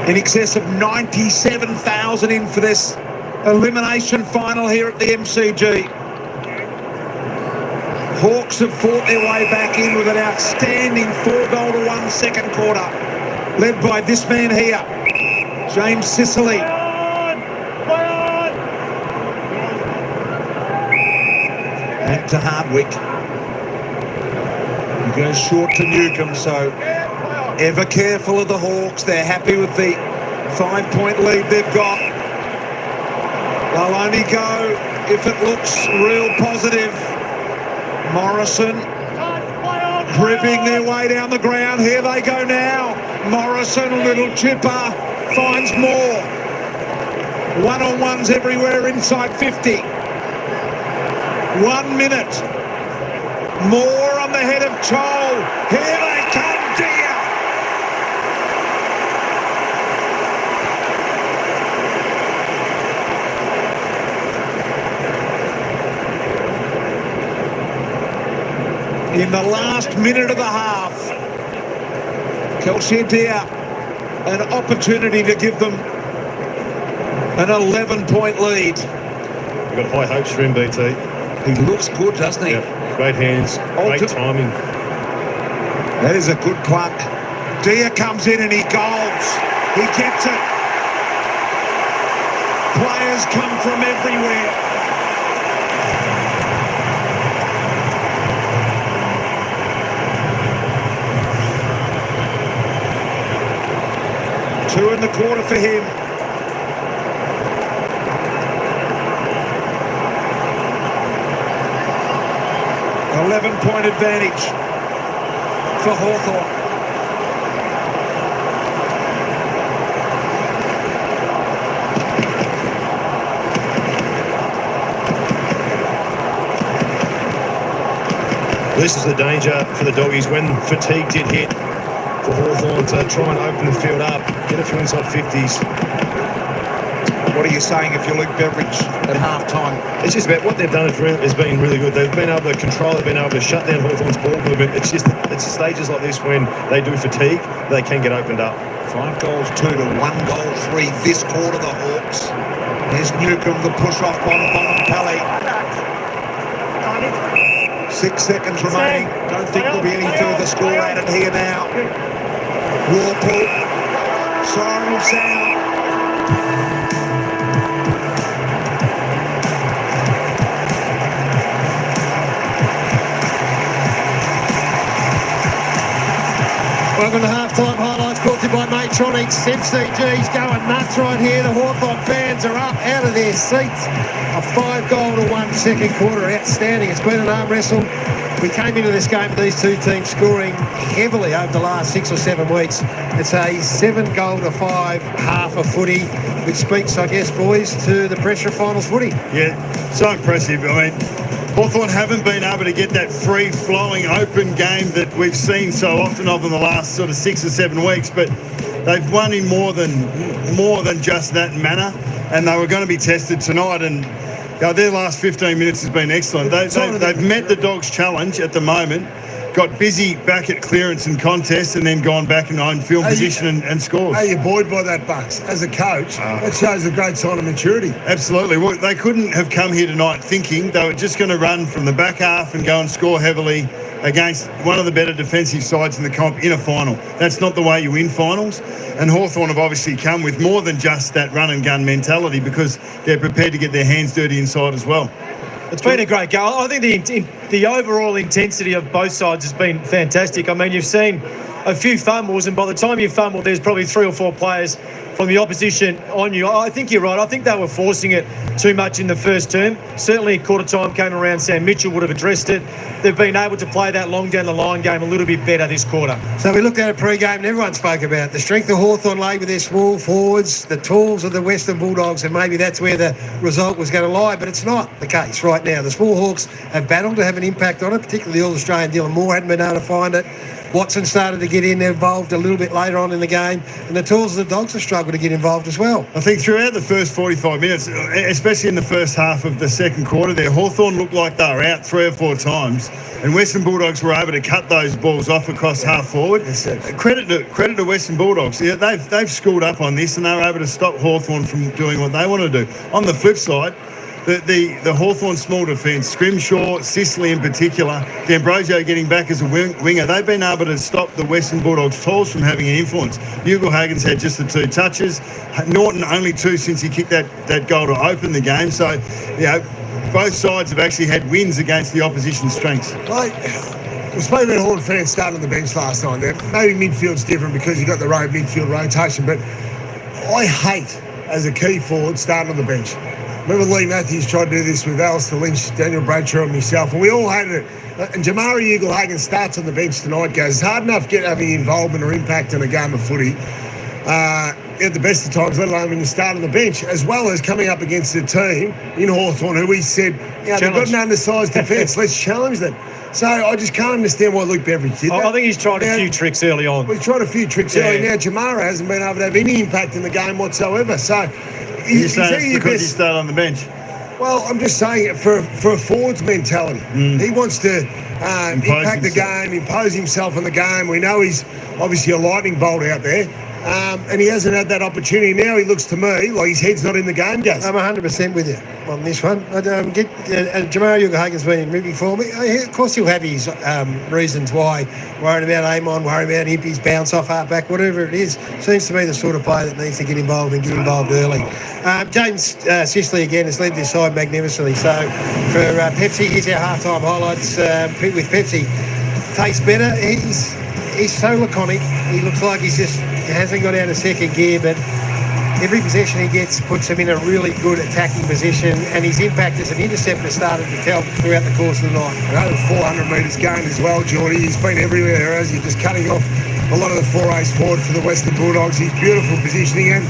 In excess of 97,000 in for this elimination final here at the MCG. Hawks have fought their way back in with an outstanding 4-goal-to-1 second quarter, led by this man here, James Sicily. Back to Hardwick. He goes short to Newcomb, so ever careful of the Hawks. They're happy with the 5-point lead they've got. They'll only go if it looks real positive. Morrison gripping their way down the ground. Here they go now. Morrison, a little chipper, finds more. One-on-ones everywhere inside 50. 1 minute. More on the head of Chol. Here they come, dear. In the last minute of the half, Kelsier Deer, an opportunity to give them an 11-point lead. We've got high hopes for him, BT. He looks good, doesn't he? Yeah, great hands, great timing. That is a good pluck. Deer comes in and he goals. He gets it. Players come from everywhere. Two in the quarter for him. An 11-point advantage for Hawthorn. This is the danger for the Doggies when fatigue did hit. For Hawthorn to try and open the field up, get a few inside 50s. What are you saying if you're Luke Beveridge at half-time? It's just about what they've done has been really good. They've been able to control, they've been able to shut down Hawthorn's ball movement. It's stages like this when they do fatigue, they can get opened up. 5 goals 2 to 1 goal 3 this quarter, the Hawks. There's Newcomb, the push-off on Bontempelli. 6 seconds remaining. Don't think there'll be any further score added here now. Warple. Siren will sound. Welcome to halftime highlights brought to you by Matronics. MCG's going nuts right here. The Hawthorn fans are up out of their seats. A 5-goal-to-1 second quarter. Outstanding. It's been an arm wrestle. We came into this game with these two teams scoring heavily over the last 6 or 7 weeks. It's a 7-goal-to-5 half of footy, which speaks, I guess, boys, to the pressure of finals footy. Yeah, so impressive. I mean, Hawthorn haven't been able to get that free-flowing, open game that we've seen so often of in the last sort of 6 or 7 weeks, but they've won in more than just that manner, and they were going to be tested tonight, and their last 15 minutes has been excellent. They've met the Dogs' challenge at the moment, got busy back at clearance and contest, and then gone back in on-field position and scores. Are you buoyed by that, Bucks? As a coach, that shows a great sign of maturity. Absolutely. Well, they couldn't have come here tonight thinking they were just going to run from the back half and go and score heavily against one of the better defensive sides in the comp in a final. That's not the way you win finals. And Hawthorn have obviously come with more than just that run and gun mentality because they're prepared to get their hands dirty inside as well. It's been a great goal. I think the overall intensity of both sides has been fantastic. I mean, you've seen a few fumbles, and by the time you fumble, there's probably 3 or 4 players from the opposition on you. I think you're right. I think they were forcing it too much in the first term. Certainly, quarter time came around, Sam Mitchell would have addressed it. They've been able to play that long down the line game a little bit better this quarter. So we looked at it pre-game and everyone spoke about the strength of Hawthorn laid with their small forwards, the tools of the Western Bulldogs, and maybe that's where the result was going to lie, but it's not the case right now. The small Hawks have battled to have an impact on it, particularly the All-Australian Dylan Moore hadn't been able to find it. Watson started to get involved a little bit later on in the game, and the tools of the Dogs have struggled to get involved as well. I think throughout the first 45 minutes, especially in the first half of the second quarter there, Hawthorn looked like they were out 3 or 4 times, and Western Bulldogs were able to cut those balls off across half forward. Credit to Western Bulldogs. Yeah, they've schooled up on this, and they were able to stop Hawthorn from doing what they want to do. On the flip side, the Hawthorn small defence, Scrimshaw, Sicily in particular, D'Ambrosio getting back as a winger, they've been able to stop the Western Bulldogs tools from having an influence. Ugle-Hagen's had just the 2 touches. Norton only 2 since he kicked that goal to open the game. So, you know, both sides have actually had wins against the opposition's strengths. We spoke about Hawthorn fans starting on the bench last night. Maybe midfield's different because you've got the midfield rotation, but I hate, as a key forward, starting on the bench. Remember Lee Matthews tried to do this with Alistair Lynch, Daniel Bradshaw and myself, and we all hated it. And Jamari Ugle-Hagen starts on the bench tonight, guys. It's hard enough having involvement or impact in a game of footy at the best of times, let alone when you start on the bench, as well as coming up against a team in Hawthorn who we said, they've got an undersized defence, let's challenge them. So I just can't understand why Luke Beveridge did that. I think he's tried a few tricks early on. He's tried a few tricks early. Now Jamara hasn't been able to have any impact in the game whatsoever. So you're saying it's because he started on the bench? Well, I'm just saying it for a forward's mentality. He wants to impact the game, impose himself on the game. We know he's obviously a lightning bolt out there. And he hasn't had that opportunity. Now he looks to me like his head's not in the game, Gus. I'm 100% with you on this one. Jamari Ugle-Hagen's been in rugby for me. Of course he'll have his reasons why, worried about Amon, worried about Impey's bounce off half-back, whatever it is. Seems to be the sort of player that needs to get involved and get involved early. James Sicily, again, has led this side magnificently. So for Pepsi, here's our half-time highlights with Pepsi. Tastes better. He's so laconic. He looks like he hasn't got out of second gear, but every possession he gets puts him in a really good attacking position, and his impact as an interceptor started to tell throughout the course of the night. Over 400 metres gained as well, Geordie. He's been everywhere, hasn't he? Just cutting off a lot of the forays forward for the Western Bulldogs. He's beautiful positioning, and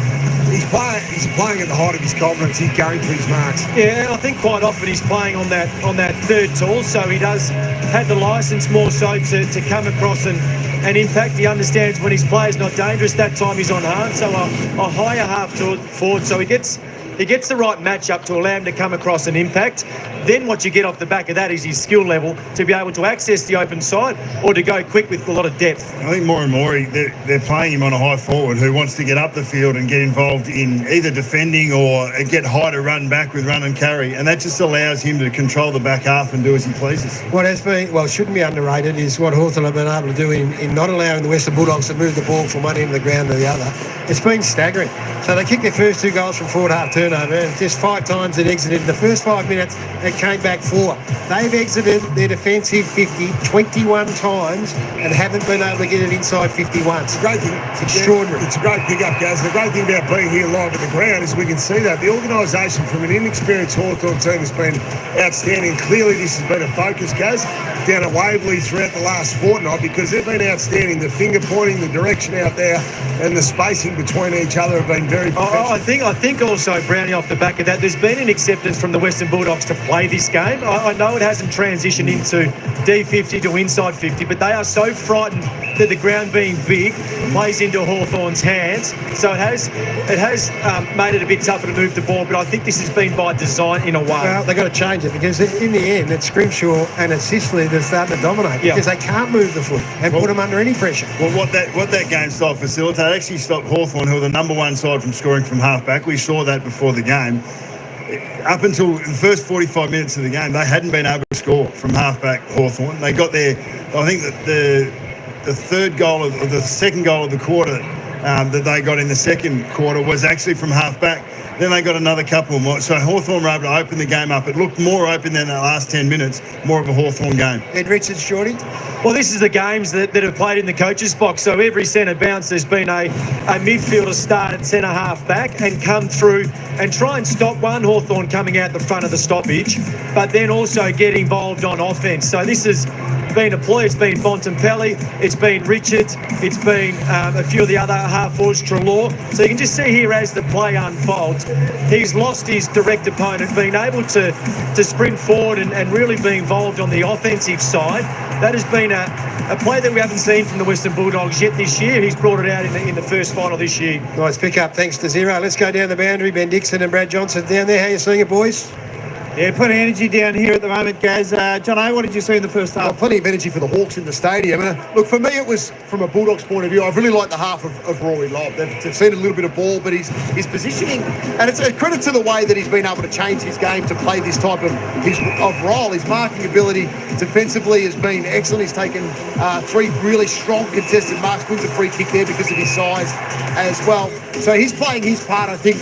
he's playing at the height of his confidence. He's going for his marks. Yeah, and I think quite often he's playing on that third tool, so he does have the licence more so to come across and impact. He understands when his player's not dangerous, that time he's on hard, so a higher half forward, so he gets the right matchup to allow him to come across and impact. Then what you get off the back of that is his skill level to be able to access the open side or to go quick with a lot of depth. I think more and more they're playing him on a high forward who wants to get up the field and get involved in either defending or get high to run back with run and carry, and that just allows him to control the back half and do as he pleases. What has been, shouldn't be underrated, is what Hawthorn have been able to do in not allowing the Western Bulldogs to move the ball from one end of the ground to the other. It's been staggering. So they kicked their first 2 goals from forward half turnover, and just 5 times it exited. In the first 5 minutes, it came back 4. They've exited their defensive 50 21 times and haven't been able to get it inside 50 once. It's a great thing. It's extraordinary. It's a great pick-up, guys. The great thing about being here live at the ground is we can see that. The organisation from an inexperienced Hawthorn team has been outstanding. Clearly this has been a focus, guys, down at Waverley throughout the last fortnight, because they've been outstanding. The finger pointing, the direction out there, and the spacing between each other have been very professional. I think also, Brownie, off the back of that, there's been an acceptance from the Western Bulldogs to play this game. I know it hasn't transitioned into D50 to inside 50, but they are so frightened that the ground being big plays into Hawthorn's hands. So it has made it a bit tougher to move the ball, but I think this has been by design in a way. Well, they've got to change it, because in the end, it's Scrimshaw and it's Sicily that's starting to dominate, because they can't move the foot and put them under any pressure. Well, what that game style facilitated actually stopped Hawthorn, who were the number 1 side, from scoring from half-back. We saw that before the game. Up until the first 45 minutes of the game, they hadn't been able to score from half-back Hawthorn. They got there, I think that the third goal or the second goal of the quarter that they got in the second quarter was actually from half-back. Then they got another couple more. So Hawthorn were able to open the game up. It looked more open than the last 10 minutes, more of a Hawthorn game. Ed Richards, Shorty. Well, this is the games that have played in the coaches' box. So every centre bounce, there's been a midfielder start at centre half back and come through and try and stop one Hawthorn coming out the front of the stoppage, but then also get involved on offence. So this has been a ploy. It's been Bontempelli, it's been Richards, it's been a few of the other half forwards, Treloar. So you can just see here as the play unfolds, he's lost his direct opponent, being able to sprint forward and really be involved on the offensive side. That has been a play that we haven't seen from the Western Bulldogs yet this year. He's brought it out in the first final this year. Nice pick up, thanks to Zero. Let's go down the boundary. Ben Dixon and Brad Johnson down there. How you seeing it, boys? Yeah, plenty of energy down here at the moment, Gaz. Jono, what did you see in the first half? Well, plenty of energy for the Hawks in the stadium. Look, for me, it was from a Bulldogs point of view. I really like the half of Rory Lobb. They've seen a little bit of ball, but his positioning, and it's a credit to the way that he's been able to change his game to play this type of role. His marking ability defensively has been excellent. He's taken 3 really strong contested marks, wins a free kick there because of his size as well. So he's playing his part, I think,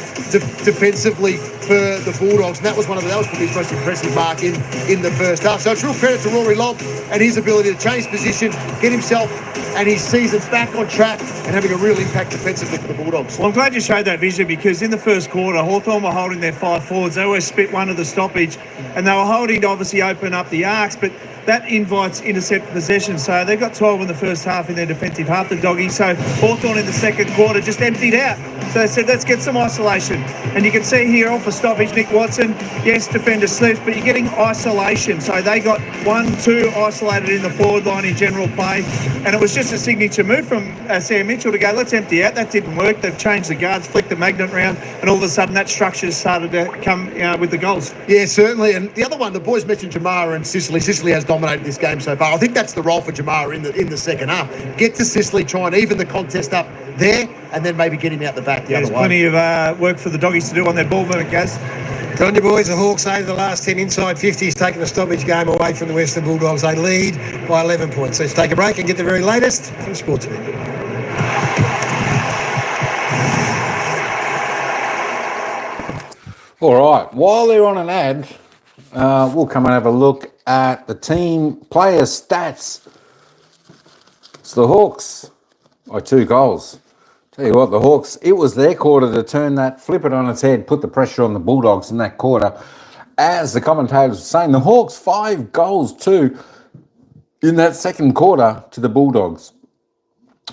defensively for the Bulldogs, and that was probably his most impressive mark in the first half. So it's real credit to Rory Lobb and his ability to change position, get himself and his season back on track and having a real impact defensively for the Bulldogs. Well, I'm glad you showed that vision, because in the first quarter, Hawthorn were holding their 5 forwards. They always split one of the stoppage, and they were holding to obviously open up the arcs, but that invites intercept possession. So they got 12 in the first half in their defensive half, the doggies. So Hawthorn in the second quarter just emptied out. So they said, let's get some isolation. And you can see here off the stoppage, Nick Watson, yes, defender slips, but you're getting isolation. So they got 1-2 isolated in the forward line in general play. And it was just a signature move from Sam Mitchell to go, let's empty out. That didn't work. They've changed the guards, flicked the magnet round, and all of a sudden that structure started to come with the goals. Yeah, certainly. And the other one, the boys mentioned Jamara and Sicily. Sicily has dominated this game so far. I think that's the role for Jamara in the second half. Get to Sicily, try and even the contest up there, and then maybe get him out the back the other way. There's plenty of work for the doggies to do on their ball movement, Gaz. Good on you, boys. The Hawks over the last 10 inside 50s, taking the stoppage game away from the Western Bulldogs. They lead by 11 points. Let's take a break and get the very latest from Sportsbet. All right, while they're on an ad, we'll come and have a look at the team player stats. It's the Hawks by 2 goals. Tell you what, the Hawks, it was their quarter to turn that, flip it on its head, put the pressure on the Bulldogs in that quarter. As the commentators were saying, the Hawks 5 goals too in that second quarter to the Bulldogs.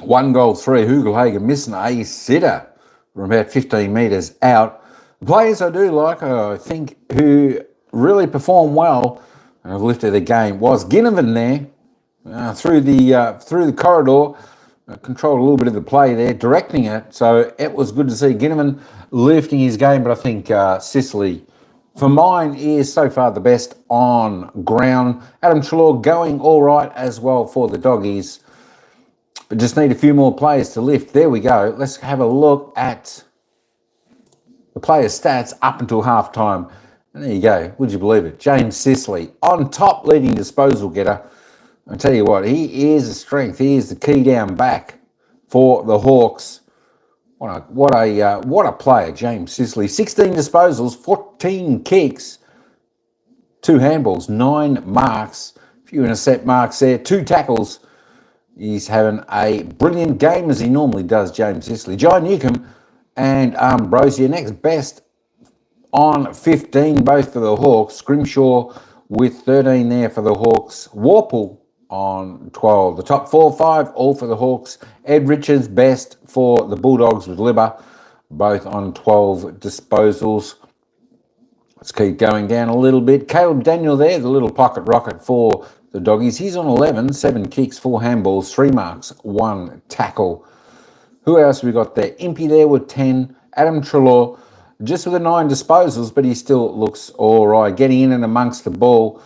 1 goal, 3. Hugelhagen missing a sitter from about 15 metres out. The players I do like, I think, who really performed well and have lifted the game was Ginnivan there through the corridor. Controlled a little bit of the play there, directing it. So it was good to see Ginnivan lifting his game. But I think Sicily, for mine, is so far the best on ground. Adam Treloar going all right as well for the doggies. But just need a few more players to lift. There we go. Let's have a look at the players' stats up until halftime. And there you go. Would you believe it? James Sicily on top, leading disposal getter. I tell you what, he is a strength. He is the key down back for the Hawks. What a player, James Sicily. 16 disposals, 14 kicks, 2 handballs, 9 marks, a few intercept marks there, 2 tackles. He's having a brilliant game as he normally does, James Sicily. John Newcomb and Ambrosia next best on 15, both for the Hawks. Scrimshaw with 13 there for the Hawks. Warple on 12. The top 4 or 5, all for the Hawks. Ed Richards best for the Bulldogs with Libba, both on 12 disposals. Let's keep going down a little bit. Caleb Daniel there, the little pocket rocket for the doggies. He's on 11, 7 kicks, 4 handballs, 3 marks, 1 tackle. Who else have we got there? Impey there with 10. Adam Treloar just with the 9 disposals, but he still looks all right. Getting in and amongst the ball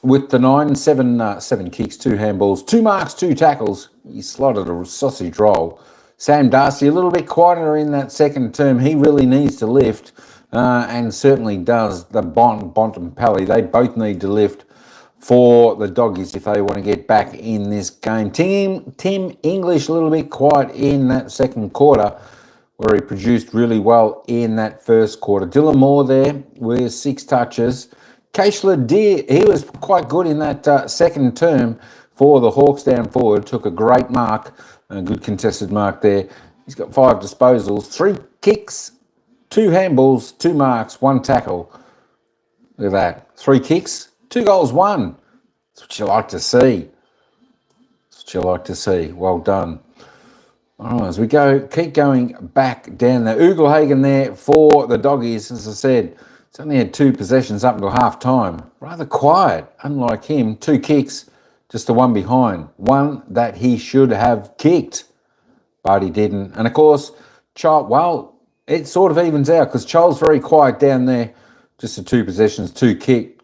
with the 9, 7 kicks, 2 handballs, 2 marks, 2 tackles. He slotted a sausage roll. Sam Darcy, a little bit quieter in that second term. He really needs to lift, and certainly does. The Bontempelli, they both need to lift for the doggies if they want to get back in this game. Tim English, a little bit quiet in that second quarter where he produced really well in that first quarter. Dylan Moore there with 6 touches. Keshler Deer, he was quite good in that second term for the Hawks down forward. Took a great mark, a good contested mark there. He's got 5 disposals, 3 kicks, 2 handballs, 2 marks, 1 tackle. Look at that. 3 kicks, 2 goals, 1. That's what you like to see. That's what you like to see. Well done. All right, as we keep going back down there. Ugelhagen there for the Doggies, as I said. He's only had 2 possessions up until half time. Rather quiet, unlike him. 2 kicks, just the 1 behind. 1 that he should have kicked, but he didn't. And of course, well, it sort of evens out because Charles very quiet down there. Just the 2 possessions, 2 kicks.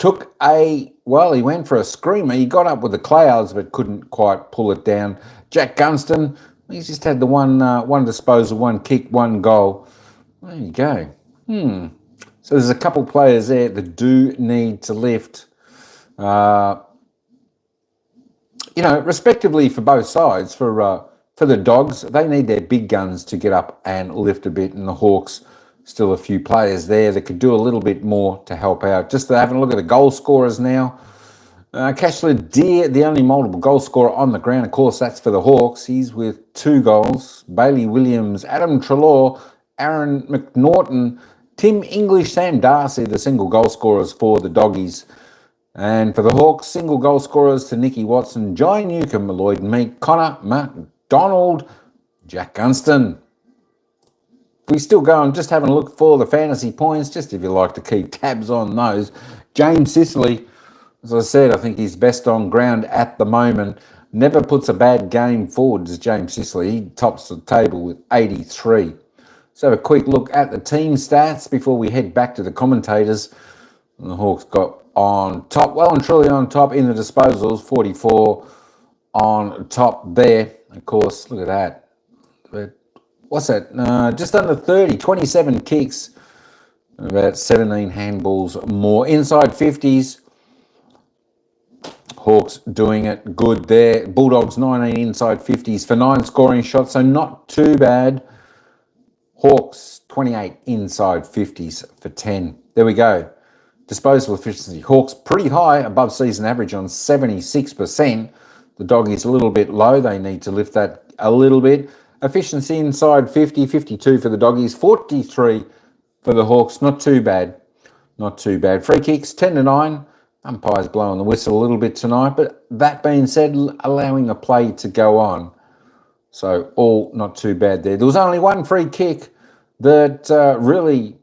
He went for a screamer. He got up with the clouds, but couldn't quite pull it down. Jack Gunston, he's just had the one disposal, 1 kick, 1 goal. There you go. So there's a couple players there that do need to lift, respectively for both sides. For the Dogs, they need their big guns to get up and lift a bit, and the Hawks, still a few players there that could do a little bit more to help out. Just having a look at the goal scorers now. Keshler Deer, the only multiple goal scorer on the ground. Of course, that's for the Hawks. He's with 2 goals. Bailey Williams, Adam Treloar, Aaron McNaughton, Tim English, Sam Darcy, the single goal scorers for the Doggies. And for the Hawks, single goal scorers to Nicky Watson, Jai Newcomb, Lloyd Meek, Connor McDonald, Jack Gunston. We still go and just having a look for the fantasy points, just if you like to keep tabs on those. James Sicily, as I said, I think he's best on ground at the moment. Never puts a bad game forward as James Sicily. He tops the table with 83. Let's have a quick look at the team stats before we head back to the commentators. And the Hawks got on top, well and truly on top in the disposals, 44 on top there. Of course, look at that. But what's that? Just under 30, 27 kicks, about 17 handballs more. Inside 50s, Hawks doing it good there. Bulldogs 19 inside 50s for 9 scoring shots, so not too bad. Hawks 28 inside 50s for 10. There we go. Disposal efficiency. Hawks pretty high, above season average on 76%. The Doggies a little bit low. They need to lift that a little bit. Efficiency inside 50, 52 for the Doggies, 43 for the Hawks. Not too bad. Not too bad. Free kicks 10-9. Umpires blowing the whistle a little bit tonight, but that being said, allowing a play to go on. So all not too bad there. There was only 1 free kick that really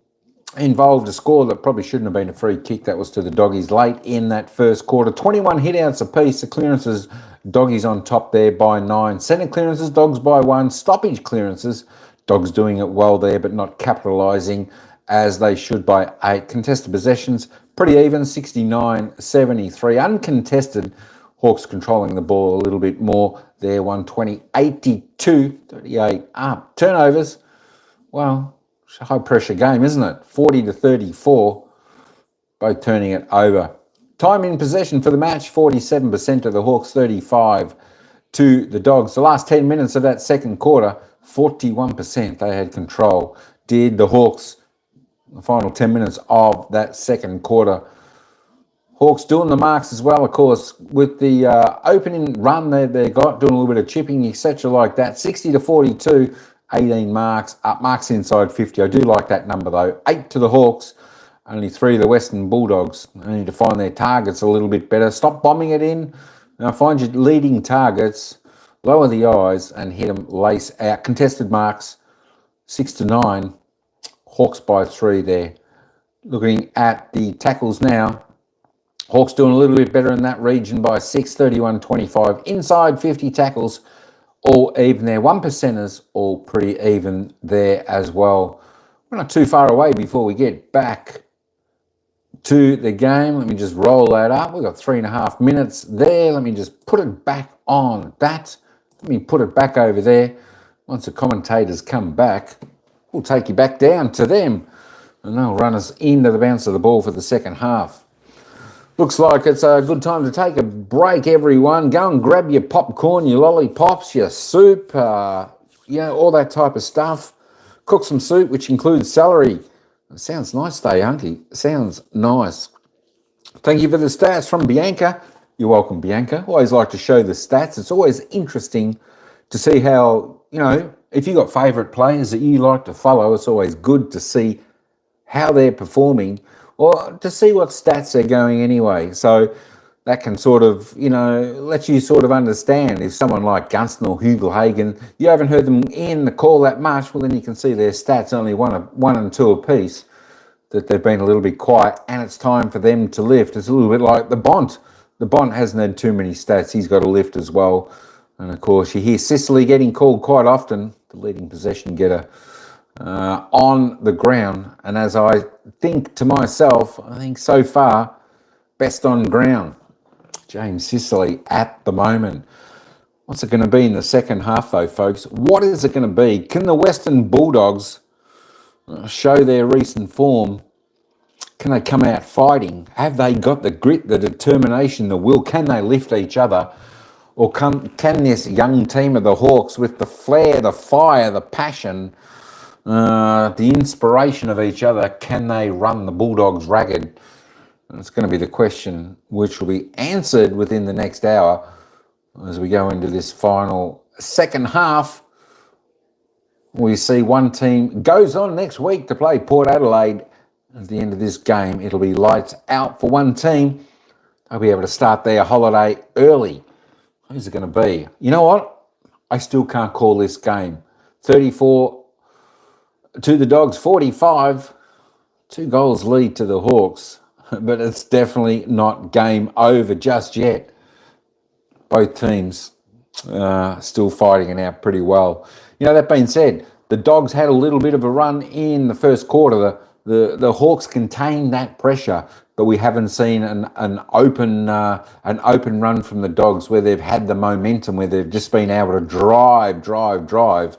involved a score that probably shouldn't have been a free kick. That was to the Doggies late in that first quarter. 21 hit-outs apiece. The clearances, Doggies on top there by 9. Centre clearances, Dogs by 1. Stoppage clearances, Dogs doing it well there, but not capitalising as they should by 8. Contested possessions, pretty even, 69-73. Uncontested, Hawks controlling the ball a little bit more there, 120, 82, 38 up. Turnovers, well, it's a high-pressure game, isn't it? 40-34, both turning it over. Time in possession for the match, 47% to the Hawks, 35 to the Dogs. The last 10 minutes of that second quarter, 41% they had control. Did the Hawks, the final 10 minutes of that second quarter. Hawks doing the marks as well, of course, with the opening run they got, doing a little bit of chipping, etc. like that. 60-42, 18 marks, up marks inside 50. I do like that number though. 8 to the Hawks, only 3 to the Western Bulldogs. They need to find their targets a little bit better. Stop bombing it in. Now find your leading targets, lower the eyes and hit them lace out. Contested marks, 6-9. Hawks by 3 there. Looking at the tackles now. Hawks doing a little bit better in that region by 6, 31-25. Inside 50 tackles, all even there. 1%ers, all pretty even there as well. We're not too far away before we get back to the game. Let me just roll that up. We've got 3.5 minutes there. Let me just put it back on that. Let me put it back over there. Once the commentators come back, we'll take you back down to them and they'll run us into the bounce of the ball for the second half. Looks like it's a good time to take a break, everyone. Go and grab your popcorn, your lollipops, your soup, all that type of stuff. Cook some soup, which includes celery. It sounds nice today, Hunky. Sounds nice. Thank you for the stats from Bianca. You're welcome, Bianca. Always like to show the stats. It's always interesting to see how, if you've got favourite players that you like to follow, it's always good to see how they're performing or to see what stats they're going anyway. So that can sort of, let you sort of understand if someone like Gunston or Hugelhagen, you haven't heard them in the call that much, well, then you can see their stats only one and two apiece, that they've been a little bit quiet and it's time for them to lift. It's a little bit like the Bont. The Bont hasn't had too many stats. He's got to lift as well. And of course, you hear Sicily getting called quite often, the leading possession getter on the ground. And as I think to myself, I think so far, best on ground, James Sicily at the moment. What's it going to be in the second half, though, folks? What is it going to be? Can the Western Bulldogs show their recent form? Can they come out fighting? Have they got the grit, the determination, the will? Can they lift each other? Or can this young team of the Hawks, with the flair, the fire, the passion, the inspiration of each other, can they run the Bulldogs ragged? And it's going to be the question which will be answered within the next hour as we go into this final second half. We see one team goes on next week to play Port Adelaide. At the end of this game, it'll be lights out for one team. They'll be able to start their holiday early. Who's it going to be? You know what? I still can't call this game. 34 to the Dogs, 45. 2 goals lead to the Hawks, but it's definitely not game over just yet. Both teams still fighting it out pretty well. That being said, the Dogs had a little bit of a run in the first quarter. The Hawks contained that pressure, but we haven't seen an open run from the Dogs where they've had the momentum, where they've just been able to drive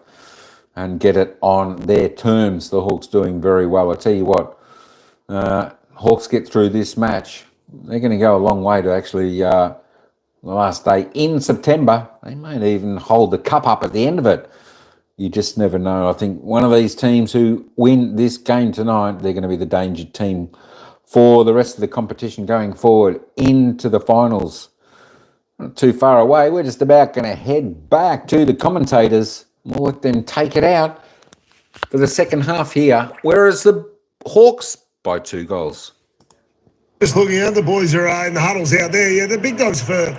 and get it on their terms. The Hawks doing very well. I tell you what, Hawks get through this match, they're going to go a long way to actually the last day in September. They might even hold the cup up at the end of it. You just never know. I think one of these teams who win this game tonight, they're going to be the danger team for the rest of the competition going forward into the finals. Not too far away. We're just about going to head back to the commentators. We'll let them take it out for the second half here, whereas the Hawks by 2 goals. Just looking at the boys are in the huddles out there. Yeah, the big dogs for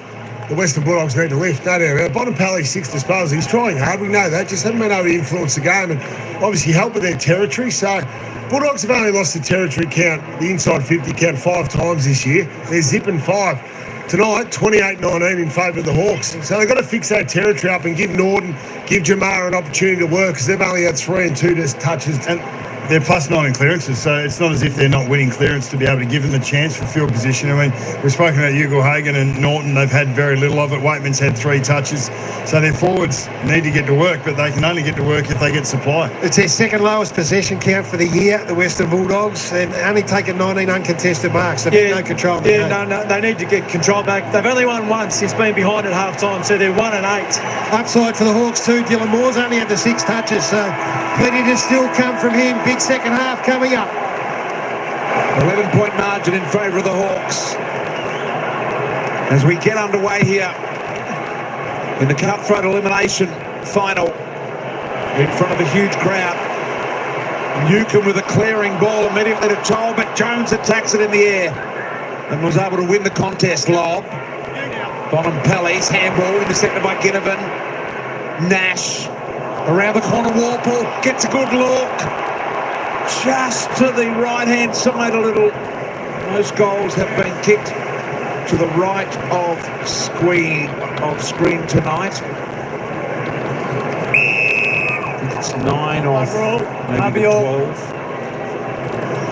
the Western Bulldogs need to lift, no doubt. Bontempelli 6 disposals. He's trying hard, we know that. Just haven't been able to influence the game and obviously help with their territory. So Bulldogs have only lost the territory count, the inside 50 count, 5 times this year. They're zipping 5. Tonight, 28-19 in favour of the Hawks. So they've got to fix that territory up and give Norton, give Jamar an opportunity to work, because they've only had 3 and 2 just touches. And they're +9 in clearances, so it's not as if they're not winning clearance to be able to give them the chance for field position. I mean, we've spoken about Hugelhagen and Norton. They've had very little of it. Waitman's had 3 touches. So their forwards need to get to work, but they can only get to work if they get supply. It's their second lowest possession count for the year, the Western Bulldogs. They've only taken 19 uncontested marks. They've no control. No, they need to get control back. They've only won once since being behind at half-time, so they're 1-8. Upside for the Hawks too. Dylan Moore's only had the 6 touches, so plenty to still come from him. Big second half coming up. 11-point margin in favour of the Hawks as we get underway here in the Cutthroat Elimination final in front of a huge crowd. Newcomb with a clearing ball immediately to Toll, but Jones attacks it in the air and was able to win the contest. Lob. Bontempelli's handball intercepted by Ginnivan. Nash around the corner. Warple gets a good look. Just to the right-hand side a little. Most goals have been kicked to the right of screen tonight. I think it's 9 off, maybe the 12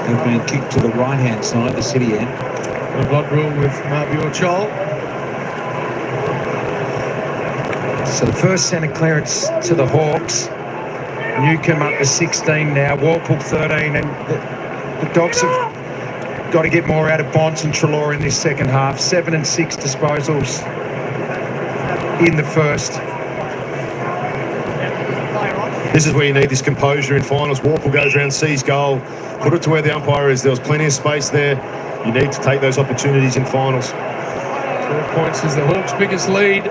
have been kicked to the right-hand side, the city end. The blood rule with Marbior Chol. So the first centre clearance to the Hawks. Newcomb up to 16 now, Warple 13, and the Dogs have got to get more out of Bonds and Treloar in this second half. 7 and 6 disposals in the first. This is where you need this composure in finals. Warple goes around, sees goal, put it to where the umpire is. There was plenty of space there. You need to take those opportunities in finals. 12 points is the Hawks' biggest lead.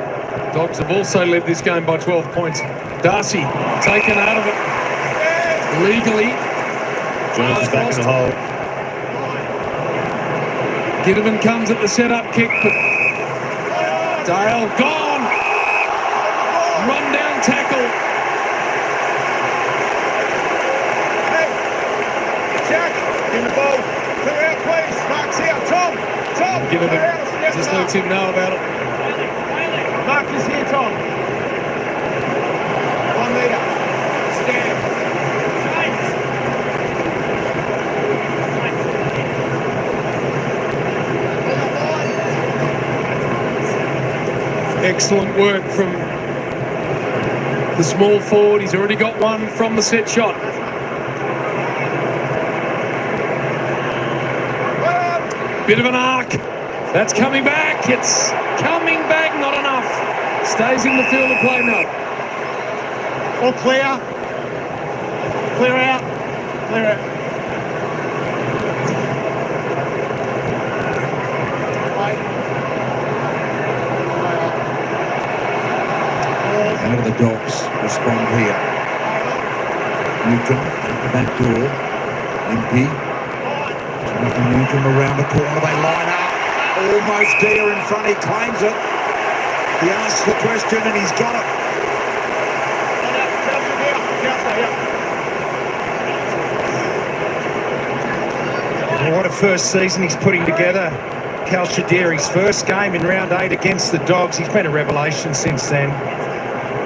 Dogs have also led this game by 12 points. Darcy taken out of it legally. Jones is back in the hole. Ginnivan comes at the set-up kick, but Dale gone. Run-down tackle. Jack, in the ball. Clear out, please. Mark's here. Tom. Ginnivan just lets him know about it. Mark is here, Tom. 1 metre. Stand. Excellent work from the small forward. He's already got one from the set shot. Bit of an arc. That's coming back. It's coming back. Not enough. Stays in the field of play now. All clear. Clear out. Clear out. How do the Dogs respond here? Newcomb at the back door. MP. Jonathan Newcomb around the corner. They line up. Almost there in front. He claims it. He asks the question and he's got it. Well, what a first season he's putting together. Cal Shadir, his first game in round 8 against the Dogs. He's been a revelation since then.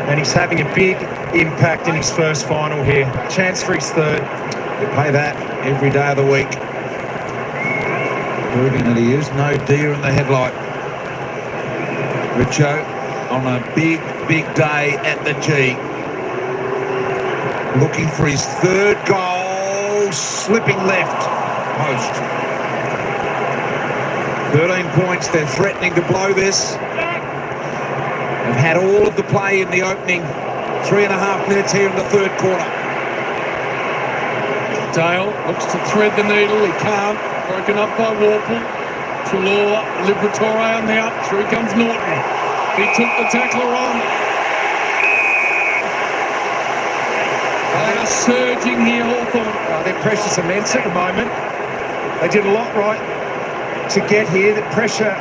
And he's having a big impact in his first final here. Chance for his third. You play that every day of the week. Proving that he is no deer in the headlight. Richo on a big, big day at the G. Looking for his third goal. Slipping left. Post. 13 points. They're threatening to blow this. They've had all of the play in the opening 3.5 minutes here in the third quarter. Dale looks to thread the needle. He can't. Broken up by Warple. Trelaw, Liberatore on the up. Through comes Norton. He took the tackler on. They are surging here, Hawthorn. Their pressure's immense at the moment. They did a lot right to get here. The pressure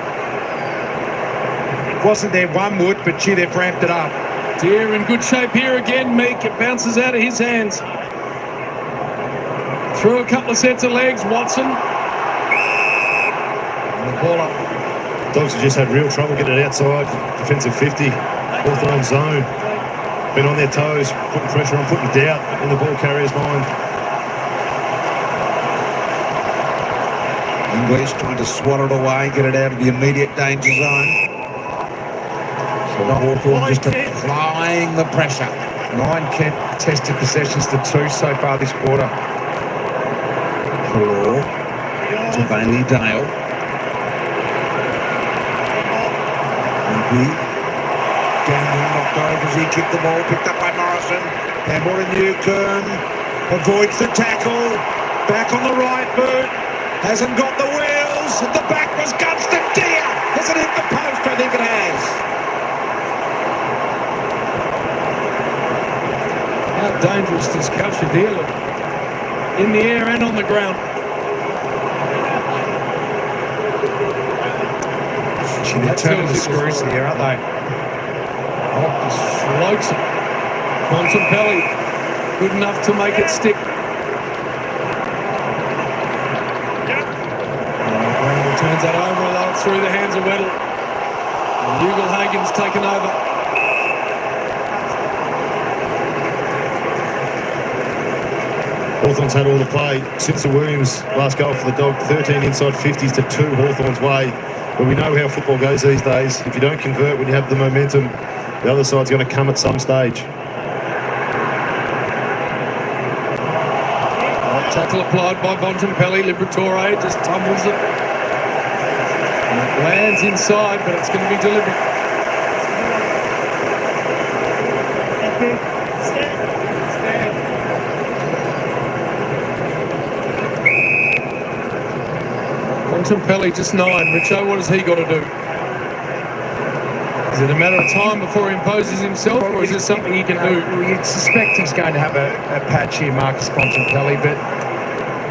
wasn't there, one would, but gee, they've ramped it up. Deer in good shape here again. Meek, it bounces out of his hands. Through a couple of sets of legs, Watson. And the ball up. Dogs have just had real trouble getting it outside. Defensive 50. Hawthorn zone. Been on their toes, putting pressure on, putting doubt in the ball carrier's mind. English trying to swat it away, get it out of the immediate danger zone. So Hawthorn just applying the pressure. 9 contested possessions to 2 so far this quarter. Claw to Bailey Dale. MP. Gamble knocked over as he kicked the ball, picked up by Morrison. Hammer and Newcomb avoids the tackle. Back on the right boot. Hasn't got the wheels. The back was Gunston. Deer. Has it hit the post? I think it has. How dangerous does Deer look? In the air and on the ground. They're turning the screws here, aren't they? Just floats it. Bontempelli, good enough to make it stick. Turns that over, though, through the hands of Weddle. Ugle-Hagen's taken over. Hawthorn's had all the play since the Williams last goal for the Dog. 13 inside 50s to 2 Hawthorn's way. But we know how football goes these days. If you don't convert when you have the momentum, the other side's going to come at some stage. Tackle applied by Bontempelli. Liberatore just tumbles it. And it lands inside, but it's going to be delivered. Bontempelli just 9. Richo, what has he got to do? Is it a matter of time before he imposes himself, or is it something he can do? You'd suspect he's going to have a patch here, Marcus Bontempelli, but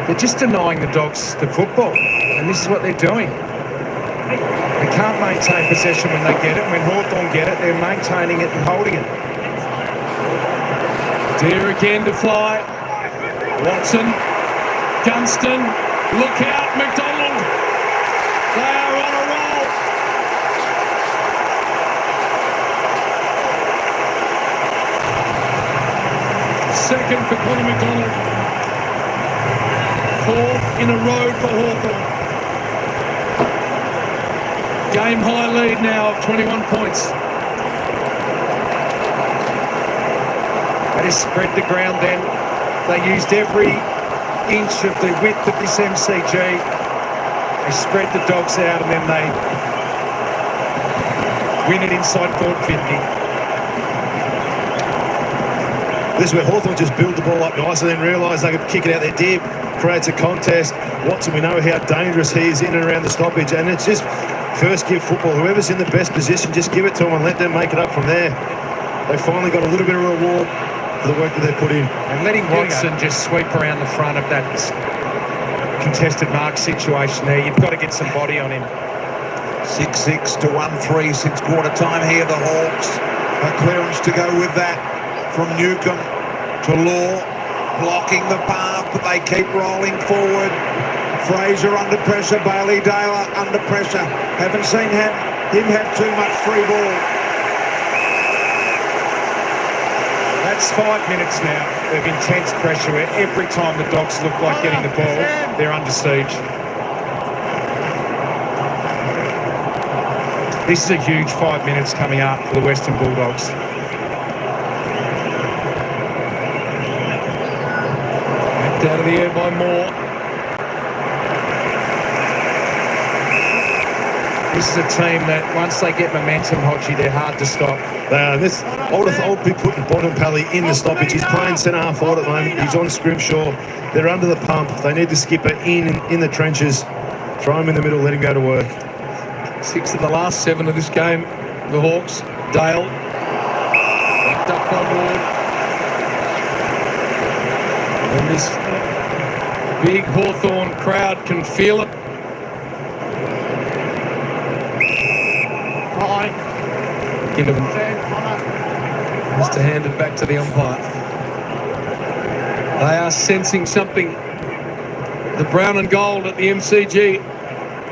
they're just denying the Dogs the football, and this is what they're doing. They can't maintain possession when they get it. When Hawthorn get it, they're maintaining it and holding it. Deer again to fly. Watson, Gunston, look out, McDonald. They are on a roll. Second for Conor McDonald. Fourth in a row for Hawthorn. Game high lead now of 21 points. They just spread the ground then. They used every inch of the width of this MCG. They spread the Dogs out and then they win it inside forward 50. This is where Hawthorn just build the ball up nice and then realise they could kick it out there. Deer creates a contest. Watson, we know how dangerous he is in and around the stoppage, and it's just first give football. Whoever's in the best position, just give it to them and let them make it up from there. They finally got a little bit of reward for the work that they put in. And letting Watson just sweep around the front of that contested mark situation there, you've got to get some body on him. 6-6 to 1-3 since quarter time here, the Hawks. A clearance to go with that from Newcomb to Law, blocking the path, but they keep rolling forward. Fraser under pressure, Bailey Taylor under pressure. Haven't seen him have too much free ball. That's 5 minutes now of intense pressure where every time the Dogs look like getting the ball, they're under siege. This is a huge 5 minutes coming up for the Western Bulldogs. Backed out of the air by Moore. This is a team that once they get momentum, Hodgie, they're hard to stop. I would be putting Bontempelli in the stoppage. He's playing centre half forward at the moment. He's on Scrimshaw. They're under the pump. They need the skipper in the trenches. Throw him in the middle, let him go to work. 6 of the last 7 of this game, the Hawks. Dale. Backed up by Ward. And this big Hawthorn crowd can feel it. Into them. Just to hand it back to the umpire. They are sensing something. The brown and gold at the MCG.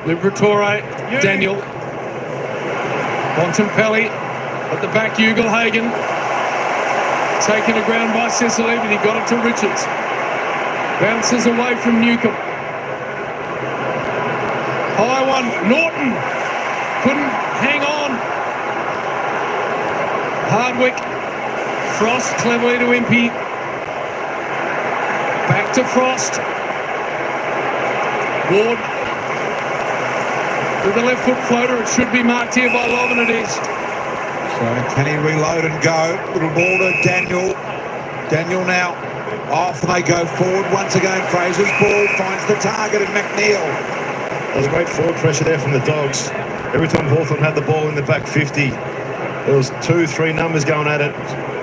Liberatore, Daniel. Bontempelli at the back, Ugelhagen. Taken to ground by Sicily, but he got it to Richards. Bounces away from Newcomb. High one, Norton. Couldn't hang on. Hardwick, Frost cleverly to Impey. Back to Frost. Ward with the left foot floater. It should be marked here by Love, and it is. So can he reload and go? Little ball to Daniel. Daniel now off, and they go forward once again. Fraser's ball finds the target of McNeil. There's great forward pressure there from the Dogs. Every time Hawthorn had the ball in the back 50, there was 2-3 numbers going at it,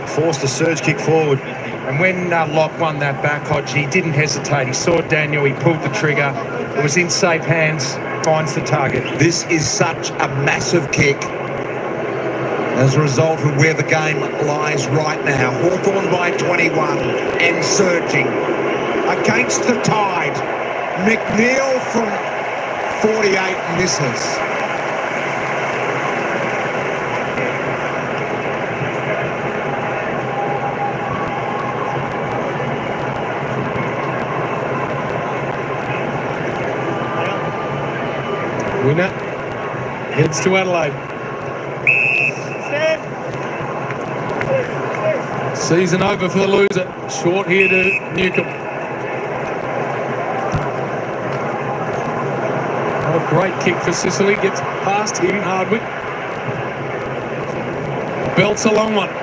forced a surge kick forward. And when Locke won that back, Hodge, he didn't hesitate. He saw Daniel, he pulled the trigger. It was in safe hands, finds the target. This is such a massive kick as a result of where the game lies right now. Hawthorn by 21 and surging against the tide. McNeil from 48 misses. Winner heads to Adelaide. Season over for the loser. Short here to Newcomb. Oh, a great kick for Sicily. Gets past him, Hardwick. Belts a long one. Eye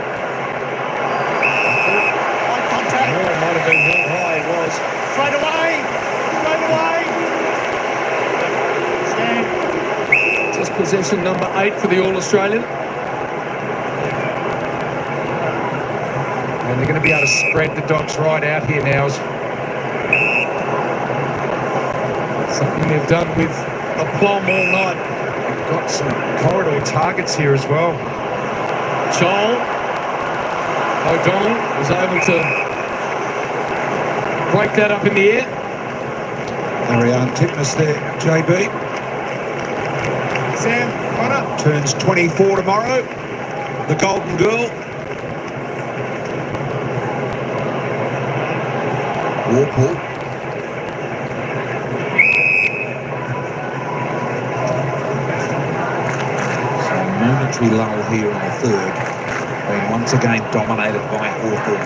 contact. Oh, it might have been how high it was. Straight away. Straight away. Possession number 8 for the All-Australian. And they're going to be able to spread the Dogs right out here now. Something they've done with aplomb all night. Got some corridor targets here as well. Joel O'Donnell was able to break that up in the air. Very Tipness there, JB. Sam, Connor. Turns 24 tomorrow. The Golden Girl. Warple. So a momentary lull here in the third. Being once again dominated by Hawthorn.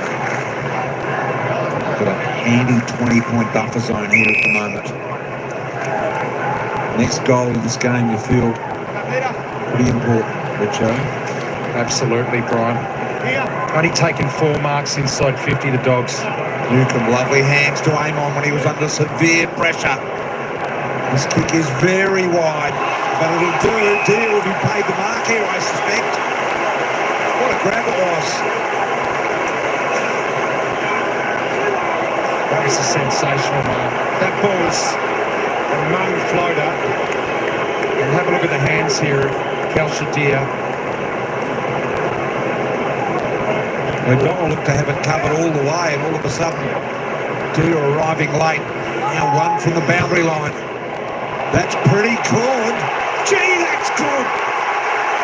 Got a handy 20-point buffer zone here at the moment. Next goal in this game, you feel pretty important, Richo. Absolutely, Brian. Only taken 4 marks inside 50, the Dogs. Newcombe, lovely hands to aim on when he was under severe pressure. This kick is very wide, but it'll do. Deal will be paid the mark here, I suspect. What a grab it was. That was a sensational mark. That ball was a Mung floater. And have a look at the hands here of Kalshadir. O'Donnell looked to have it covered all the way, and all of a sudden, Deer arriving late. Now one from the boundary line. That's pretty good. Gee, that's good.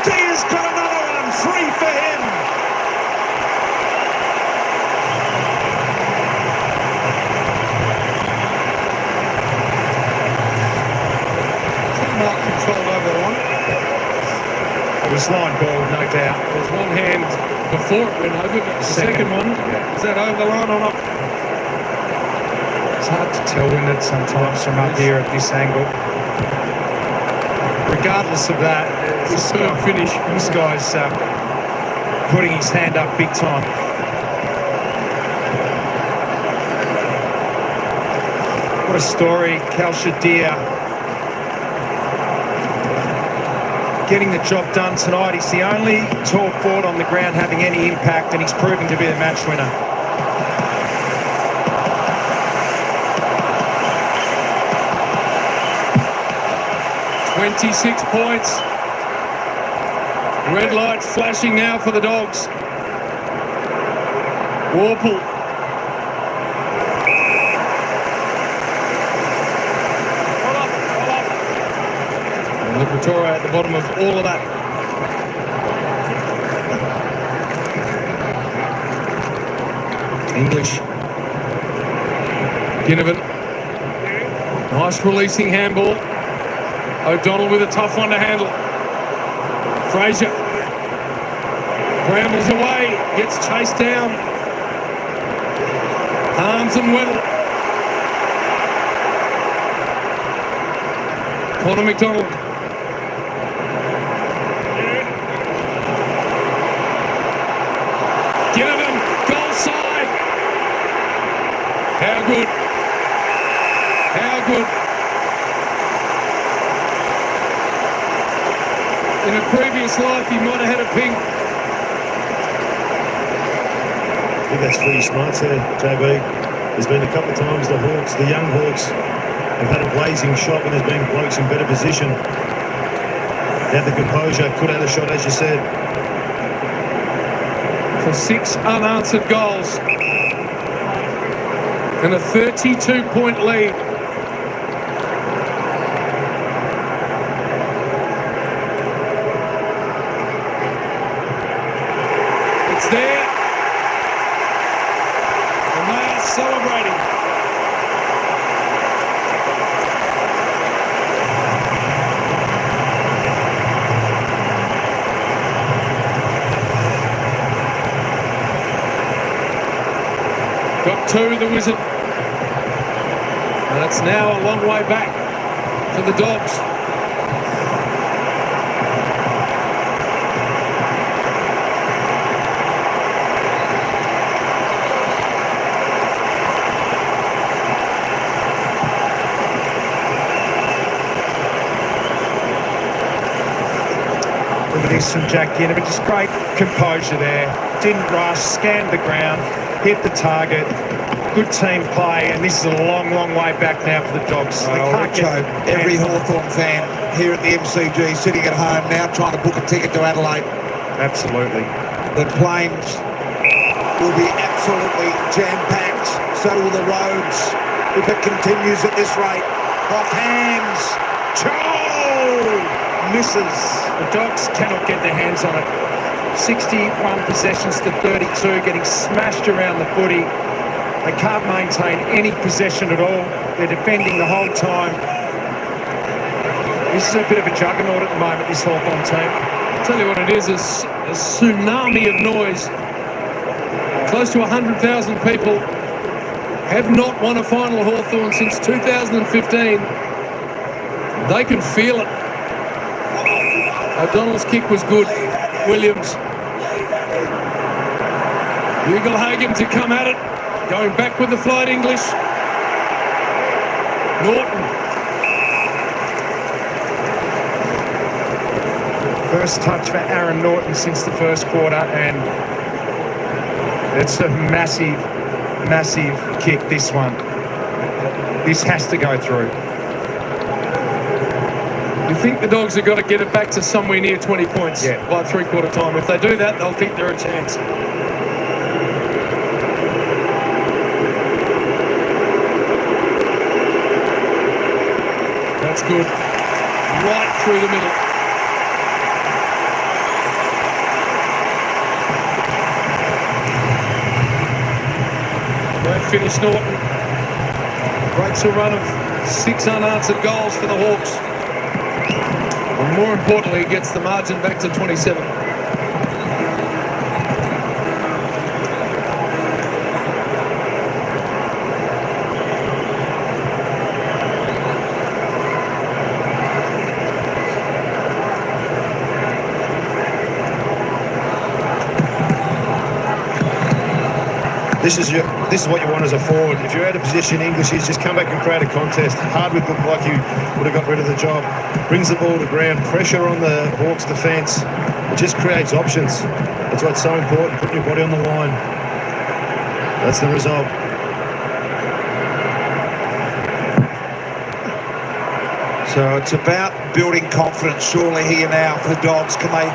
Deer's got another one. 3 for him. Mark controlled over the one. It was line ball, no doubt. There was one hand before it went over, but the second one, is that over the line or not? It's hard to tell, isn't it, sometimes from up here at this angle. Regardless of that, this guy's putting his hand up big time. What a story, Kalshadir. Getting the job done tonight. He's the only tall forward on the ground having any impact, and he's proving to be the match winner. 26 points. Red light flashing now for the Dogs. Warple. And Liberatore at the bottom of all of that. English. Ginnivan. Nice releasing handball. O'Donnell with a tough one to handle. Fraser. Brambles away. Gets chased down. Arms and Weddle. Connor McDonald. Ginnivan. Goal side. How good. How good. In a previous life, he might have had a ping. I think that's pretty smart there, JB. There's been a couple of times the Hawks, the young Hawks, have had a blazing shot when there's been blokes in better position. Had the composure, could have a shot, as you said. For 6 unanswered goals. And a 32-point lead. It's there. And they are celebrating. Got 2, the Wizard. And that's now a long way back for the Dogs. this from Jack Ginner, but just great composure there. Didn't rush, scanned the ground, hit the target. Good team play, and this is a long, long way back now for the Dogs. Richo, every Hawthorn fan here at the MCG sitting at home now trying to book a ticket to Adelaide. Absolutely. The planes will be absolutely jam-packed. So will the roads if it continues at this rate. Off hands. Joel misses. The Dogs cannot get their hands on it. 61 possessions to 32, getting smashed around the footy. They can't maintain any possession at all. They're defending the whole time. This is a bit of a juggernaut at the moment, this Hawthorn team. I'll tell you what it is, a tsunami of noise. Close to 100,000 people have not won a final at Hawthorn since 2015. They can feel it. O'Donnell's kick was good. Williams. Ugle-Hagan to come at it. Going back with the flight English. Norton. First touch for Aaron Norton since the first quarter, and it's a massive, massive kick, this one. This has to go through. You think the Dogs have got to get it back to somewhere near 20 points by three-quarter time. If they do that, they'll think they're a chance. That's good. Right through the middle. Great finish, Norton. Breaks a run of 6 unanswered goals for the Hawks. And more importantly, it gets the margin back to 27. This is what you want as a forward. If you're out of position, English is just come back and create a contest. Hardwick looked like he would have got rid of the job. Brings the ball to ground, pressure on the Hawks defence. It just creates options. That's what's so important, putting your body on the line. That's the result. So it's about building confidence surely here now for the Dogs. Can they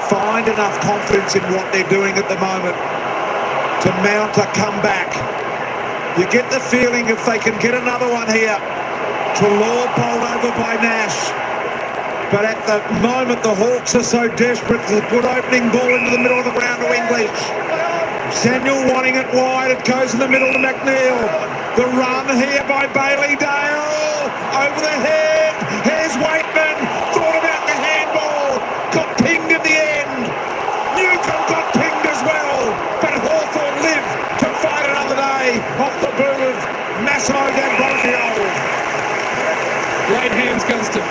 find enough confidence in what they're doing at the moment to mount a comeback? You get the feeling if they can get another one here, Treloar bowled over by Nash. But at the moment, the Hawks are so desperate. There's a good opening ball into the middle of the ground to English. Samuel wanting it wide. It goes in the middle to McNeil. The run here by Bailey Dale. Over the head. Here's Waitman. Thought about the handball. Got pinged in the end. Newcomb got pinged as well. But Hawthorn live to fight another day off the boot of Massimo D'Ambrosio. Great hands, Gunston.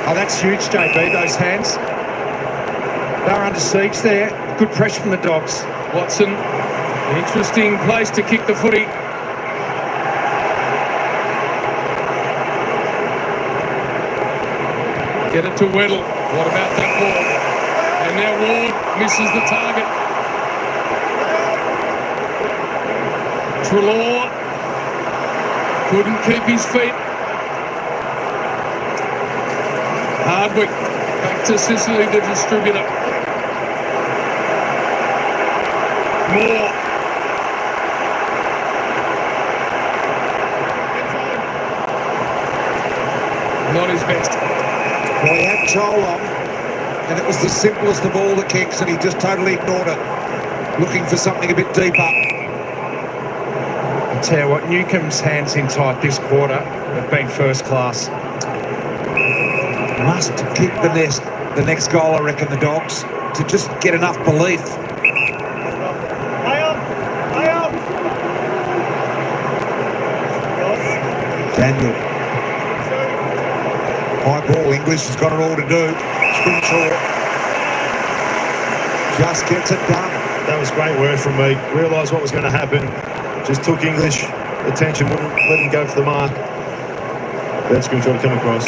Oh, that's huge, JB, those hands. They're under siege there. Good pressure from the Dogs. Watson, interesting place to kick the footy. Get it to Weddle. What about that ball? And now Ward misses the target. Treloar couldn't keep his feet. Hardwick back to Sicily, the distributor. Moore. Not his best. Well, he had Joel on, and it was the simplest of all the kicks, and he just totally ignored it, looking for something a bit deeper. I'll tell you what, Newcomb's hands in tight this quarter have been first class. Must kick the next goal, I reckon, the Dogs, to just get enough belief. Daniel. High ball, English has got it all to do. Spin short. Just gets it done. That was great work from me. Realised what was going to happen. Just took English attention, wouldn't let him go for the mark. That's good job to come across.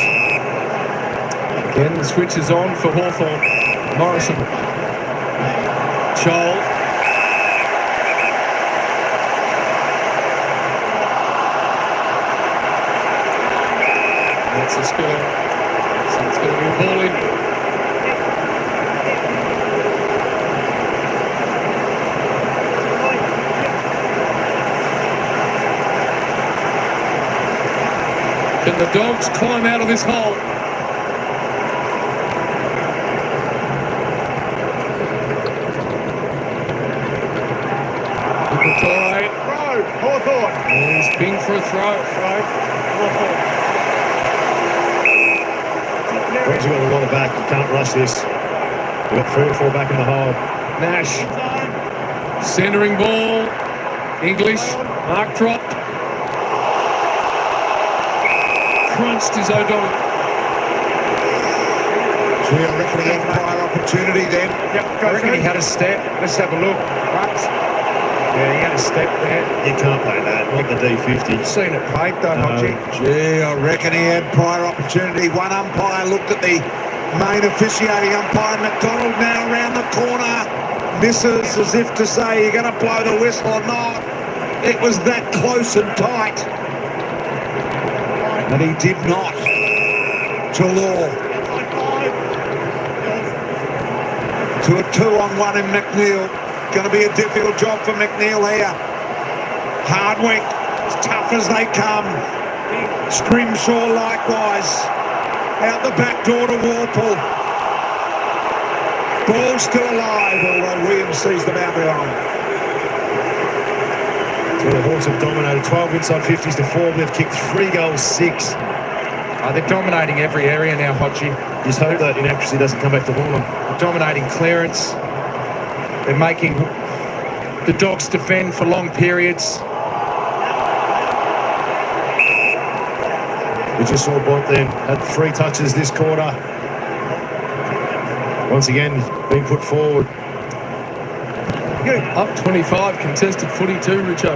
Again, the switch is on for Hawthorn. Morrison. Chol. That's a score. So it's going to be a ball in. Can the Dogs climb out of this hole? Try. Throw, Hawthorn. He's been for a throw. Hawthorn. Once you've got a lot of back, you can't rush this. You've got 3 or 4 back in the hole. Nash. Centering ball. English. Mark dropped. Crunched is O'Donnell. Gee, I reckon he had prior opportunity then. Yep, I reckon he had a step. Let's have a look. Right. Yeah, he had a step there. You can't play that, not the D50. Seen it played though, Hodgie. Gee, I reckon he had prior opportunity. One umpire looked at the main officiating umpire, McDonald, now around the corner. Misses as if to say, you're going to blow the whistle or not. It was that close and tight. And he did not. Jalor. To a 2-on-1 in McNeil. Going to be a difficult job for McNeil here. Hardwick, as tough as they come. Scrimshaw likewise. Out the back door to Walpole. Ball still alive, although Williams sees the boundary line. So the Hawks have dominated 12 inside 50s to 4. They've kicked 3 goals, 6. They're dominating every area now, Hodgie. Just hope that inaccuracy doesn't come back to haunt them. They're dominating clearance. They're making the Dogs defend for long periods. We just saw Bont then, had 3 touches this quarter. Once again, being put forward. Up 25, contested footy too, Richo.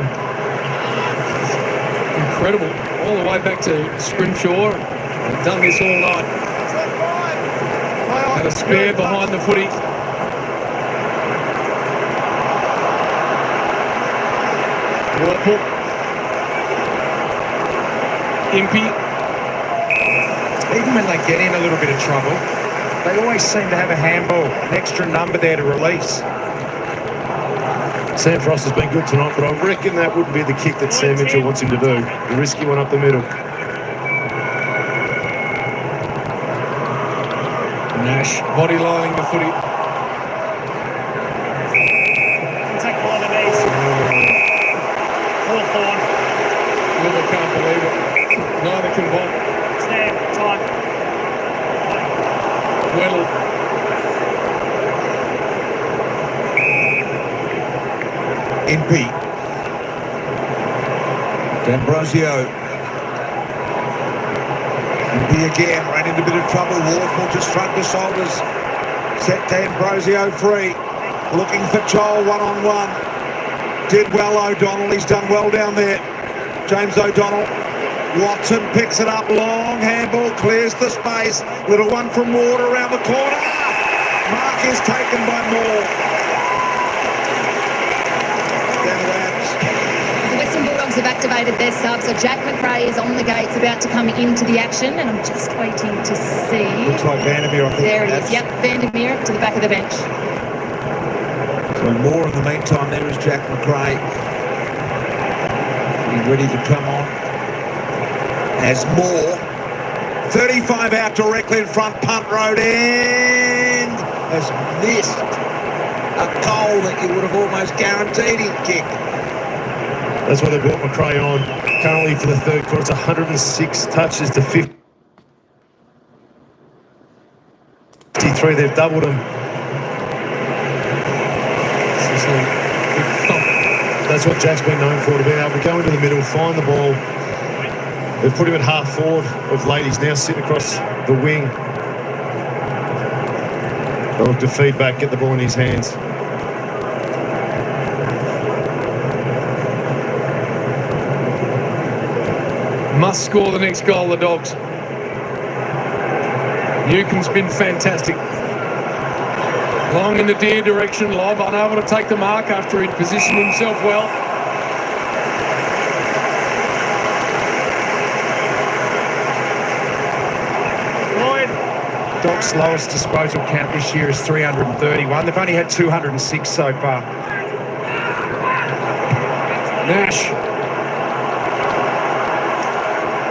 Incredible. All the way back to Scrimshaw. They've done this all night. Had a spare behind the footy. Walpole. Impey. Even when they get in a little bit of trouble, they always seem to have a handball, an extra number there to release. Sam Frost has been good tonight, but I reckon that wouldn't be the kick that Sam Mitchell wants him to do. The risky one up the middle. Nash body lining the footy. Take one of these. Hawthorn. Never can't believe it. Neither can Bont. It's there. Time. Weddle. Impey. D'Ambrosio. Impey again, ran into a bit of trouble. Walpole just shrugged the shoulders. Set D'Ambrosio free. Looking for Joel one-on-one. Did well O'Donnell, he's done well down there. James O'Donnell. Watson picks it up, long handball, clears the space. Little one from Ward around the corner. Mark is taken by Moore. The Western Bulldogs have activated their sub, so Jack McRae is on the gates, about to come into the action, and I'm just waiting to see. Looks like Vandermeer, I think. There it is, yep, Vandermeer to the back of the bench. So Moore in the meantime, there is Jack McRae. Getting ready to come on. As Moore, 35 out directly in front, punt road, and has missed a goal that you would have almost guaranteed he'd kick. That's why they brought McRae on. Currently for the third quarter, it's 106 touches to 53. They've doubled him. That's what Jack's been known for, to be able to go into the middle, find the ball. They've put him at half forward of late. He's now sitting across the wing. They'll look to feed back, get the ball in his hands. Must score the next goal, the Dogs. Newcomb's been fantastic. Long in the deer direction. Lob unable to take the mark after he'd positioned himself well. Dogs' lowest disposal count this year is 331. They've only had 206 so far. Nash.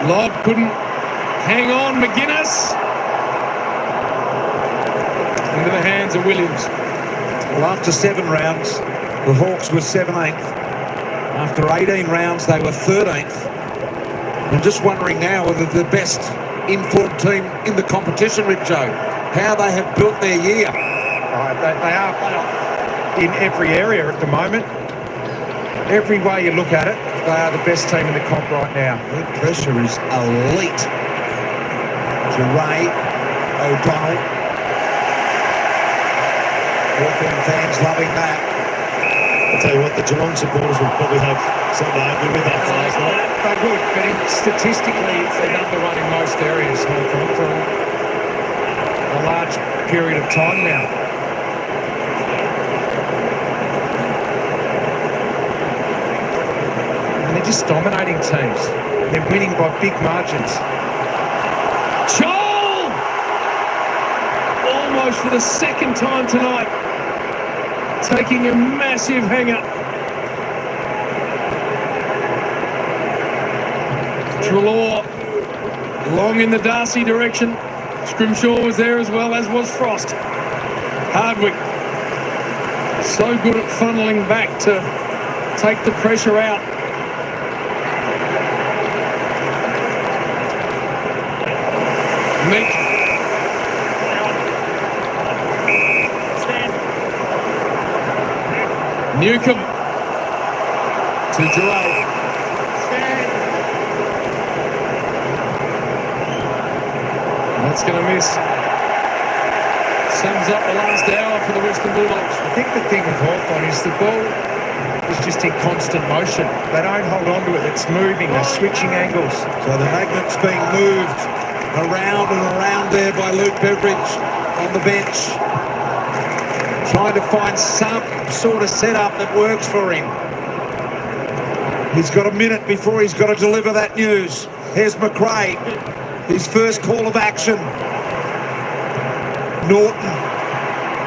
Lob couldn't hang on. McGuinness. Into the hands of Williams. Well, after 7 rounds, the Hawks were 17th. After 18 rounds, they were 13th. I'm just wondering now whether the best informed team in the competition, Rip Joe, how they have built their year. They are in every area at the moment. Every way you look at it, they are the best team in the comp right now. The pressure is elite. Duray, O'Donnell. Hawthorn fans loving that. I'll tell you what, the Geelong supporters will probably have something to argue with that last night. They would, but statistically, they're number one in most areas, Hawthorn, for a large period of time now. And they're just dominating teams. They're winning by big margins. Joel! Almost for the second time tonight. Taking a massive hanger. Trelaw long in the Darcy direction. Scrimshaw was there as well, as was Frost. Hardwick so good at funneling back to take the pressure out. Meek. Newcomb to Duray. That's going to miss. Sums up the last hour for the Western Bulldogs. I think the thing with Hawthorn is the ball is just in constant motion. They don't hold on to it. It's moving. They're switching angles. So the magnet's being moved around and around there by Luke Beveridge on the bench. Trying to find some sort of setup that works for him. He's got a minute before he's got to deliver that news. Here's McRae, his first call of action. Norton,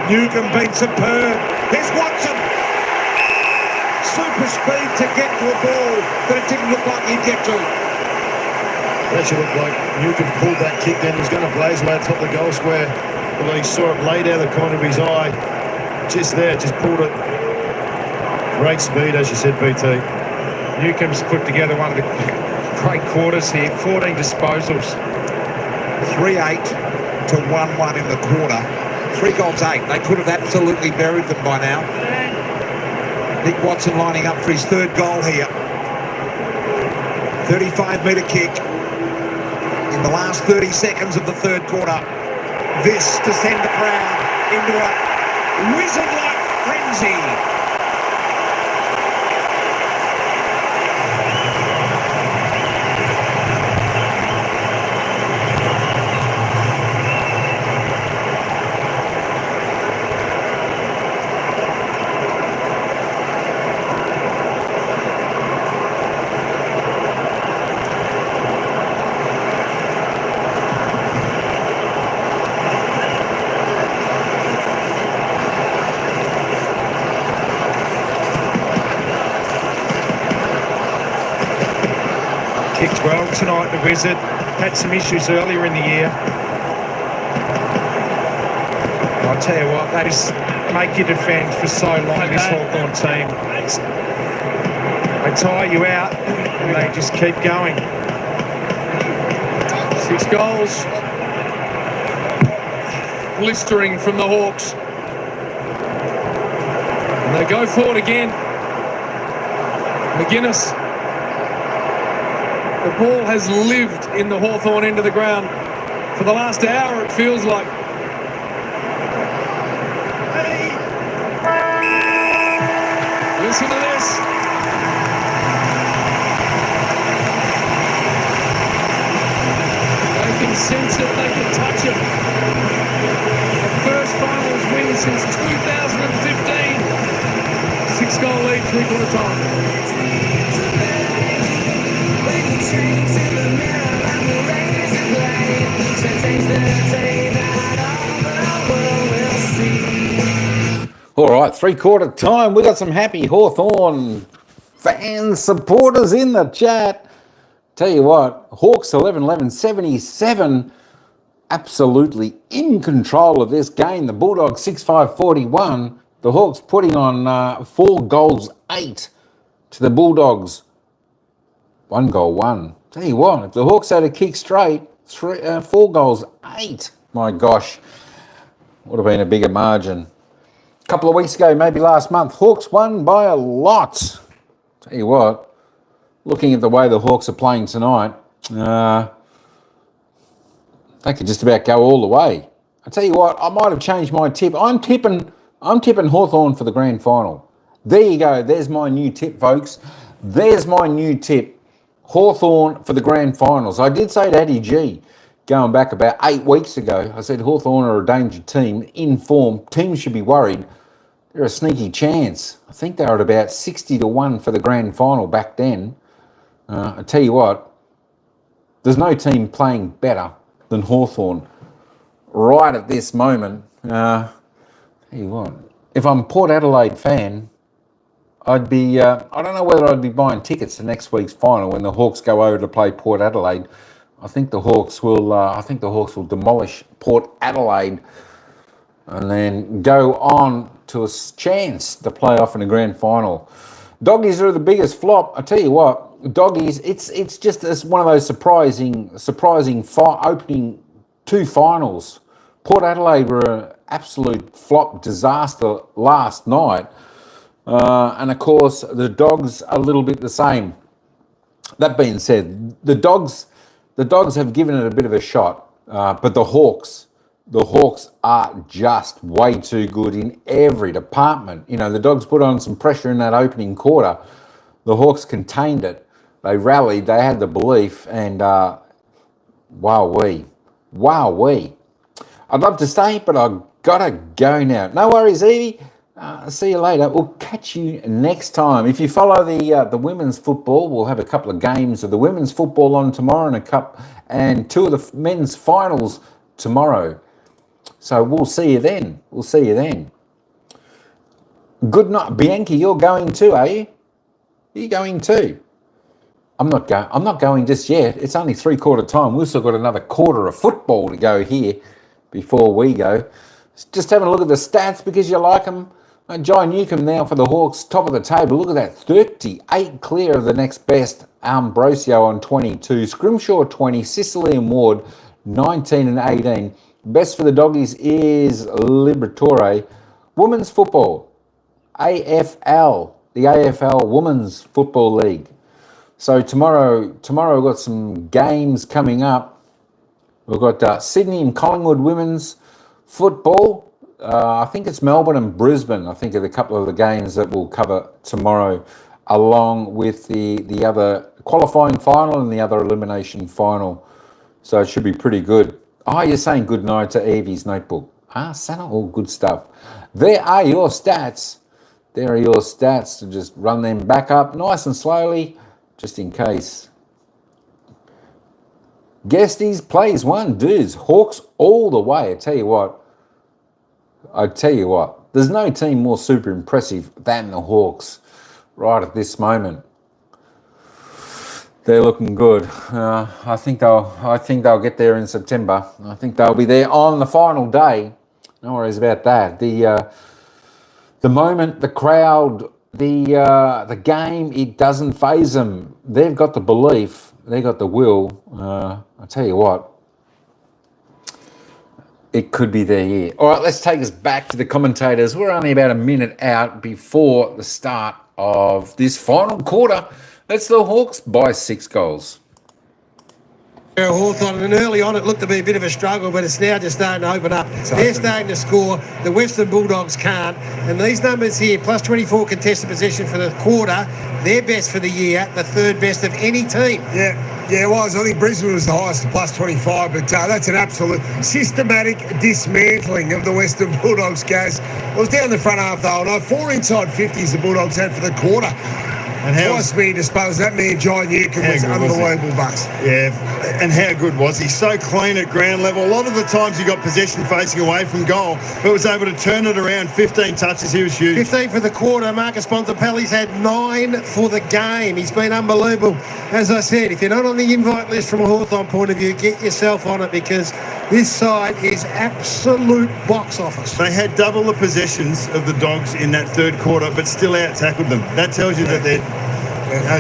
Newcomb been superb. Here's Watson. Super speed to get to a ball that it didn't look like he'd get to. It actually looked like Newcomb pulled that kick, then he was going to blaze away atop the goal square. But he saw it laid out of the corner of his eye. Just there, just pulled it. Great speed, as you said, BT. Newcomb's put together one of the great quarters here. 14 disposals. 3-8 to 1-1 in the quarter. 3 goals 8. They could have absolutely buried them by now. Nick Watson lining up for his 3rd goal here. 35-metre kick in the last 30 seconds of the 3rd quarter. This to send the crowd into a wizard-like frenzy. Kicked well tonight, the Wizard. Had some issues earlier in the year. I'll tell you what, that is make you defend for so long, this Hawthorn team. They tire you out and they just keep going. 6 goals. Blistering from the Hawks. And they go forward again. McGuinness. The ball has lived in the Hawthorn end of the ground for the last hour, it feels like. Listen to this. They can sense it, they can touch it. The first finals win since 2000. 6-goal lead, 3/4 time. All right, 3/4 time. We got some happy Hawthorn fans, supporters in the chat. Tell you what, Hawks 11-11-77, absolutely in control of this game. The Bulldogs 6-5-41. The Hawks putting on 4 goals 8 to the Bulldogs 1 goal 1. Tell you what, if the Hawks had a kick straight, 4 goals 8. My gosh, would have been a bigger margin. A couple of weeks ago, maybe last month, Hawks won by a lot. Tell you what, looking at the way the Hawks are playing tonight, they could just about go all the way. I tell you what, I might have changed my tip. I'm tipping Hawthorn for the grand final. There you go. There's my new tip, folks. There's my new tip. Hawthorn for the grand finals. I did say to Eddie G, going back about 8 weeks ago, I said Hawthorn are a danger team, in form. Teams should be worried. They're a sneaky chance. I think they were at about 60-1 for the grand final back then. I tell you what, there's no team playing better than Hawthorn right at this moment. Tell you what, if I'm a Port Adelaide fan, I'd be, I don't know whether I'd be buying tickets to next week's final when the Hawks go over to play Port Adelaide. I think the Hawks will demolish Port Adelaide and then go on to a chance to play off in the grand final. Doggies are the biggest flop. I tell you what, Doggies, it's just one of those surprising opening 2 finals. Port Adelaide were an absolute flop disaster last night. And of course, the Dogs are a little bit the same. That being said, the Dogs have given it a bit of a shot, but the Hawks are just way too good in every department. You know, the Dogs put on some pressure in that opening quarter. The Hawks contained it. They rallied. They had the belief, and wowee. I'd love to stay, but I've got to go now. No worries, Evie. See you later. We'll catch you next time. If you follow the women's football, we'll have a couple of games of the women's football on tomorrow and 2 of the men's finals tomorrow. So we'll see you then. Good night. Bianchi, you're going too, are you? Are you going too? I'm not going just yet. It's only 3/4 time. We've still got another quarter of football to go here before we go. Just having a look at the stats because you like them. Jai Newcomb now for the Hawks, top of the table. Look at that, 38 clear of the next best. Ambrosio on 22, Scrimshaw 20, Sicily and Ward 19 and 18. Best for the Doggies is Liberatore. Women's football, AFL, the AFL Women's Football League. So tomorrow we've got some games coming up. We've got Sydney and Collingwood Women's Football. I think it's Melbourne and Brisbane. I think are a couple of the games that we'll cover tomorrow, along with the other qualifying final and the other elimination final. So it should be pretty good. Oh, you're saying good night to Evie's notebook. Santa, all good stuff. There are your stats. To just run them back up nice and slowly, just in case. Guesties plays 1, dudes. Hawks all the way. I tell you what, there's no team more super impressive than the Hawks right at this moment. They're looking good. I think they'll get there in September. I think they'll be there on the final day. No worries about that. The moment, the crowd, the game, it doesn't faze them. They've got the belief. They've got the will. I tell you what, it could be their year. All right, let's take us back to the commentators. We're only about a minute out before the start of this final quarter. That's the Hawks by 6 goals. Hawthorn, and early on it looked to be a bit of a struggle, but it's now just starting to open up. They're starting to score. The Western Bulldogs can't. And these numbers here, plus 24 contested possession for the quarter, their best for the year, the third best of any team. Yeah, it was. I think Brisbane was the highest, plus 25, but that's an absolute systematic dismantling of the Western Bulldogs, guys. It was down the front half, though. No, 4 inside 50s the Bulldogs had for the quarter. And how Twice being disposed. That man, John Newcombe, was unbelievable, Bucks. Yeah, and how good was he? So clean at ground level. A lot of the times he got possession facing away from goal, but was able to turn it around. 15 touches, he was huge. 15 for the quarter. Marcus Bontempelli's had 9 for the game. He's been unbelievable. As I said, if you're not on the invite list from a Hawthorn point of view, get yourself on it, because this side is absolute box office. They had double the possessions of the Dogs in that third quarter, but still out-tackled them. That tells you that they're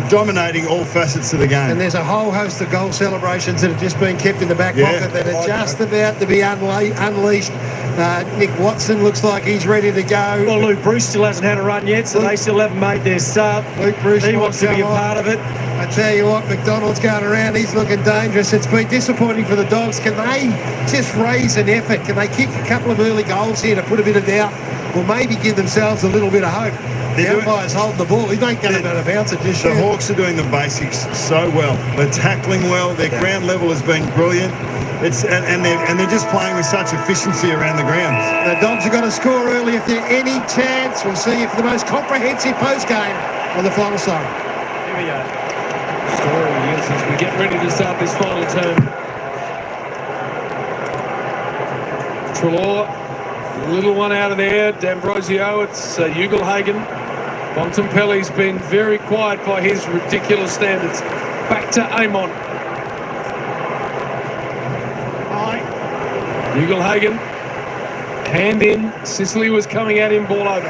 dominating all facets of the game. And there's a whole host of goal celebrations that have just been kept in the back pocket that are just about to be unleashed. Nick Watson looks like he's ready to go. Well, Luke Bruce still hasn't had a run yet, so they still haven't made their sub. Luke Bruce wants to be a part of it. I tell you what, McDonald's going around. He's looking dangerous. It's been disappointing for the Dogs. Can they just raise an effort? Can they kick a couple of early goals here to put a bit of doubt, or maybe give themselves a little bit of hope? The umpire's holding the ball. He ain't going to bounce it just The yet. Hawks are doing the basics so well. They're tackling well. Their ground level has been brilliant. And they're just playing with such efficiency around the ground. The Dogs have got to score early if there's any chance. We'll see you for the most comprehensive post-game on the final side. Here we go. Scoring as we get ready to start this final term. Treloar, little one out of there. D'Ambrosio, it's Ugelhagen. Bontempelli's been very quiet by his ridiculous standards. Back to Amon. Ugelhagen, hand in. Sicily was coming at him, ball over.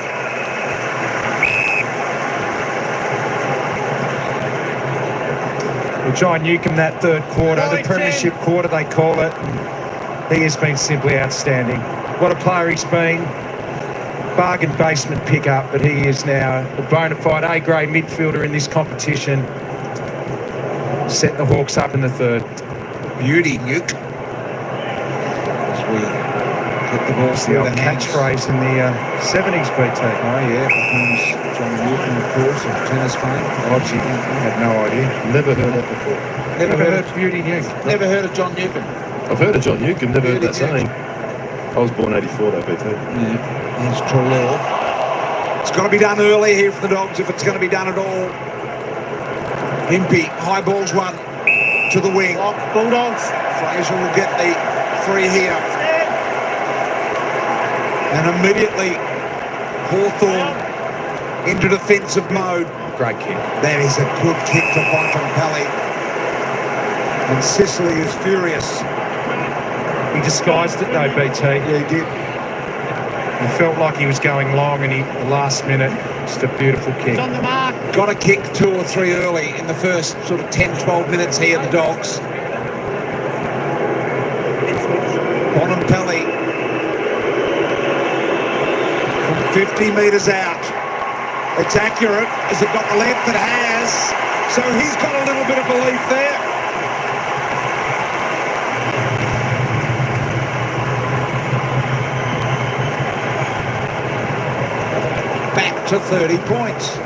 Well, John Newcombe, that third quarter, the premiership quarter they call it, he has been simply outstanding. What a player he's been. Bargain basement pickup, but he is now a bona fide A-grade midfielder in this competition. Set the Hawks up in the third. Beauty, Nuke. Get the ball the old catchphrase in the 70s, BT. Oh, yeah, becomes John Newton, of course, of tennis fame. Oh, gee, I had no idea. Never heard that before. Never heard of Beauty Nuke. Never heard of John Newton. I've heard of John Newcombe, never heard that saying. I was born 84 though, BT. Yeah, here's Treloar. It's got to be done early here for the Dogs, if it's going to be done at all. Impey, high ball's one to the wing. Bulldogs. Fraser will get the free here. And immediately Hawthorn into defensive mode. Great kick. That is a good kick to Bontempelli. And Sicily is furious. He disguised it though, BT. Yeah, he did. He felt like he was going long, and the last minute, just a beautiful kick. On the mark. Got to kick 2 or 3 early in the first sort of 10, 12 minutes here, the Dogs. Bontempelli from 50 metres out. It's accurate. Has it got the length? It has. So he's got a little bit of belief there. Back to 30 points.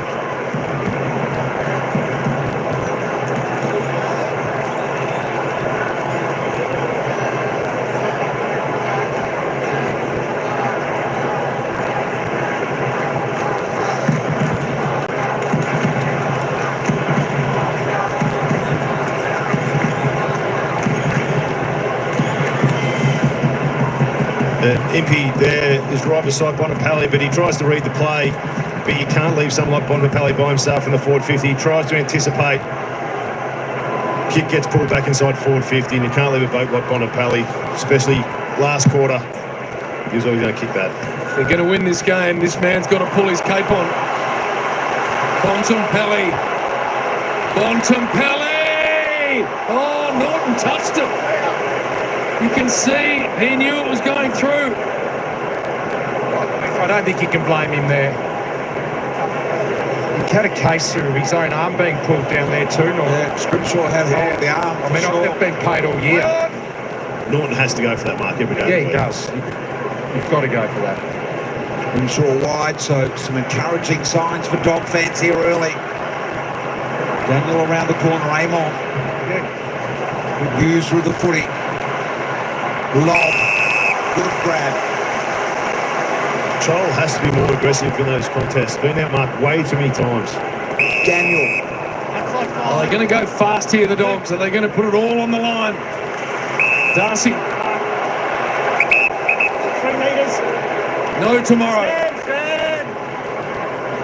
Impey there is right beside Bontempelli, but he tries to read the play. But you can't leave someone like Bontempelli by himself in the forward 50. He tries to anticipate. Kick gets pulled back inside forward 50, and you can't leave a boat like Bontempelli, especially last quarter. He was always going to kick that. If they're going to win this game, this man's got to pull his cape on. Bontempelli. Bontempelli! Oh, Norton touched it. You can see he knew it was going through. I don't think you can blame him there. He had a case of his own arm being pulled down there too, Norton. Yeah, Scripshaw had hold of the arm. I mean, they've been paid all year. Norton has to go for that mark every day. Yeah, he does. You've got to go for that. Inshaw wide, so some encouraging signs for dog fans here early. Daniel around the corner, Amon. Good use with the footy. Lob. Good grab. Joel has to be more aggressive in those contests. Been outmarked way too many times. Daniel. Are they going to go fast here, the Dogs? Are they going to put it all on the line? Darcy. 3 metres. No tomorrow.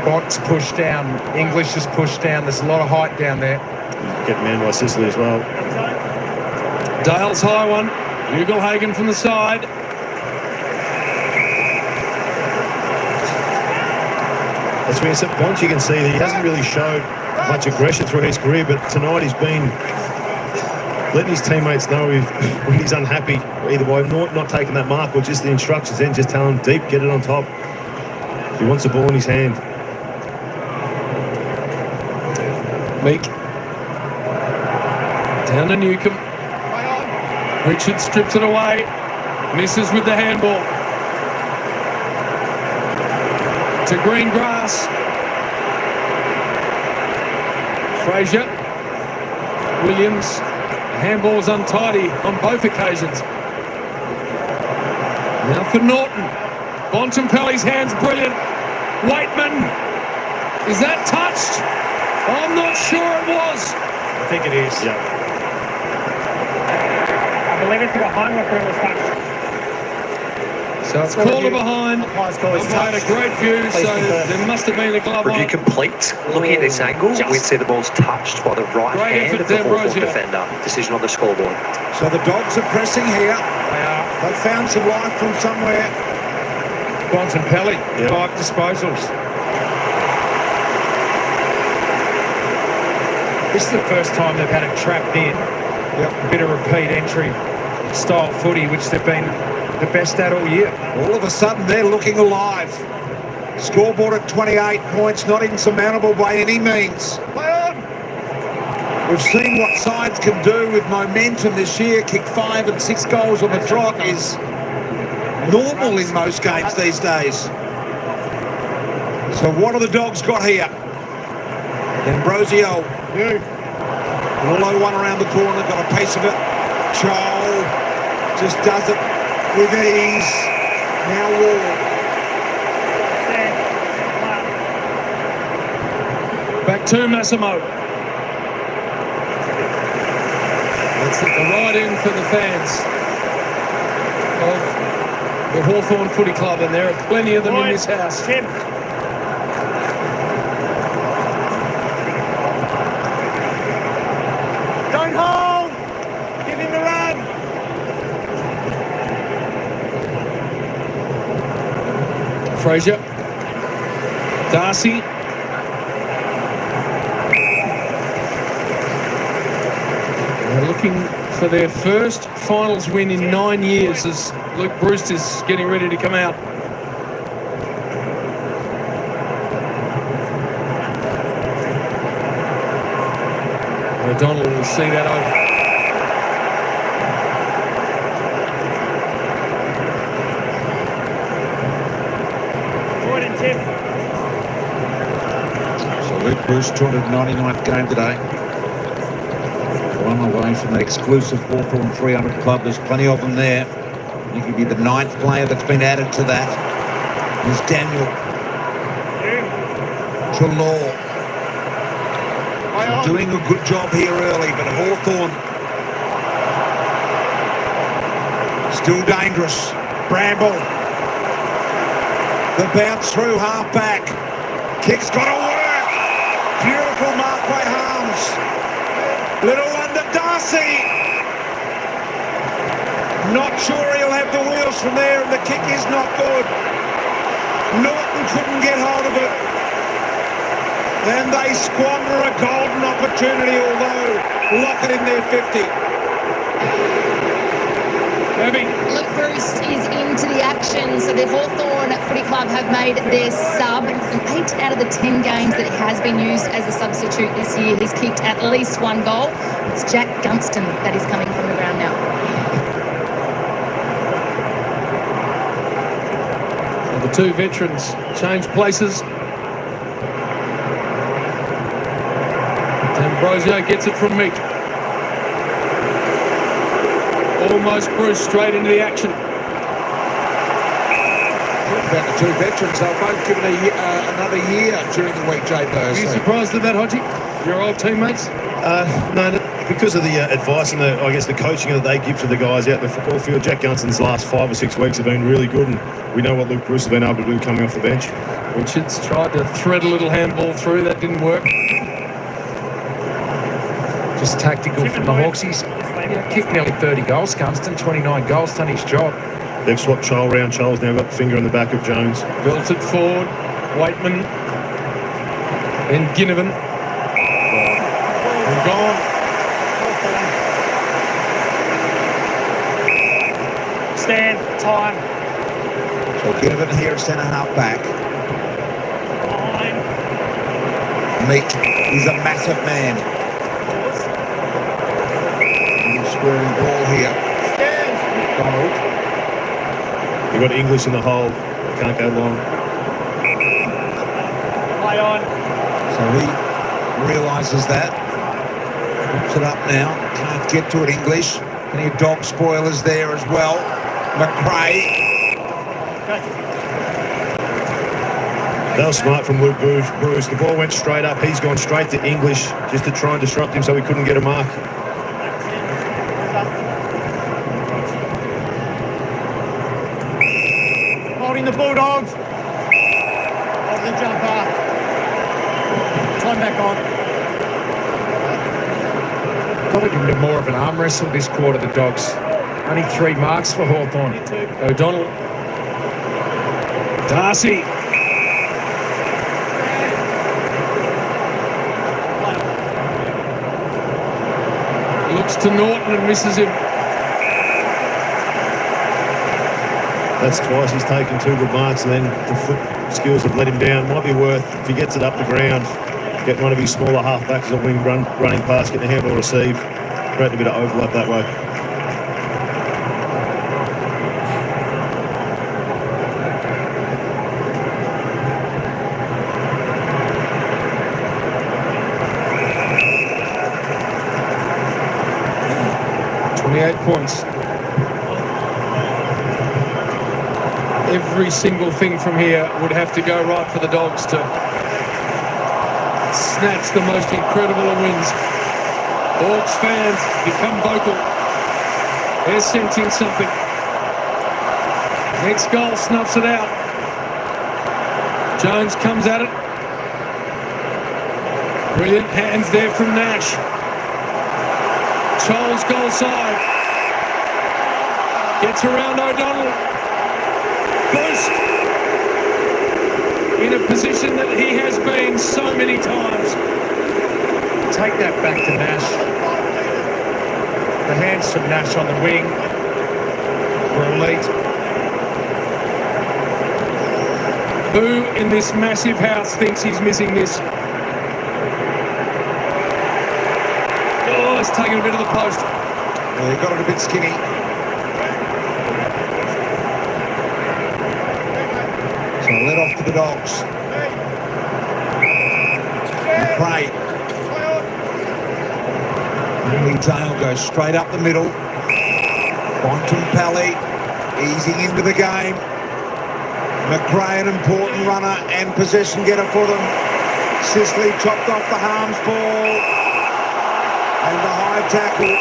Bont's pushed down. English is pushed down. There's a lot of height down there. Get manned by Sicily as well. Dale's high one. Ugelhagen from the side. That's where you said Bont, you can see that he hasn't really showed much aggression through his career, but tonight he's been letting his teammates know when he's unhappy, either by not taking that mark or just the instructions, then just tell him deep, get it on top. He wants the ball in his hand. Meek. Down to Newcomb. Richard strips it away. Misses with the handball. To green grass. Frazier. Williams. Handball's untidy on both occasions. Now for Norton. Bontempelli's hands brilliant. Waitman. Is that touched? I'm not sure it was. I think it is. Yeah. I believe it's behind what was touched. So it's called a behind. I've had a great view, so there must have been a glove on Review it. complete. Looking at this angle, we'd see the ball's touched by the right Great hand effort, of the Hawthorn D'Ambrosio. defender. Decision on the scoreboard. So the Dogs are pressing here. They've found some life from somewhere. Bontempelli, 5 disposals. This is the first time they've had it trapped in. A bit of repeat entry style footy, which they've been the best at all year. All of a sudden, they're looking alive. Scoreboard at 28 points, not insurmountable by any means. We've seen what sides can do with momentum this year. Kick 5 and 6 goals on the trot is normal in most games these days. So what have the Dogs got here? Ambrosio. A low one around the corner, got a piece of it. Joel just does it with ease. Now Ward. Back to Massimo. That's at the right end for the fans of the Hawthorn Footy Club, and there are plenty of them in this house. Don't hold. Give him the run. Frazier. Darcy. They're looking for their first finals win in 9 years as Luke Brewster's getting ready to come out. O'Donnell will see that over. So Luke Bruce, 299th game today. One away from that exclusive Hawthorn 300 club. There's plenty of them there. He could be the 9th player that's been added to that. There's Daniel. Trelaw. So doing a good job here early, but Hawthorn still dangerous. Bramble. The bounce through half back. Kick's got to work. Beautiful mark by Harms. Little under Darcy. Not sure he'll have the wheels from there, and the kick is not good. Norton couldn't get hold of it. And they squander a golden opportunity, although lock it in their 50. Luke Bruce is into the action. So the Hawthorn Footy Club have made their sub. And 8 out of the 10 games that he has been used as a substitute this year, he's kicked at least 1 goal. It's Jack Gunston that is coming from the ground now. The two veterans change places. Ambrosio gets it from Meek. Almost Bruce straight into the action. About the two veterans, they've both given another year during the week, JP. Are you surprised at that, Hodgie? Your old teammates? No, because of the advice and I guess the coaching that they give to the guys out in the football field. Jack Gunston's last 5 or 6 weeks have been really good, and we know what Luke Bruce has been able to do coming off the bench. Richards tried to thread a little handball through, that didn't work. Just tactical from the Hawks. He's kicked nearly 30 goals, Gunston, 29 goals, done his job. They've swapped Chol round. Chol's now got the finger on the back of Jones. Belted forward, Waitman and Ginnivan. And gone. Stand, time. So Ginnivan here at centre half back. Meek is a massive man. Squaring ball here. Donald. You've got English in the hole. Can't go long. Play on. So he realises that. Puts it up now. Can't get to it, English. Any dog spoilers there as well. McRae. That was smart from Luke Bruce. The ball went straight up. He's gone straight to English just to try and disrupt him so he couldn't get a mark. Holding the Bulldogs. Holding the jumper. Time back on. Got to give him more of an arm wrestle this quarter, the Dogs. Only 3 marks for Hawthorn. O'Donnell. Darcy. Looks to Norton and misses him. That's twice he's taken 2 good marks, and then the foot skills have let him down. Might be worth, if he gets it up the ground, get one of his smaller half-backs on wing running past, get the handball receive. Create a bit of overlap that way. Points. Every single thing from here would have to go right for the Dogs to snatch the most incredible of wins. Hawks fans become vocal. They're sensing something. Next goal snuffs it out. Jones comes at it. Brilliant hands there from Nash. Chol's goal side. Gets around O'Donnell. Boost. In a position that he has been so many times. Take that back to Nash. The hands from Nash on the wing were elite. Who in this massive house thinks he's missing this? Oh, it's taking a bit of the post. Well, he got it a bit skinny. So let off to the Dogs. McRae. Only Dale goes straight up the middle. Bontempelli easing into the game. McRae, an important runner and possession getter for them. Sicily chopped off the Harms ball. And the high tackle.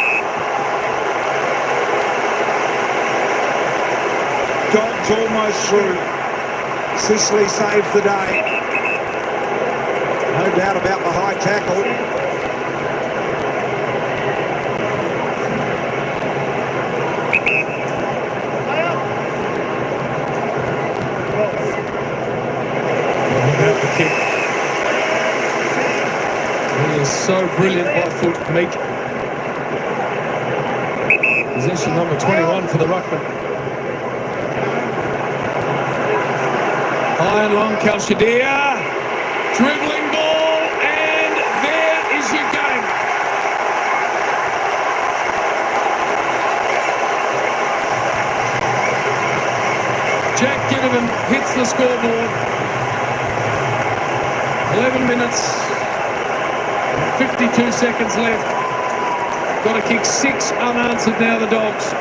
Dogs almost through. Sicily saves the day. No doubt about the high tackle. About the kick. He is so brilliant by foot, Meek. Possession Position number 21 for the ruckman. High and long, Kalshadir. Dribbling ball, and there is your game. Jack Ginnivan hits the scoreboard. 11 minutes, 52 seconds left. Got to kick 6 unanswered now, the Dogs.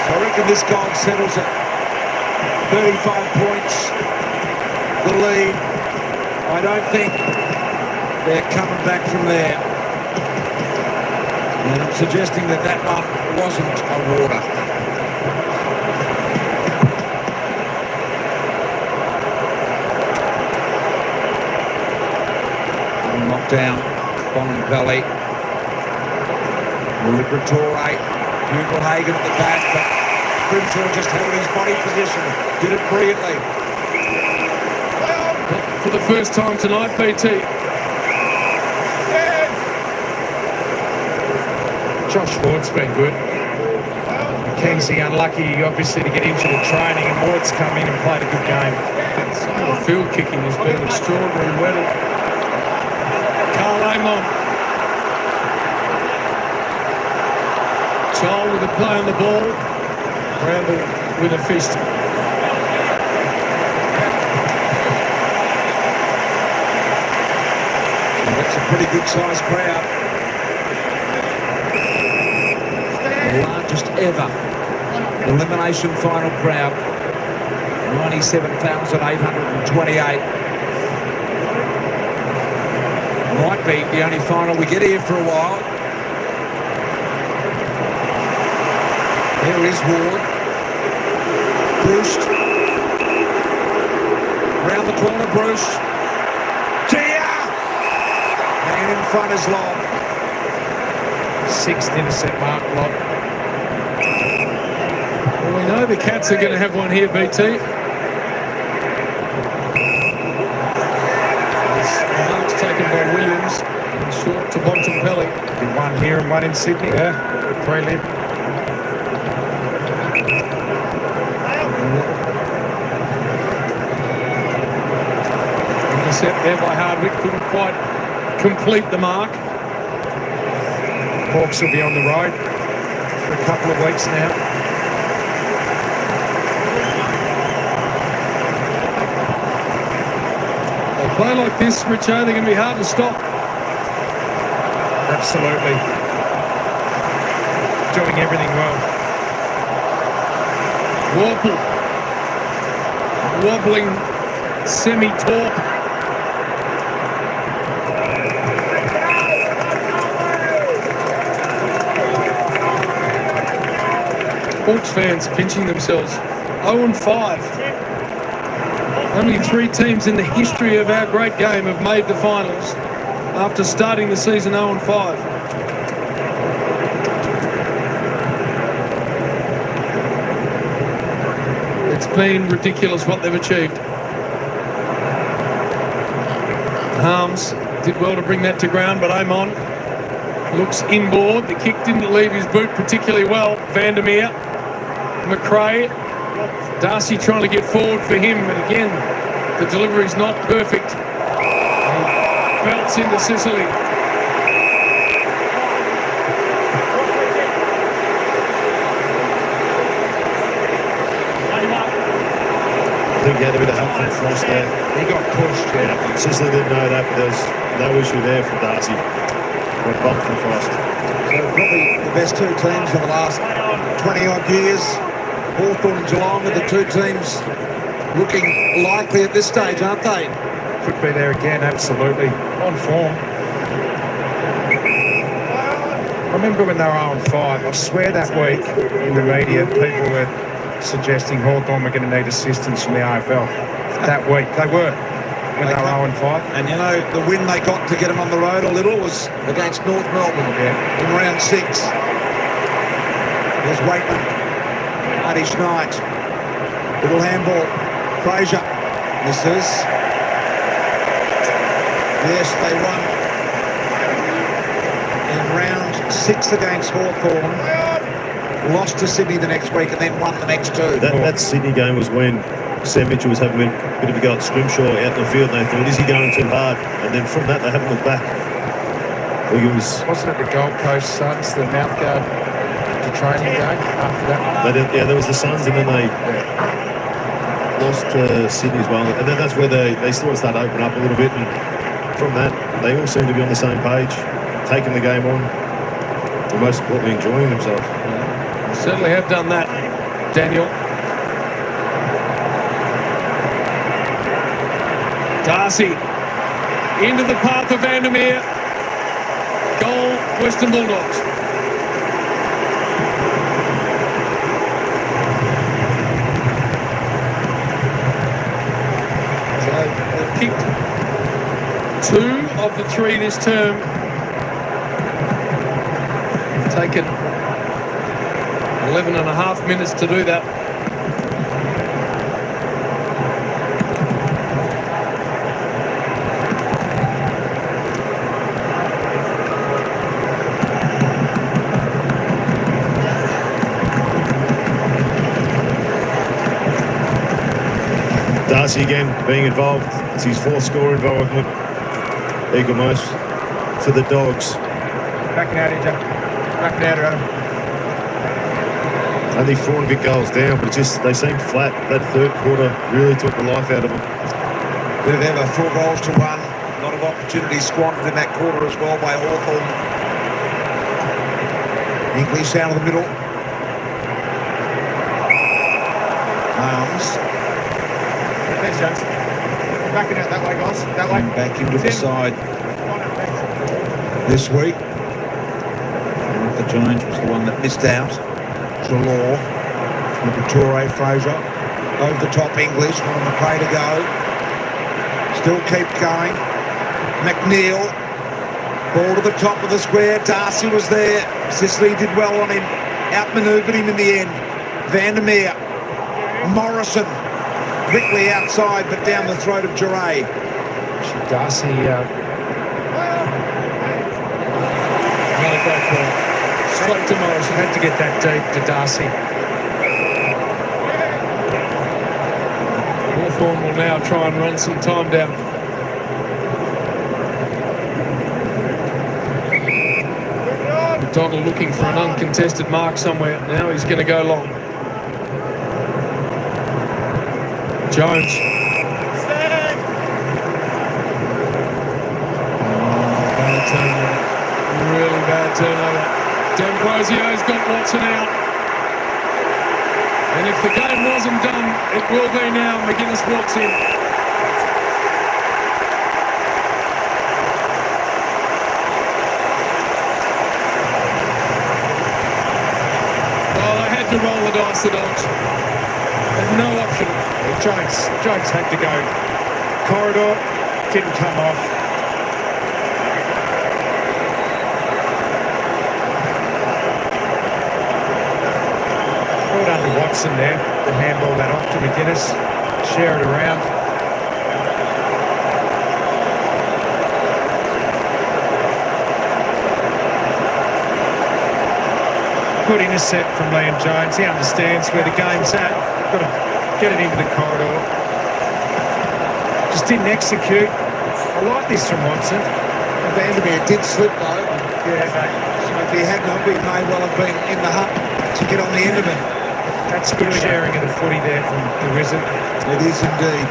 I reckon this goal settles at 35 points, the lead. I don't think they're coming back from there. And I'm suggesting that that one wasn't a water. Knocked down, Bontempelli. Liberatore, Hagen at the back, but Grimshaw just held his body position, did it brilliantly. For the first time tonight, BT. Josh Ward's been good. Mackenzie unlucky, obviously, to get into the training, and Ward's come in and played a good game. Some of the field kicking has been extraordinary. Weddle. Carl Amon. Child with a play on the ball. Bramble with a fist. That's a pretty good sized crowd. The largest ever elimination final crowd. 97,828. Might be the only final we get here for a while. There is Ward. Bruce. Round the corner, Bruce. Gia! And in front is Long. 6th intercept mark, Long. Well, we know the Cats are going to have one here, BT. Marks taken by Williams. And short to Bontempelli. One here and one in Sydney. Yeah, brilliant. Intercept there by Hardwick, couldn't quite complete the mark. Hawks will be on the road for a couple of weeks now. They play like this, Richo, they're going to be hard to stop. Absolutely. Doing everything well. Wobbling semi-torp. Hawks fans pinching themselves. 0-5. Only 3 teams in the history of our great game have made the finals after starting the season 0-5. It's been ridiculous what they've achieved. Harms did well to bring that to ground, but Amon looks inboard. The kick didn't leave his boot particularly well. Vandermeer, McRae, Darcy trying to get forward for him, but again, the delivery's not perfect. He belts into Sicily. I think he had a bit of help from Frost there. He got pushed, yeah. Sicily didn't know that, but there's no issue there for Darcy. Got bumped from Frost. So probably the best 2 teams of the last 20-odd years. Hawthorn and Geelong are the 2 teams looking likely at this stage, aren't they? Could be there again, absolutely. On form. I remember when they were 0-5, I swear that week in the media, people were suggesting Hawthorn were going to need assistance from the AFL. That week, they were. when they were 0-5. And you know, the win they got to get them on the road a little was against North Melbourne in round 6. There's Waitman, Artie Schneid, little handball, Fraser misses. Yes, they won in round 6 against Hawthorn, lost to Sydney the next week and then won the next 2. That Sydney game was when Sam Mitchell was having a bit of a go at Scrimshaw out in the field, and they thought, is he going too hard? And then from that, they haven't looked back. Wasn't it the Gold Coast Suns, the mouth guard, the training game after that? There was the Suns, and then they lost to Sydney as well. And then that's where they sort of started to open up a little bit. And from that, they all seem to be on the same page, taking the game on, and most importantly, enjoying themselves. Certainly have done that, Daniel. Darcy into the path of Vandermeer. Goal, Western Bulldogs. So they've kicked 2 of the 3 this term. They've taken 11 and a half minutes to do that. Darcy again being involved. It's his 4th score involvement. Equal most for the Dogs. Backing out, AJ. Backing out, Adam. Only 4 and a bit goals down, but they seemed flat. That third quarter really took the life out of them. Bit of ever 4 goals to 1. A lot of opportunities squandered in that quarter as well by Hawthorn. English down the middle. Arms. Thanks, James. Backing out that way, guys. That way. Back into the side this week. Arthur Jones was the one that missed out. Trelaw, Liberatore, Fraser, over the top English, on the play to go. Still keep going. McNeil, ball to the top of the square. Darcy was there. Sicily did well on him. Outmanoeuvred him in the end. Vandermeer, Morrison, quickly outside, but down the throat of Duray. Darcy, Another great ball. Straight to Morrison. had to get that deep to Darcy. Hawthorn will now try and run some time down. McDonald looking for an uncontested mark somewhere. Now he's going to go long. Jones. Bad turnover. Really bad turnover. D'Ambrosio's got Watson out. And if the game wasn't done, it will be now. McGuinness walks in. Well, they had to roll the dice, the Dogs. Had no option. Jones had to go corridor, didn't come off. Well done to Watson there, the handball that off to McGuinness, share it around. Good intercept from Liam Jones, he understands where the game's at, got to get it into the corridor. Just didn't execute. I like this from Watson. Vandermeer did slip though. Yeah. So if he had not, he may well have been in the hunt to get on the end of it. That's good sharing of the footy there from the Wizard. It is indeed.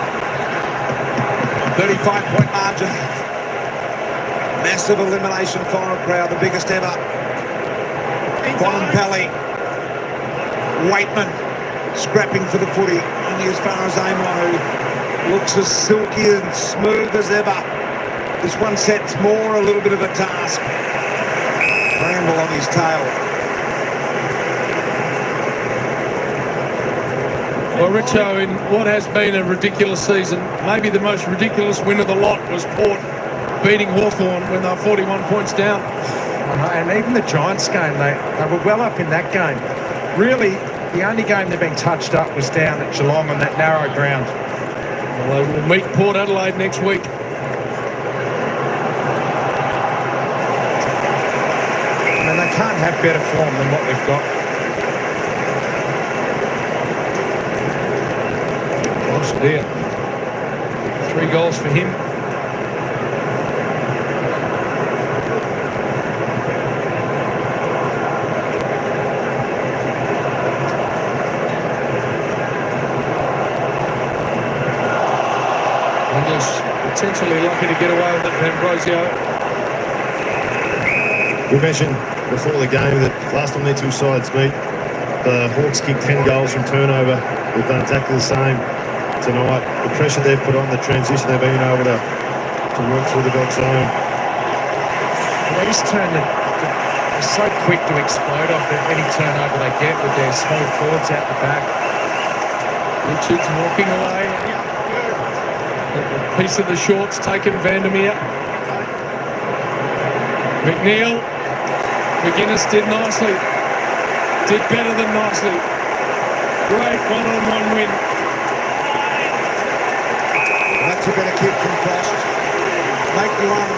35-point margin. Massive elimination final crowd, the biggest ever. Bonampelli, Waitman, scrapping for the footy, only as far as Amon, who looks as silky and smooth as ever. This one sets more a little bit of a task. Bramble on his tail. Well, Richo, in what has been a ridiculous season, maybe the most ridiculous win of the lot was Port beating Hawthorn when they were 41 points down. And even the Giants game, they were well up in that game. Really, the only game they've been touched up was down at Geelong on that narrow ground. Well, they will meet Port Adelaide next week. And they can't have better form than what they've got. Gosh, dear. 3 goals for him. Potentially lucky to get away with it, Ambrosio. We mentioned before the game that last time their two sides meet, the Hawks kicked 10 goals from turnover. We've done exactly the same tonight. The pressure they've put on, the transition they've been able to work through the Dogs' zone. They just they're so quick to explode off any turnover they get with their small forwards out the back. Richards walking away. A piece of the shorts taken, Vandermeer. McNeil. McGuinness did nicely. Did better than nicely. Great one-on-one win. That's a better kick from Frost. Make the one,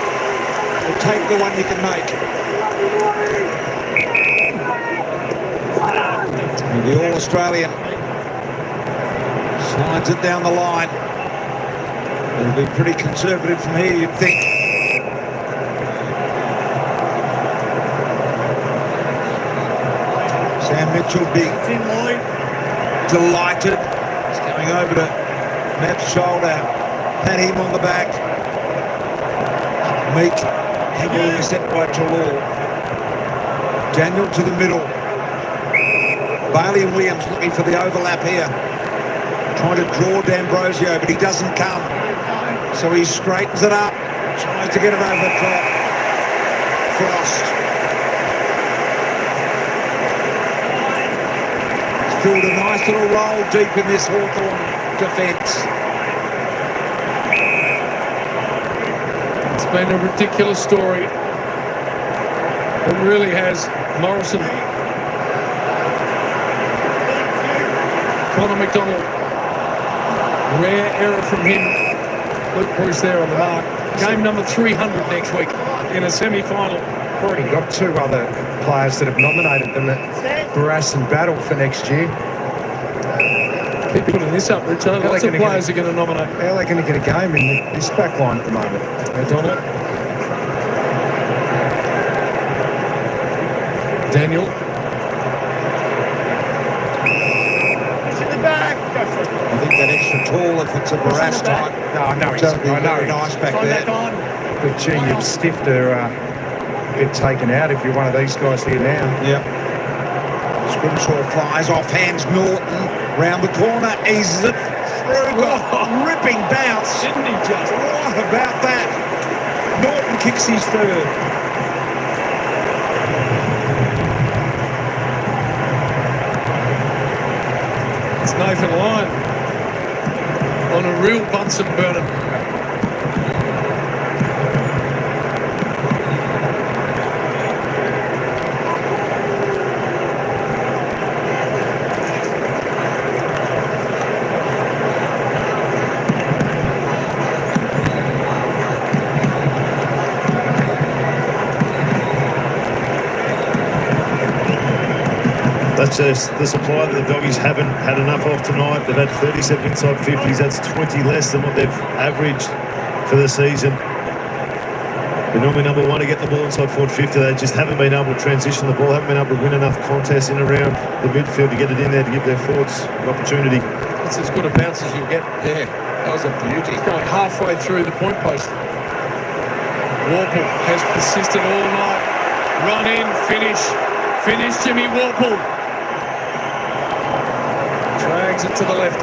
or take the one you can make. And the All-Australian slides it down the line. It'll be pretty conservative from here, you'd think. Sam Mitchell be delighted. He's coming over to Matt's shoulder. Pat him on the back. Meek heavily set by Trelaw. Daniel to the middle. Bailey and Williams looking for the overlap here. Trying to draw D'Ambrosio, but he doesn't come. So he straightens it up. Tries to get it over the top. Frost. He's filled a nice little roll deep in this Hawthorn defence. It's been a ridiculous story. It really has. Morrison. Connor McDonald. Rare error from him. Luke Bruce there on the mark. Game number 300 next week in a semi-final. Already got 2 other players that have nominated them at Barras and Battle for next year. Keep putting this up, Richard. Lots of players are going to nominate. How are they going to get a game in this back line at the moment? McDonald. Daniel. I think that extra tall, if it's a Barras type, that'll be very nice back there. But gee, you'd stiff to get taken out if you're one of these guys here now. Yep. Scrimshaw flies off hands. Norton round the corner, eases it through. Ripping bounce. Didn't he just? What about that? Norton kicks his third. It's Nathan Lyon on a real Bunsen burner. That's just the supply that the Doggies haven't had enough of tonight. They've had 37 inside 50s. That's 20 less than what they've averaged for the season. They're normally number 1 to get the ball inside forward 50. They just haven't been able to transition the ball, haven't been able to win enough contests in and around the midfield to get it in there to give their forwards an opportunity. That's as good a bounce as you'll get. Yeah, that was a beauty. It's going halfway through the point post. Warple has persisted all night. Run in, finish. Finish, Jimmy Warple. Drags it to the left.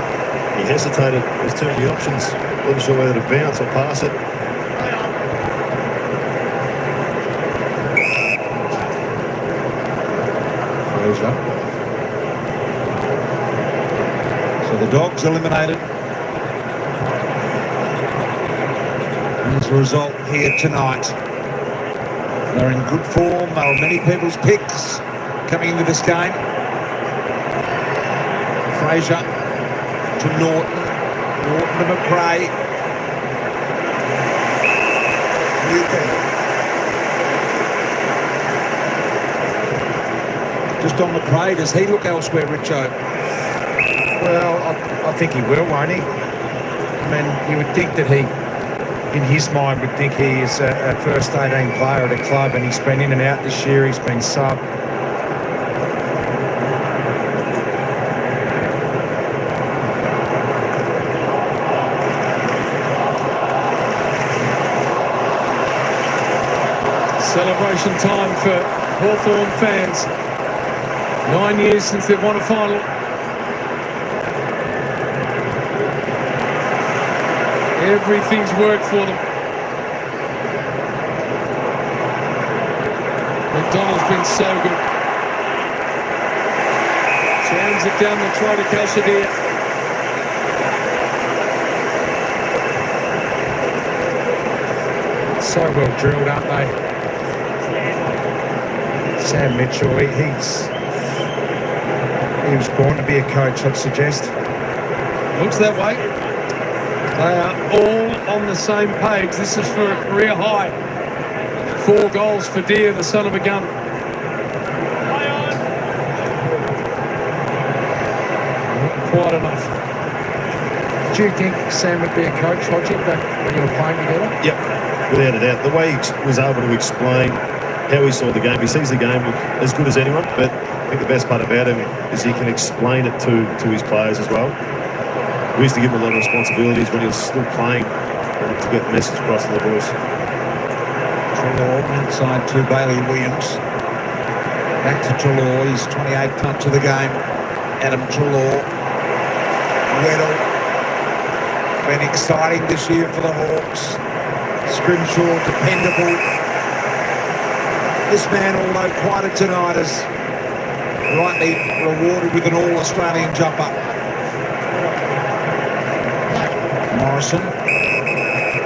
He hesitated. There's too many options. Wasn't sure whether to bounce or pass it. So the Dogs eliminated as a result here tonight. They're in good form. They were many people's picks coming into this game. Fraser to Norton. Norton to McRae. Just on McRae, does he look elsewhere, Richo? Well, I think he will, won't he? I mean, you would think that he, in his mind, would think he is a first 18 player at a club, and he's been in and out this year. He's been sub. Celebration time for Hawthorn fans. 9 years since they've won a final. Everything's worked for them. McDonald's been so good. Jams it down the throat of Calcidia. So well drilled, aren't they? Sam Mitchell, he was born to be a coach, I'd suggest. Looks that way. They are all on the same page. This is for a career high. 4 goals for Deere, the son of a gun. Not quite enough. Do you think Sam would be a coach, Hodgie, back when you were playing together? Yep, without a doubt. The way he was able to explain how he saw the game, he sees the game as good as anyone, but I think the best part about him is he can explain it to his players as well. We used to give him a lot of responsibilities when he was still playing to get the message across to the boys. Trelaw inside to Bailey Williams. Back to Trelaw, his 28th touch of the game. Adam Trelaw. Weddle. Been exciting this year for the Hawks. Scrimshaw, dependable. This man, although quite a tonight, is rightly rewarded with an All-Australian jumper. Morrison.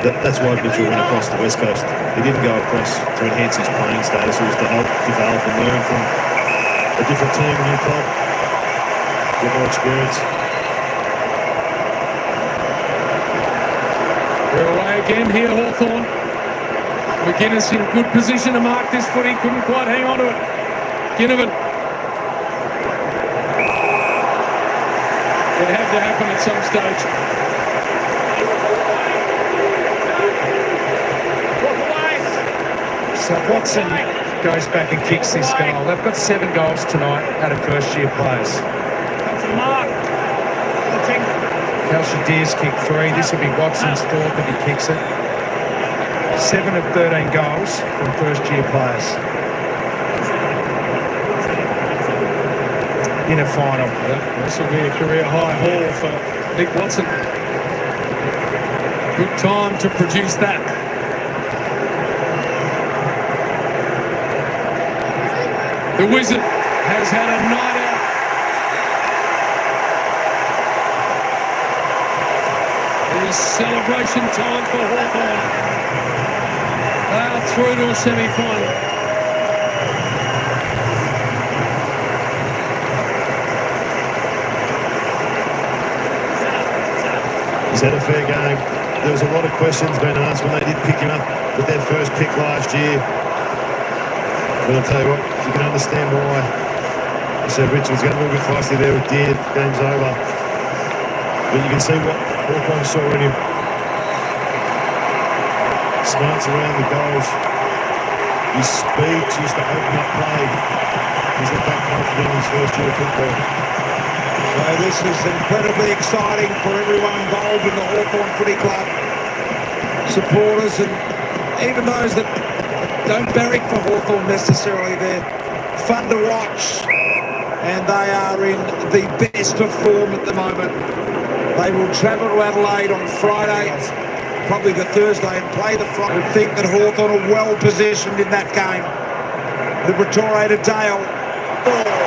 That's why Mitchell went across the West Coast. He didn't go across to enhance his playing status. It was to help develop and learn from a different team, a new club, get more experience. They're away again here, Hawthorn. McGuinness in good position to mark this footy. Couldn't quite hang on to it. Ginnivan. It had to happen at some stage. So Watson goes back and kicks this goal. They've got 7 goals tonight out of first-year players. Calcidiers kicked 3. This will be Watson's 4th if he kicks it. 7 of 13 goals from first-year players in a final. This will be a career high haul for Nick Watson. Good time to produce that. The Wizard has had a night out. It is celebration time for Hawthorn. They are through to a semi-final. He's had a fair game. There was a lot of questions being asked when they did pick him up with their first pick last year. But I'll tell you what, you can understand why. I said Richard was getting a little bit feisty there with Deere. Game's over. But you can see what Hawthorn saw in him. Smarts around the goals. His speed used to open up play. He's not that confident in his first year of football. So this is incredibly exciting for everyone involved in the Hawthorn Footy Club. Supporters and even those that don't barrack for Hawthorn necessarily. They're fun to watch and they are in the best of form at the moment. They will travel to Adelaide on Friday, probably the Thursday, and play the Friday. I think that Hawthorn are well positioned in that game. Liberatore to Dale. 4.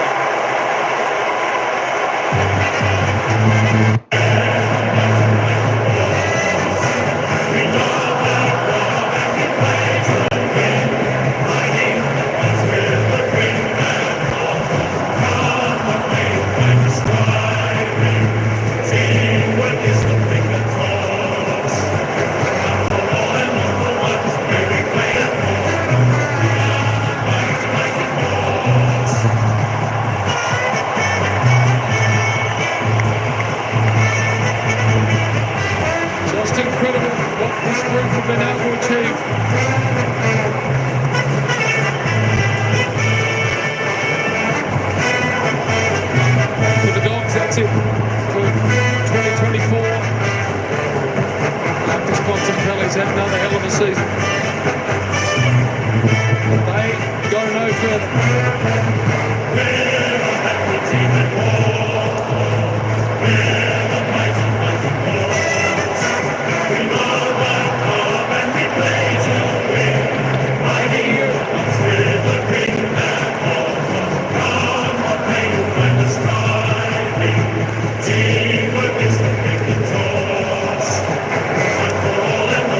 further.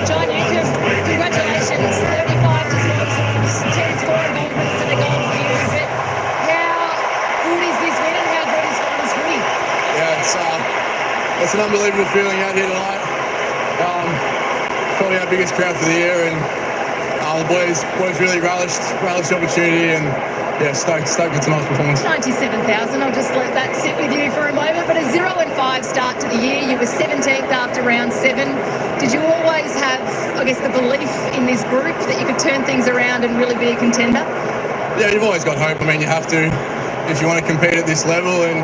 John Newcomb, congratulations. 35 disposals, 10 scoring movements and a goal for you. But how good is this win and how good is finals footy? Yeah, it's an unbelievable feeling out here tonight. Probably our biggest crowd for the year, and the boys really relished the opportunity, and yeah, stoked with tonight's performance. 97,000. I'll just let that sit with you for a moment. But a 0-5 start to the year. You were 17th after round 7. Did you always have, I guess, the belief in this group that you could turn things around and really be a contender? Yeah, you've always got hope. I mean, you have to if you want to compete at this level, and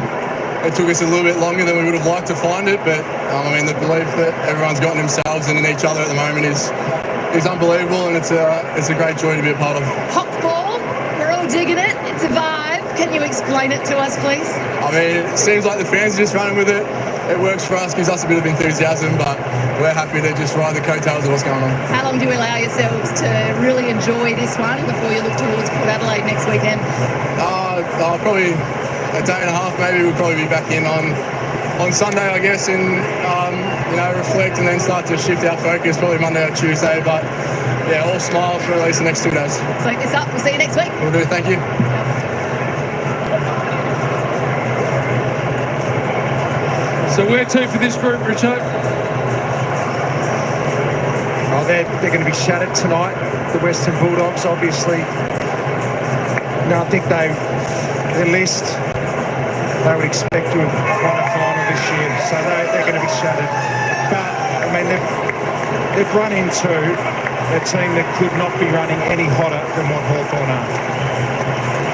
it took us a little bit longer than we would have liked to find it. But I mean, the belief that everyone's got in themselves and in each other at the moment is unbelievable, and it's a great joy to be a part of. Hot ball. We're all digging it. It's a vibe. Can you explain it to us, please? I mean, it seems like the fans are just running with it. It works for us, gives us a bit of enthusiasm, but we're happy to just ride the coattails of what's going on. How long do you allow yourselves to really enjoy this one before you look towards Port Adelaide next weekend? Probably a day and a half, maybe. We'll probably be back in on Sunday, I guess, and reflect and then start to shift our focus probably Monday or Tuesday. But yeah, all smiles for at least the next 2 days. Soak this up. We'll see you next week. Will do. Thank you. So where to for this group, Richo? Oh, they're going to be shattered tonight. The Western Bulldogs, obviously. No, I think their list, they would expect to have won a final this year, so they're going to be shattered. But I mean, they've run into a team that could not be running any hotter than what Hawthorn are,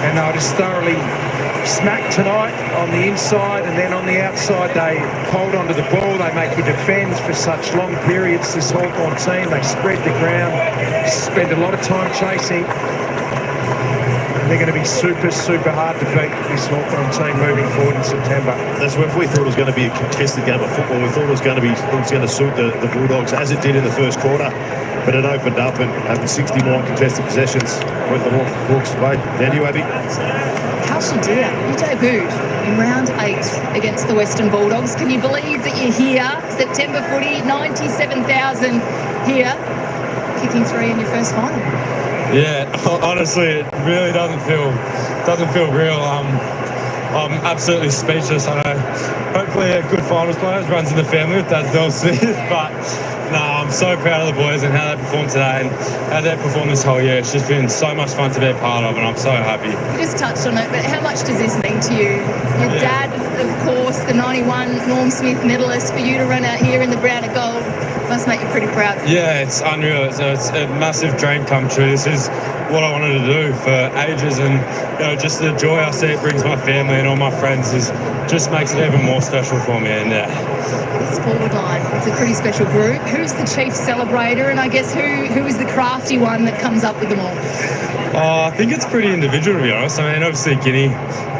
and they'll just thoroughly smack tonight on the inside, and then on the outside they hold onto the ball, they make you defend for such long periods. This Hawthorn team, they spread the ground, spend a lot of time chasing. They're going to be super, super hard to beat, this Hawthorn team, moving forward in September. That's what we thought it was going to be a contested game of football. We thought it was going to suit the Bulldogs, as it did in the first quarter. But it opened up, and having 60 more contested possessions with the Hawks played. Down to you, Abby. How she do that? You debuted in round 8 against the Western Bulldogs. Can you believe that you're here? September footy, 97,000 here, kicking 3 in your first final. Yeah, honestly, it really doesn't feel real. I'm absolutely speechless. I know hopefully a good finals player runs in the family with Dad Del Smith, but no, I'm so proud of the boys and how they performed today and how they performed this whole year. It's just been so much fun to be a part of, and I'm so happy. You just touched on it, but how much does this mean to you? Your dad, of course, the 91 Norm Smith medalist, for you to run out here in the brown and gold must make you pretty proud. Yeah, it's unreal. It's a massive dream come true. This is what I wanted to do for ages, and just the joy I see it brings my family and all my friends just makes it even more special for me. And this forward line, it's a pretty special group. Who's the chief celebrator, and I guess who is the crafty one that comes up with them all? I think it's pretty individual, to be honest. I mean, obviously Guinea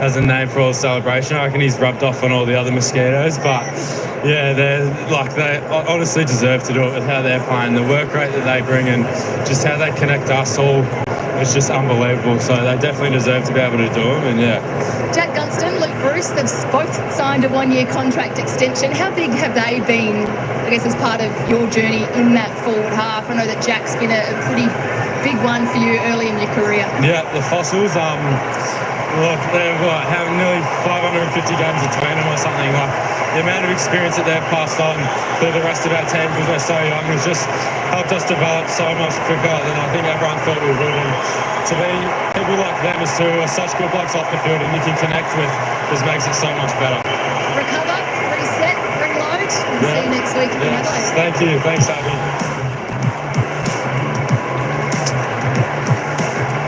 has a name for all the celebration. I reckon he's rubbed off on all the other mosquitoes, but yeah, they honestly deserve to do it with how they're playing, the work rate that they bring, and just how they connect us all. It's just unbelievable. So they definitely deserve to be able to do it, and yeah. Jack Gunston, Luke Bruce, they've both signed a 1-year contract extension. How big have they been, I guess, as part of your journey in that forward half? I know that Jack's been a pretty big one for you early in your career. Yeah, the Fossils, look, they've having nearly 550 games between them or something. Like, the amount of experience that they've passed on to the rest of our team because we're so young has just helped us develop so much quicker than I think everyone thought we would. And to be people like them as two are such good blokes off the field and you can connect with just makes it so much better. Recover, reset, reload. We'll see you next week in Adelaide. Thank you. Thanks, Abby.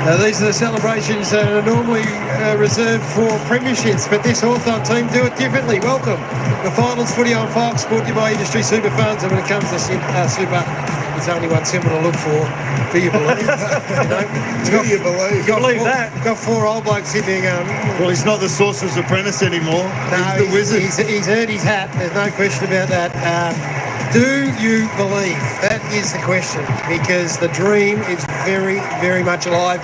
Now, these are the celebrations that are normally reserved for premierships, but this Hawthorn team do it differently. Welcome. The finals footy on Fox, brought to you by Industry Super Funds, and when it comes to Super there's only one symbol to look for. Do you believe? Do you believe? Got 4 old blokes sitting there going, well, he's not the Sorcerer's Apprentice anymore. No, he's the wizard. He's earned his hat. There's no question about that. Do you believe? That is the question, because the dream is very, very much alive.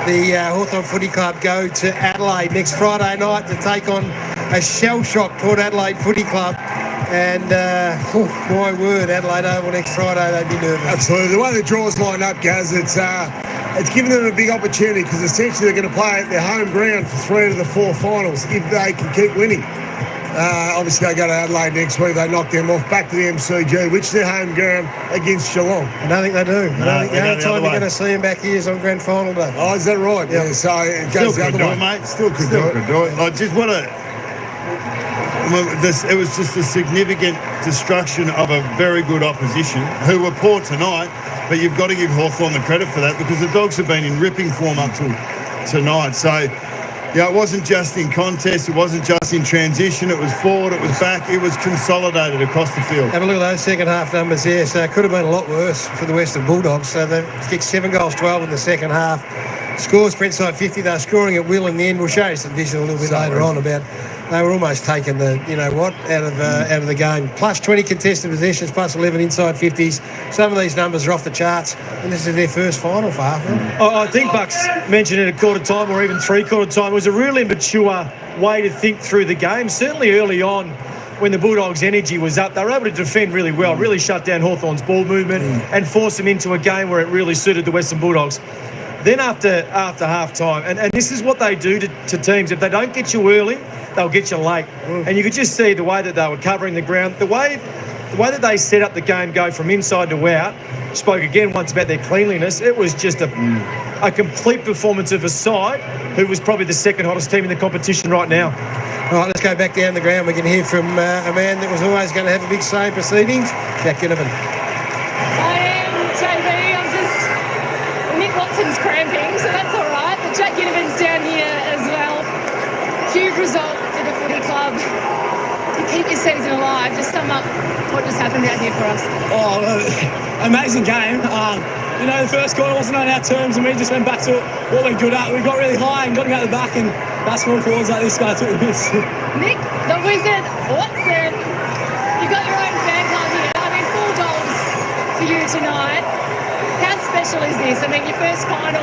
The Hawthorn Footy Club go to Adelaide next Friday night to take on a shell-shocked Port Adelaide Footy Club. And, my word, Adelaide Oval next Friday, they'd be nervous. Absolutely. The way the draws line up, Gaz, it's given them a big opportunity, because essentially they're going to play at their home ground for 3 of the 4 finals if they can keep winning. Obviously, they go to Adelaide next week. They knock them off back to the MCG, which is their home ground against Geelong. I don't think they do. I think the only time you're going to see them back here is on grand final day. Oh, is that right? Yep. Yeah, so it goes the other way. Mate. Still could do it. I just want to... it was just a significant destruction of a very good opposition who were poor tonight, but you've got to give Hawthorn the credit for that, because the Dogs have been in ripping form up till tonight. So, yeah, it wasn't just in contest, it wasn't just in transition, it was forward, it was back, it was consolidated across the field. Have a look at those second half numbers there. So it could have been a lot worse for the Western Bulldogs. So they kicked 7 goals, 12 in the second half. Scores sprint side 50. They're scoring at will in the end. We'll show you some vision a little bit later on about they were almost taking the out of the game. Plus 20 contested possessions, plus 11 inside 50s. Some of these numbers are off the charts, and this is their first final for Hawthorn. I think Bucks mentioned it at quarter time or even 3/4 time. It was a really mature way to think through the game. Certainly early on, when the Bulldogs' energy was up, they were able to defend really well, really shut down Hawthorn's ball movement and force them into a game where it really suited the Western Bulldogs. Then after half-time, and this is what they do to teams. If they don't get you early, they'll get you late. And you could just see the way that they were covering the ground, the way that they set up the game, go from inside to out. Spoke again once about their cleanliness. It was just a complete performance of a side who was probably the second hottest team in the competition right now. All right, let's go back down the ground. We can hear from a man that was always going to have a big say in proceedings, Jack Ginnivan. Watson's cramping, so that's all right. But Jack Ginnivan's down here as well. Huge result for the footy club to keep your season alive. Just sum up what just happened out here for us. Oh, amazing game. The first quarter wasn't on our terms, and we just went back to what we're good at. We got really high and got him out the back, and that's small forwards like this guy took the miss. Nick, the Wizard, Watson, you've got your own fan club here. I mean, 4 goals for you tonight. How special is this? I mean, your first final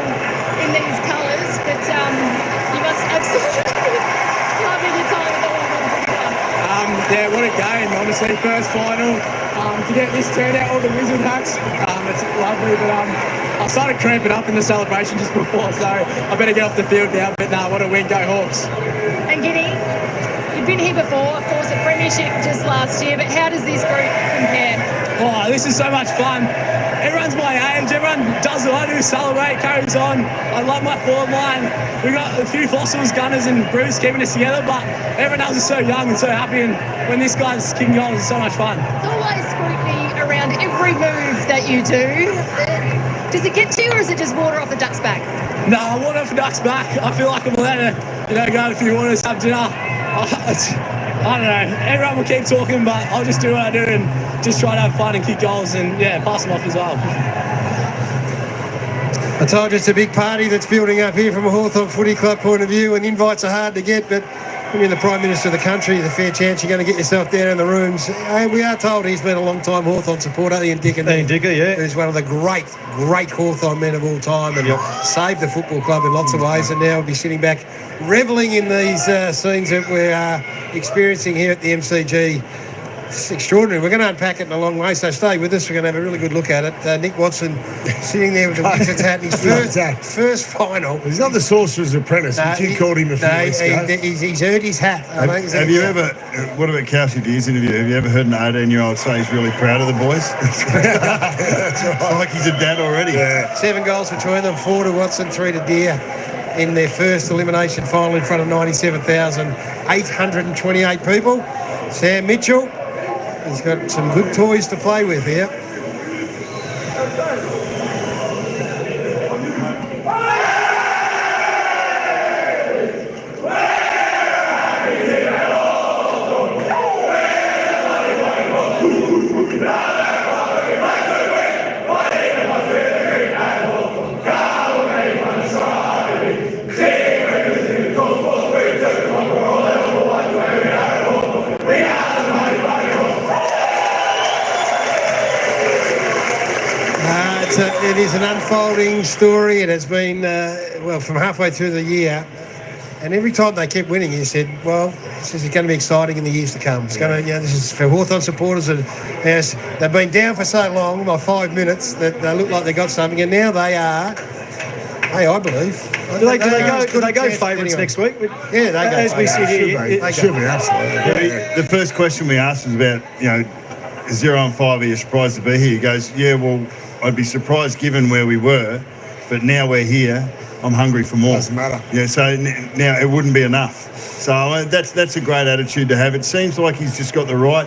in these colours, but you must absolutely loving your time with the Hawthorn Club. Yeah, what a game, honestly. First final. To get this turnout, all the Wizard hats, it's lovely. But I started cramping up in the celebration just before, so I better get off the field now. But what a win, go Hawks. And Giddy, you've been here before, of course, at Premiership just last year, but how does this group compare? Oh, this is so much fun. Everyone's my age, everyone does what I do, celebrate, carries on. I love my forward line. We've got a few fossils, Gunners and Bruce keeping us together, but everyone else is so young and so happy, and when this guy's kicking goals, it's so much fun. It's always scrutiny around every move that you do. Does it get to you, or is it just water off the duck's back? No, water off the duck's back. I feel like I'm allowed to go a few waters, have dinner. I don't know. Everyone will keep talking, but I'll just do what I do and just try to have fun and kick goals and, pass them off as well. I told you it's a big party that's building up here from a Hawthorn Footy Club point of view, and invites are hard to get, but when you're the Prime Minister of the country, there's a fair chance you're going to get yourself down in the rooms. And we are told he's been a long-time Hawthorn supporter, Ian Dicker. Ian Dicker, yeah. Who's one of the great Hawthorn men of all time, and saved the football club in lots of ways, and now will be sitting back revelling in these scenes that we're experiencing here at the MCG. It's extraordinary. We're going to unpack it in a long way, so stay with us. We're going to have a really good look at it. Nick Watson sitting there with the Wizards hat in his first final. He's not the Sorcerer's Apprentice, which you called him a few weeks ago. He's earned his hat. Have you ever, what about Kelsey Deer's interview? Have you ever heard an 18-year-old say he's really proud of the boys? That's right. Like he's a dad already. Yeah. 7 goals between them, 4 to Watson, 3 to Deer in their first elimination final in front of 97,828 people. Sam Mitchell. He's got some good toys to play with here. It is an unfolding story. It has been, from halfway through the year. And every time they kept winning, you said, well, this is going to be exciting in the years to come. It's going to, this is for Hawthorn supporters. And yes, they've been down for so long, by 5 minutes, that they look like they got something. And now they are, I believe. Do they go favourites next week? Yeah, they go. As we sit here. They should be, absolutely. The first question we asked was about, 0-5, are you surprised to be here? He goes, yeah, well, I'd be surprised given where we were, but now we're here. I'm hungry for more. Doesn't matter. Yeah, so now it wouldn't be enough. So that's a great attitude to have. It seems like he's just got the right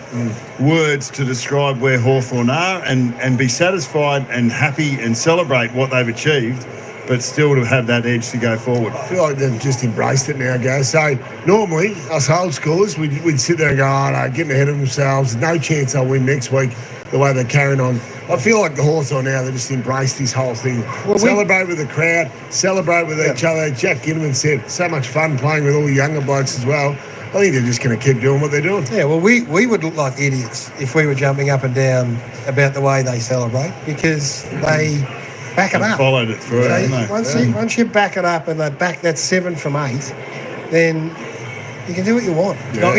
words to describe where Hawthorn are and be satisfied and happy and celebrate what they've achieved, but still to have that edge to go forward. I feel like they've just embraced it now, guys. So normally, us old schoolers, we'd sit there and go, oh, no, getting ahead of themselves. No chance they'll win next week the way they're carrying on. I feel like the Hawthorn now, they just embraced this whole thing. Celebrate with the crowd, celebrate with each other. Jack Ginnivan said, so much fun playing with all the younger blokes as well. I think they're just going to keep doing what they're doing. Yeah, well, we would look like idiots if we were jumping up and down about the way they celebrate, because they back it up. Followed it through, Once you back it up and they back that 7 from 8, then you can do what you want. Yeah.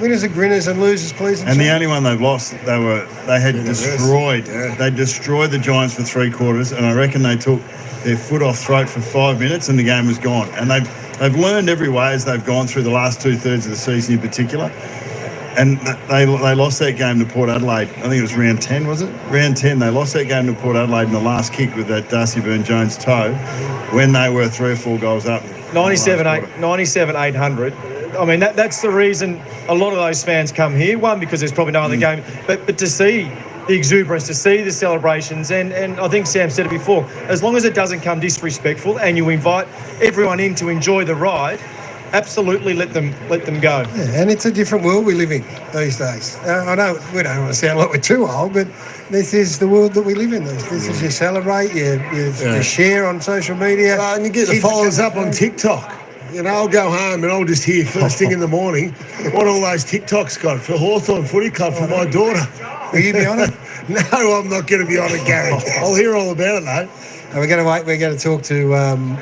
Winners are grinners and losers please. And the only one they've lost, they had destroyed. They destroyed the Giants for 3 quarters, and I reckon they took their foot off throat for 5 minutes, and the game was gone. And they've learned every way as they've gone through the last 2/3 of the season in particular. And they lost that game to Port Adelaide. I think it was round 10, was it? Round 10. They lost that game to Port Adelaide in the last kick with that Darcy Byrne-Jones toe when they were 3 or 4 goals up. 97-800. I mean, that's the reason a lot of those fans come here. One, because there's probably no other game, but to see the exuberance, to see the celebrations, and I think Sam said it before, as long as it doesn't come disrespectful and you invite everyone in to enjoy the ride, absolutely let them go. Yeah, and it's a different world we live in these days. I know we don't want to sound like we're too old, but this is the world that we live in. This is you celebrate, you share on social media. And you get the followers up on TikTok. I'll go home and I'll just hear first thing in the morning what all those TikToks got for Hawthorn Footy Club for my daughter. Will you be on it? No, I'm not going to be on it, Gary. I'll hear all about it, though. We're going to talk to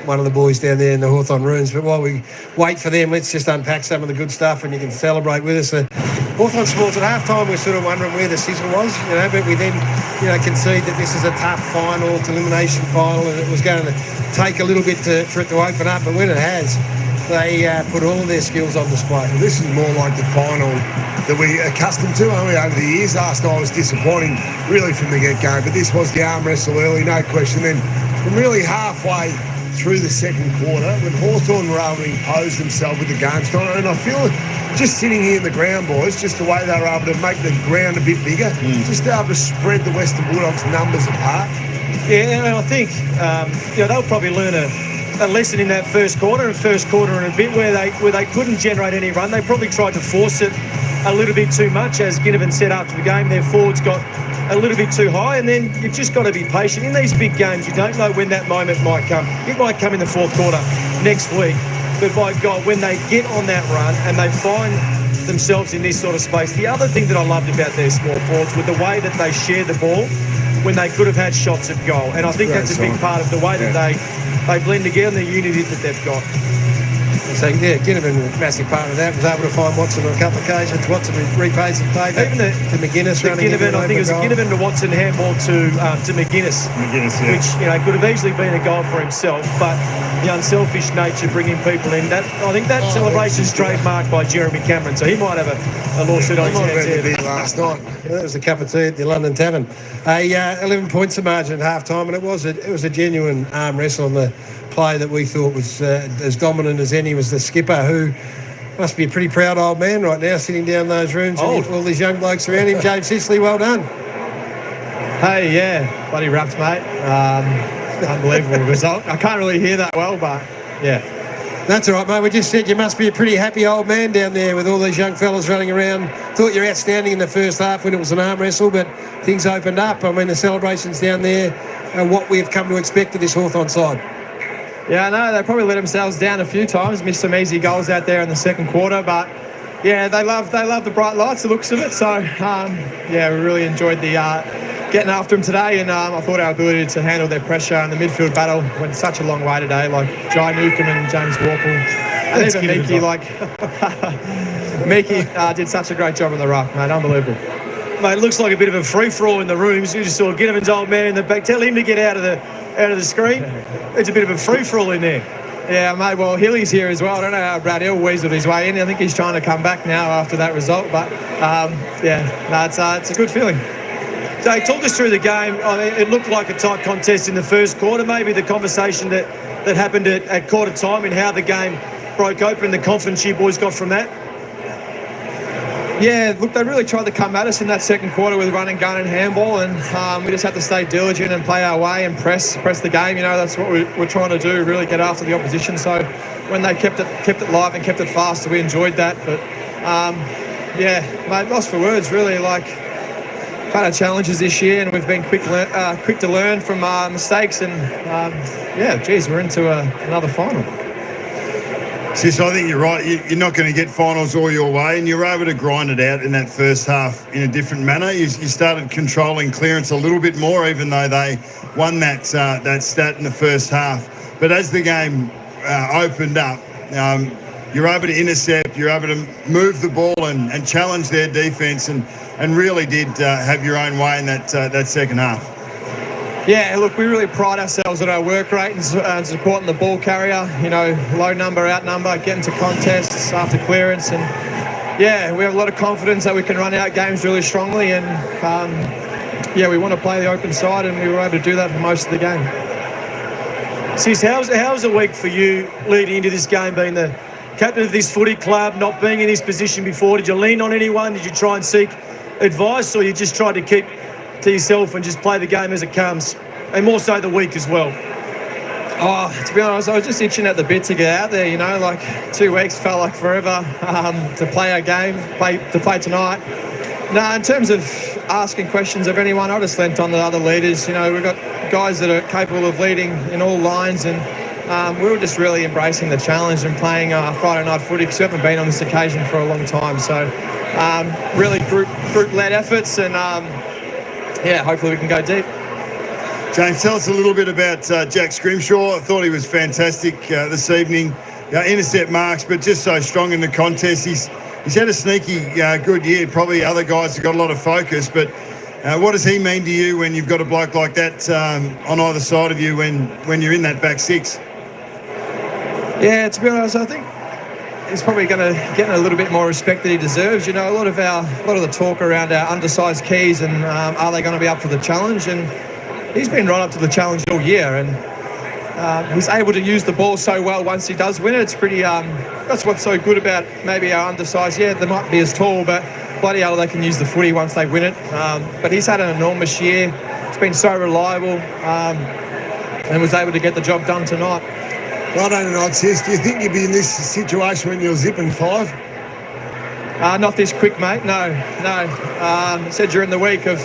one of the boys down there in the Hawthorn rooms, but while we wait for them, let's just unpack some of the good stuff and you can celebrate with us. Hawthorn Sports at halftime, we're sort of wondering where the sizzle was, but we then, concede that this is a tough final, it's elimination final, and it was going to take a little bit for it to open up, but when it has, they put all of their skills on display. Well, this is more like the final that we're accustomed to, aren't we, over the years. Last night was disappointing, really, from the get-go, but this was the arm wrestle early, no question. Then from really halfway through the second quarter, when Hawthorn were able to impose themselves with the game style, and I feel just sitting here in the ground, boys, just the way they were able to make the ground a bit bigger, just able to spread the Western Bulldogs' numbers apart. Yeah, and I think they'll probably learn a lesson in that first quarter and a bit where they couldn't generate any run. They probably tried to force it a little bit too much, as Ginnivan said after the game. Their forwards got a little bit too high, and then you've just got to be patient. In these big games, you don't know when that moment might come. It might come in the fourth quarter next week, but by God, when they get on that run and they find themselves in this sort of space. The other thing that I loved about their small forwards was the way that they shared the ball when they could have had shots at goal, and I think that's a big part of the way that they blend together and the unity that they've got. So, Ginnivan, a massive part of that, was able to find Watson on a couple of occasions. Watson repays some favour to McGuinness. I think it was a Ginnivan to Watson handball to McGuinness. Which could have easily been a goal for himself, but the unselfish nature bringing people in. I think that celebration's trademarked by Jeremy Cameron, so he might have a lawsuit on his hands here. Last night. That was a cup of tea at the London Tavern. 11 points of margin at half time, and it was a genuine arm wrestle on the play that we thought was as dominant as any was the skipper, who must be a pretty proud old man right now, sitting down those rooms with all these young blokes around him. James Sisley, well done. Hey, yeah, bloody wrapped, mate. Unbelievable result. I can't really hear that well, but yeah. That's all right, mate. We just said you must be a pretty happy old man down there with all these young fellas running around. Thought you were outstanding in the first half when it was an arm wrestle, but things opened up. I mean, the celebrations down there are what we've come to expect of this Hawthorn side. Yeah, I know. They probably let themselves down a few times, missed some easy goals out there in the second quarter, but yeah, they love the bright lights, the looks of it. So, we really enjoyed the getting after him today, and I thought our ability to handle their pressure and the midfield battle went such a long way today. Like Jai Newcomb and James Warple, and even Miki. Miki did such a great job in the ruck, mate. Unbelievable. Mate, it looks like a bit of a free-for-all in the rooms. You just saw Ginnivan's old man in the back. Tell him to get out of the screen. It's a bit of a free-for-all in there. Yeah, mate, well, Hilly's here as well. I don't know how Brad Hill weaseled his way in. I think he's trying to come back now after that result. But, it's a good feeling. Dave, talk us through the game. I mean, it looked like a tight contest in the first quarter. Maybe the conversation that happened at quarter time and how the game broke open, the confidence you boys got from that. Yeah, look, they really tried to come at us in that second quarter with run and gun and handball, and we just had to stay diligent and play our way and press the game. You know, that's what we're trying to do, really get after the opposition. So when they kept it live and kept it fast, we enjoyed that. But mate, lost for words, really. Like, had our challenges this year, and we've been quick to learn from our mistakes. And we're into another final. Sis, I think you're right. You're not going to get finals all your way, and you were able to grind it out in that first half in a different manner. You started controlling clearance a little bit more, even though they won that stat in the first half. But as the game opened up, you're able to intercept, you're able to move the ball and challenge their defence, and really did have your own way in that second half. Yeah, look, we really pride ourselves on our work rate and supporting the ball carrier. You know, low number, outnumber, getting to contests after clearance. And, we have a lot of confidence that we can run out games really strongly. And, we want to play the open side, and we were able to do that for most of the game. Sis, how's a week for you leading into this game, being the captain of this footy club, not being in this position before? Did you lean on anyone? Did you try and seek advice, or you just tried to keep to yourself and just play the game as it comes, and more so the week as well? Oh, to be honest, I was just itching at the bit to get out there, you know, like 2 weeks felt like forever to play our game, to play tonight. No, in terms of asking questions of anyone, I just lent on the other leaders. You know, we've got guys that are capable of leading in all lines, and we were just really embracing the challenge and playing Friday night footy, because we haven't been on this occasion for a long time. So really group-led efforts, and hopefully we can go deep. James, tell us a little bit about Jack Scrimshaw. I thought he was fantastic this evening. Intercept marks, but just so strong in the contest. He's had a sneaky good year. Probably other guys have got a lot of focus, but what does he mean to you when you've got a bloke like that on either side of you when you're in that back six? Yeah, to be honest, I think he's probably going to get a little bit more respect that he deserves. You know, a lot of the talk around our undersized keys and are they going to be up for the challenge? And he's been right up to the challenge all year, and he's able to use the ball so well once he does win it. It's pretty. That's what's so good about maybe our undersized. Yeah, they might be as tall, but bloody hell, they can use the footy once they win it. But he's had an enormous year. He's been so reliable, and was able to get the job done tonight. Well done tonight, sis. Do you think you'd be in this situation when you're zipping 5? Not this quick, mate. No. Said during the week of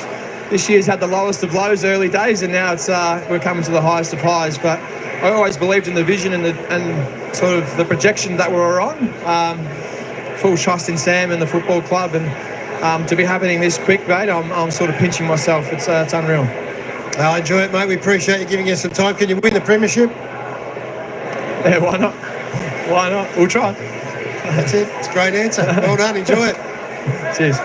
this year's had the lowest of lows early days, and now it's we're coming to the highest of highs. But I always believed in the vision and sort of the projection that we were on. Full trust in Sam and the football club, and to be happening this quick, mate, I'm sort of pinching myself. It's unreal. I enjoy it, mate. We appreciate you giving us some time. Can you win the premiership? Yeah, why not? Why not? We'll try. That's it. It's a great answer. Well done. Enjoy it. Cheers.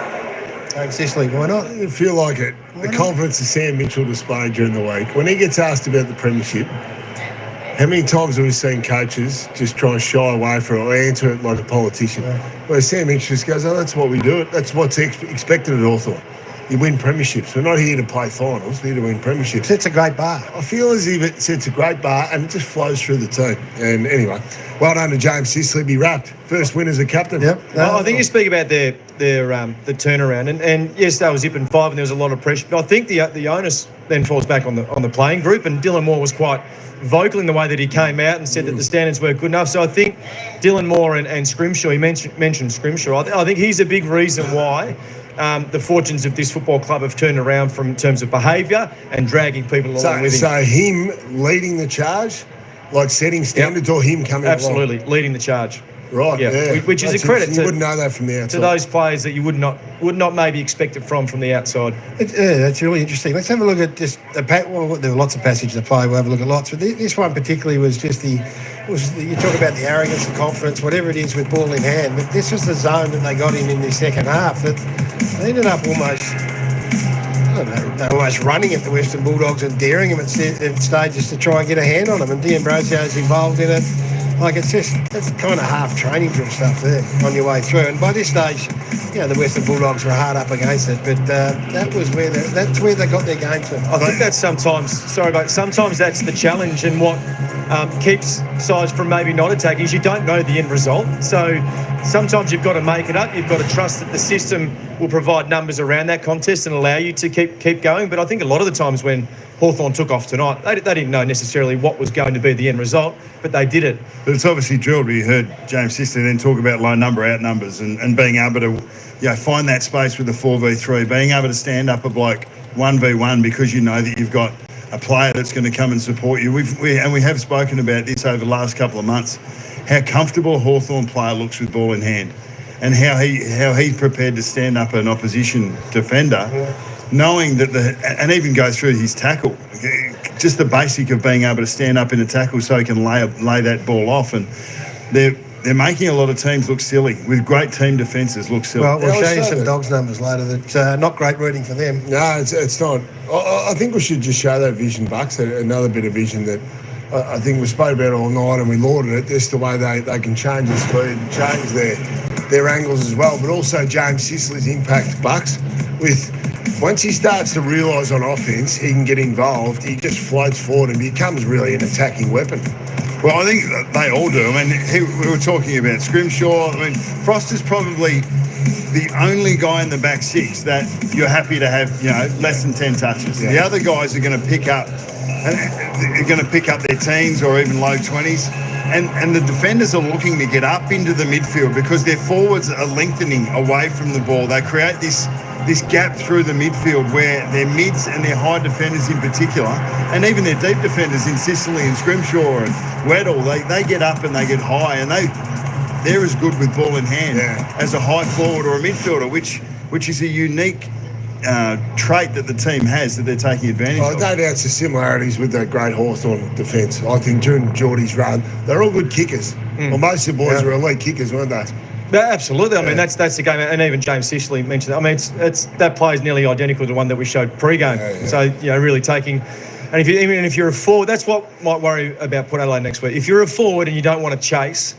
Dave Sicily, why not? I feel like it. The confidence that Sam Mitchell displayed during the week. When he gets asked about the premiership, how many times have we seen coaches just try and shy away from it or answer it like a politician? Yeah. Where Sam Mitchell just goes, that's what we do. That's what's expected at Hawthorn. You win premierships. We're not here to play finals. We're here to win premierships. It's a great bar. I feel as if it sets a great bar and it just flows through the team. And anyway, well done to James Sicily. Be wrapped. First win as a captain. Yep. I think you speak about the turnaround, and yes, they were zipping 5 and there was a lot of pressure. But I think the onus then falls back on the playing group, and Dylan Moore was quite vocal in the way that he came out and said that the standards weren't good enough. So I think Dylan Moore and Scrimshaw, he mentioned Scrimshaw. I think he's a big reason why the fortunes of this football club have turned around from in terms of behaviour and dragging people along with him. So him leading the charge, like setting standards, or him coming absolutely along? leading the charge. Right, yeah. Which is That's a credit interesting. You wouldn't know that from the outside. to those players that you would not maybe expect it from the outside. Yeah, that's really interesting. Let's have a look at just well, there were lots of passages to play. We'll have a look at lots, but this one particularly was just you talk about the arrogance and confidence, whatever it is with ball in hand. But this was the zone that they got in the second half that they ended up almost. I don't know, they were almost running at the Western Bulldogs and daring them at stages to try and get a hand on them. And D'Ambrosio's involved in it. Like, that's kind of half training drill stuff there on your way through. And by this stage, the Western Bulldogs were hard up against it. But that's where they got their game to. I think that's sometimes that's the challenge, and what keeps sides from maybe not attacking is you don't know the end result. So sometimes you've got to make it up. You've got to trust that the system will provide numbers around that contest and allow you to keep going. But I think a lot of the times when Hawthorn took off tonight, they didn't know necessarily what was going to be the end result, but they did it. But it's obviously drilled. We heard James Sisley then talk about low number out numbers and being able to find that space with the 4v3, being able to stand up a bloke 1v1 because you know that you've got a player that's going to come and support you. We have spoken about this over the last couple of months, how comfortable a Hawthorn player looks with ball in hand and how he's prepared to stand up an opposition defender, knowing that and even go through his tackle. Just the basic of being able to stand up in a tackle so he can lay that ball off. And they're making a lot of teams look silly, with great team defences look silly. Well, we'll show you some Dogs numbers later. That's not great reading for them. No, it's not. I think we should just show that vision, Bucks, another bit of vision that I think we spoke about all night and we lauded it. Just the way they can change the speed and change their angles as well. But also James Sisley's impact, Bucks, with... Once he starts to realise on offence he can get involved, he just floats forward and becomes really an attacking weapon. Well, I think they all do. I mean, we were talking about Scrimshaw. I mean, Froster's probably the only guy in the back six that you're happy to have, less than 10 touches. Yeah. The other guys are going to pick up their teens or even low 20s. And the defenders are looking to get up into the midfield because their forwards are lengthening away from the ball. They create this gap through the midfield where their mids and their high defenders in particular, and even their deep defenders in Sicily and Scrimshaw and Weddle, they get up and they get high, and they're as good with ball in hand as a high forward or a midfielder, which is a unique trait that the team has that they're taking advantage of. No doubt the similarities with that great Hawthorn defence. I think during Geordie's run, they're all good kickers. Well, most of the boys were elite kickers, weren't they? Yeah, absolutely. I mean, that's the game, and even James Sisley mentioned that. I mean, it's that play is nearly identical to the one that we showed pre-game. So really taking, and if you're a forward, that's what might worry about Port Adelaide next week. If you're a forward and you don't want to chase,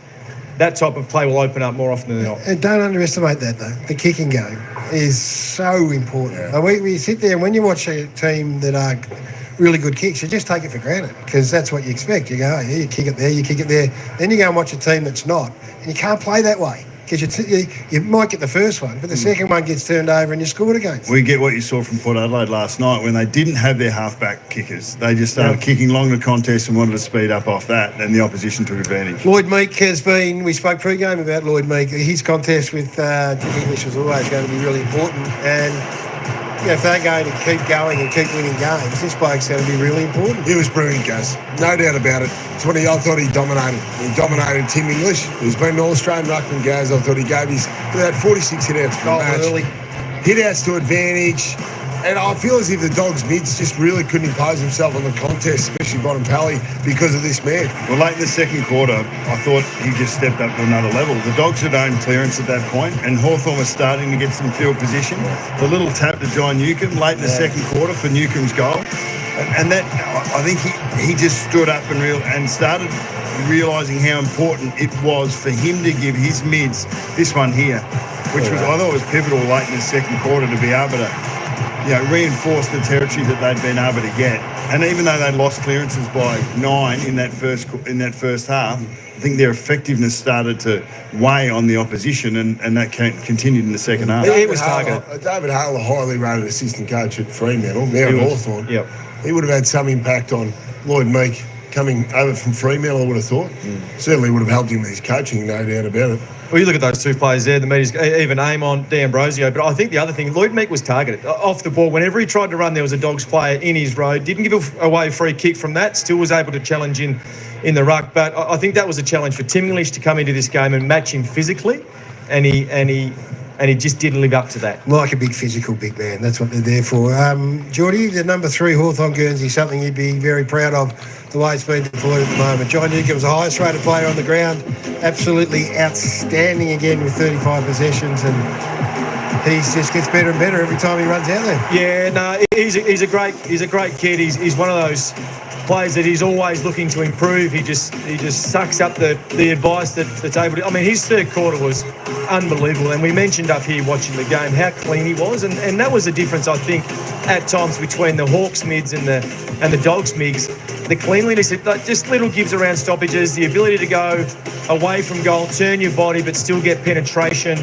that type of play will open up more often than not. And don't underestimate that though. The kicking game is so important. Yeah. We sit there and when you watch a team that are really good kicks, you just take it for granted because that's what you expect. You go, you kick it there, you kick it there. Then you go and watch a team that's not, and you can't play that way. Because you might get the first one, but the second one gets turned over and you scored against. We get what you saw from Port Adelaide last night when they didn't have their halfback kickers. They just started kicking long the contest and wanted to speed up off that, and the opposition took advantage. Lloyd Meek we spoke pre-game about Lloyd Meek. His contest with Tim English was always going to be really important. And if they're going to keep going and keep winning games, this bloke's going to be really important. He was brilliant, Gaz. No doubt about it. I thought he dominated. He dominated Tim English. He's been an All-Australian ruckman, Gaz. I thought he gave about 46 hit-outs for the match. Early. Hit-outs to advantage. And I feel as if the Dogs mids just really couldn't impose himself on the contest, especially Bontempelli, because of this man. Well, late in the second quarter, I thought he just stepped up to another level. The Dogs had owned clearance at that point, and Hawthorn was starting to get some field position. The little tap to John Newcomb late in the second quarter for Newcomb's goal. And that, I think he just stood up and started realising how important it was for him to give his mids, this one here, which I thought was pivotal late in the second quarter to be able to reinforce the territory that they'd been able to get. And even though they lost clearances by 9 in that first half, I think their effectiveness started to weigh on the opposition, and that continued in the second half. It was targeted. David Hale, a highly rated assistant coach at Fremantle, now at Hawthorn. Yep. He would have had some impact on Lloyd Meek coming over from Fremantle, I would have thought. Certainly would have helped him with his coaching, no doubt about it. Well, you look at those two players there, the Meters, even Amon, D'Ambrosio, but I think the other thing, Lloyd Meek was targeted off the ball. Whenever he tried to run, there was a Dogs player in his road. Didn't give away a free kick from that, still was able to challenge in the ruck. But I think that was a challenge for Tim English to come into this game and match him physically, and he just didn't live up to that. Like a big physical big man, that's what they're there for. Geordie, the number 3 Hawthorn Guernsey, something you'd be very proud of, the way it's been deployed at the moment. John Newcomb's the highest rated player on the ground, absolutely outstanding again with 35 possessions, and he just gets better and better every time he runs out there. Yeah, no, he's a great kid. He's one of those players that he's always looking to improve. He just sucks up the advice that's able to. I mean, his third quarter was unbelievable, and we mentioned up here watching the game how clean he was, and that was the difference, I think, at times between the Hawks mids and the Dogs mids. The cleanliness, just little gives around stoppages, the ability to go away from goal, turn your body, but still get penetration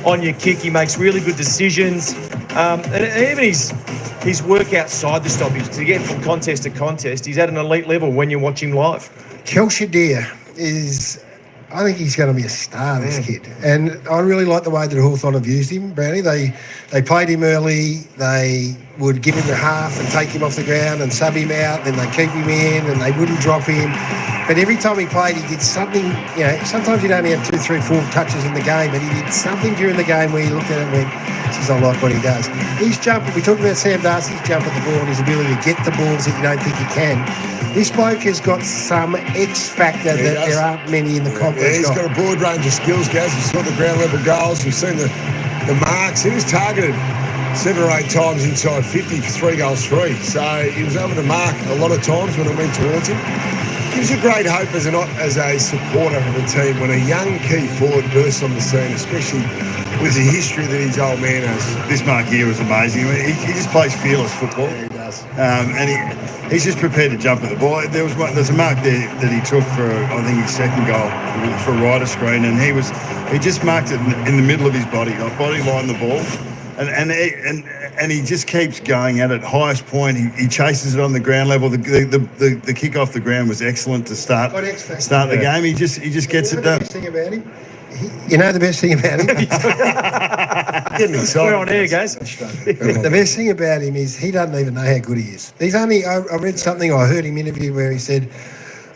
on your kick. He makes really good decisions, and even his work outside the stoppage to get from contest to contest, he's at an elite level when you watch him live. Kelshire is, I think he's going to be a star, this kid. And I really like the way that Hawthorn have used him, Brownie. They played him early, they would give him the half and take him off the ground and sub him out, then they keep him in and they wouldn't drop him. But every time he played, he did something, sometimes he'd only have 2, 3, 4 touches in the game, but he did something during the game where you looked at it and went, geez, I like what he does. His jump, we talked about Sam Darcy's jump at the ball and his ability to get the balls that you don't think he can. This bloke has got some X factor that there aren't many in the conference. Yeah, he's got a broad range of skills, guys. We've saw the ground level goals. We've seen the marks. He was targeted 7 or 8 times inside 50 for 3 goals 3. So he was able to mark a lot of times when it went towards him. Gives you great hope as a supporter of a team when a young key forward bursts on the scene, especially with the history that his old man has. This mark here was amazing. He just plays fearless football. Yeah, he does. And he's just prepared to jump at the ball. There's a mark there that he took for, I think, his second goal for a rider screen, and he just marked it in the middle of his body, like body line the ball. And he just keeps going at it. Highest point, he chases it on the ground level. The kick off the ground was excellent to start the game. He just gets it done. The best thing about him? You know the best thing about him? We're on air, guys. The best thing about him is he doesn't even know how good he is. I read something, I heard him interview where he said,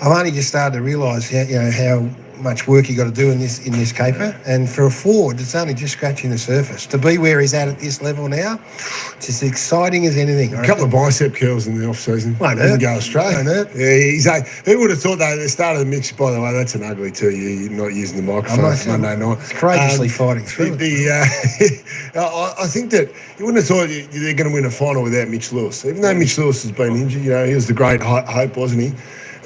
I've only just started to realise how much work you got to do in this caper, and for a forward it's only just scratching the surface. To be where he's at this level now, it's as exciting as anything. A couple of bicep curls in the off season. Won't Doesn't hurt. go astray. Won't hurt. Yeah, who would have thought that at the start of the mix? By the way, that's an ugly to you. You're not using the microphone for Monday night. It's courageously fighting through it. I think that you wouldn't have thought they're going to win a final without Mitch Lewis. Even though Mitch Lewis has been injured, he was the great hope, wasn't he?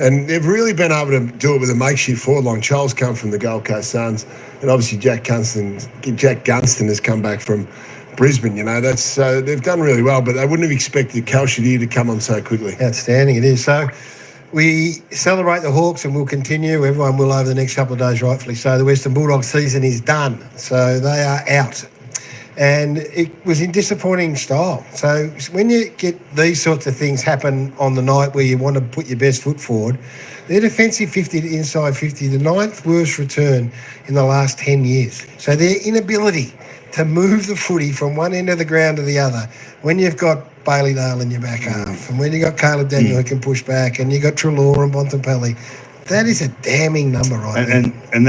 And they've really been able to do it with a makeshift forward line. Charles come from the Gold Coast Suns, and obviously Jack Gunston has come back from Brisbane. They've done really well, but they wouldn't have expected Kelshire to come on so quickly. Outstanding it is. So we celebrate the Hawks, and we'll continue. Everyone will over the next couple of days, rightfully so. The Western Bulldogs season is done, so they are out. And it was in disappointing style. So when you get these sorts of things happen on the night where you want to put your best foot forward, their defensive 50 to inside 50, the 9th worst return in the last 10 years. So their inability to move the footy from one end of the ground to the other, when you've got Bailey Dale in your back half, and when you've got Caleb Daniel who can push back, and you've got Treloar and Bontempelli, that is a damning number right there. And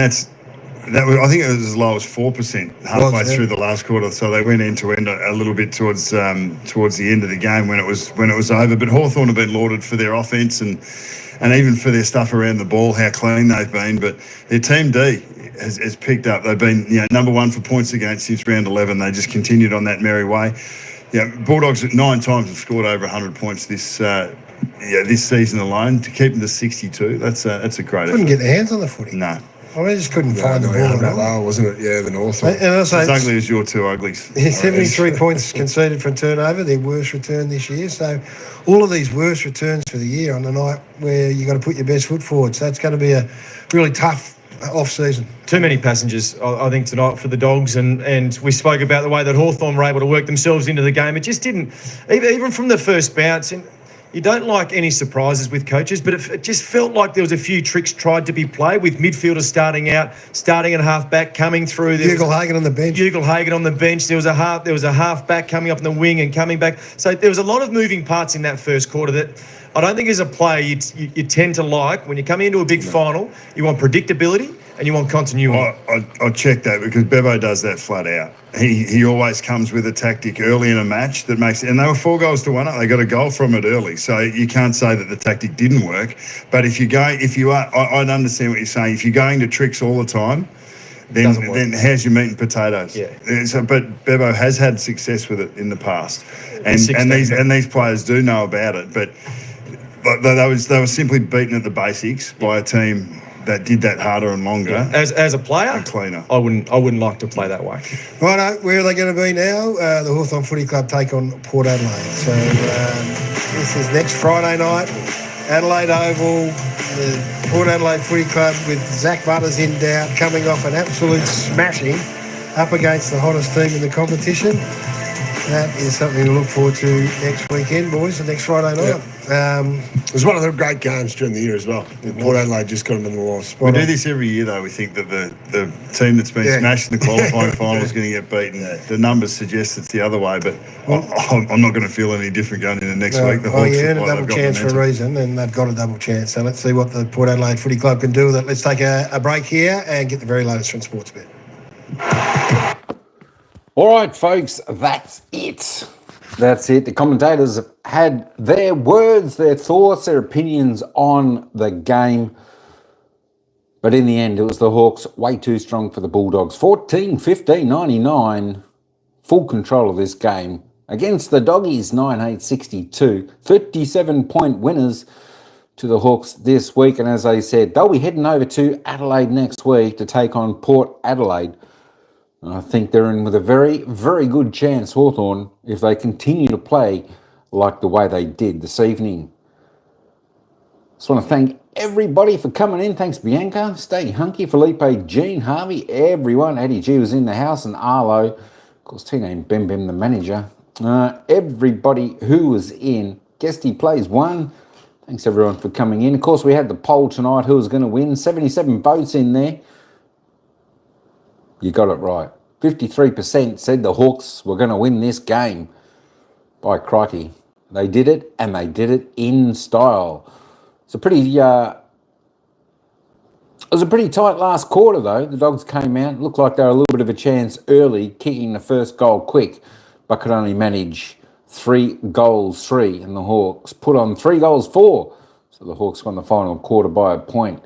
I think it was as low as 4% halfway through the last quarter. So they went end to end a little bit towards the end of the game when it was over. But Hawthorn have been lauded for their offence and even for their stuff around the ball, how clean they've been. But their team D has picked up. They've been number 1 for points against since round 11. They just continued on that merry way. Bulldogs 9 times have scored over 100 points this season alone. To keep them to 62, that's a great effort. Couldn't get their hands on the footy. No. I just couldn't find the ball. Wasn't it? Yeah, the North. And also, as ugly as your two uglies. 73 points conceded from turnover, their worst return this year. So all of these worst returns for the year on the night where you got to put your best foot forward. So it's going to be a really tough off-season. Too many passengers, I think, tonight for the Dogs, and we spoke about the way that Hawthorn were able to work themselves into the game. It just didn't, even from the first bounce. And you don't like any surprises with coaches, but it just felt like there was a few tricks tried to be played with midfielders starting at half-back, coming through. Ugle-Hagan on the bench. Ugle-Hagan on the bench. There was a half-back coming up in the wing and coming back. So there was a lot of moving parts in that first quarter that I don't think as a player you tend to like. When you come into a big final, you want predictability and you want continuity. I'll check that because Bevo does that flat out. He always comes with a tactic early in a match that makes it. And they were 4-1. They got a goal from it early. So you can't say that the tactic didn't work. But I'd understand what you're saying. If you're going to tricks all the time, then how's your meat and potatoes? Yeah. But Bevo has had success with it in the past. And these players do know about it. But they were simply beaten at the basics by a team that did that harder and longer. Yeah. As a player, and cleaner. I wouldn't like to play that way. Righto, where are they going to be now? The Hawthorn Footy Club take on Port Adelaide. So this is next Friday night, Adelaide Oval. The Port Adelaide Footy Club with Zach Butters in doubt, coming off an absolute smashing up against the hottest team in the competition. That is something to look forward to next weekend, boys, and next Friday night. It was one of the great games during the year as well. Port Adelaide just got them in the loss. We do this every year, though. We think that the team that's been smashed in the qualifying final is going to get beaten. The numbers suggest it's the other way, but I'm not going to feel any different going into next week. The Hawks a double chance for a reason, and they've got a double chance. So let's see what the Port Adelaide Footy Club can do with it. Let's take a break here and get the very latest from Sportsbet. All right, folks, that's it. That's it. The commentators have had their words, their thoughts, their opinions on the game. But in the end, it was the Hawks way too strong for the Bulldogs. 14-15-99. Full control of this game. Against the Doggies, 9-8-62. 37-point winners to the Hawks this week. And as I said, they'll be heading over to Adelaide next week to take on Port Adelaide. I think they're in with a very, very good chance, Hawthorn, if they continue to play like the way they did this evening. Just want to thank everybody for coming in. Thanks, Bianca, Stay Hunky, Felipe, Gene, Harvey, everyone. Eddie G was in the house, and Arlo. Of course, Tina Bim Bim, the manager. Everybody who was in. Guesty Plays 1. Thanks, everyone, for coming in. Of course, we had the poll tonight. Who was going to win? 77 votes in there. You got it right. 53% said the Hawks were going to win this game. By crikey. They did it, and they did it in style. It's a pretty, it was a pretty tight last quarter, though. The Dogs came out. Looked like they were a little bit of a chance early, kicking the first goal quick, but could only manage 3 goals, 3. And the Hawks put on 3 goals, 4. So the Hawks won the final quarter by a point.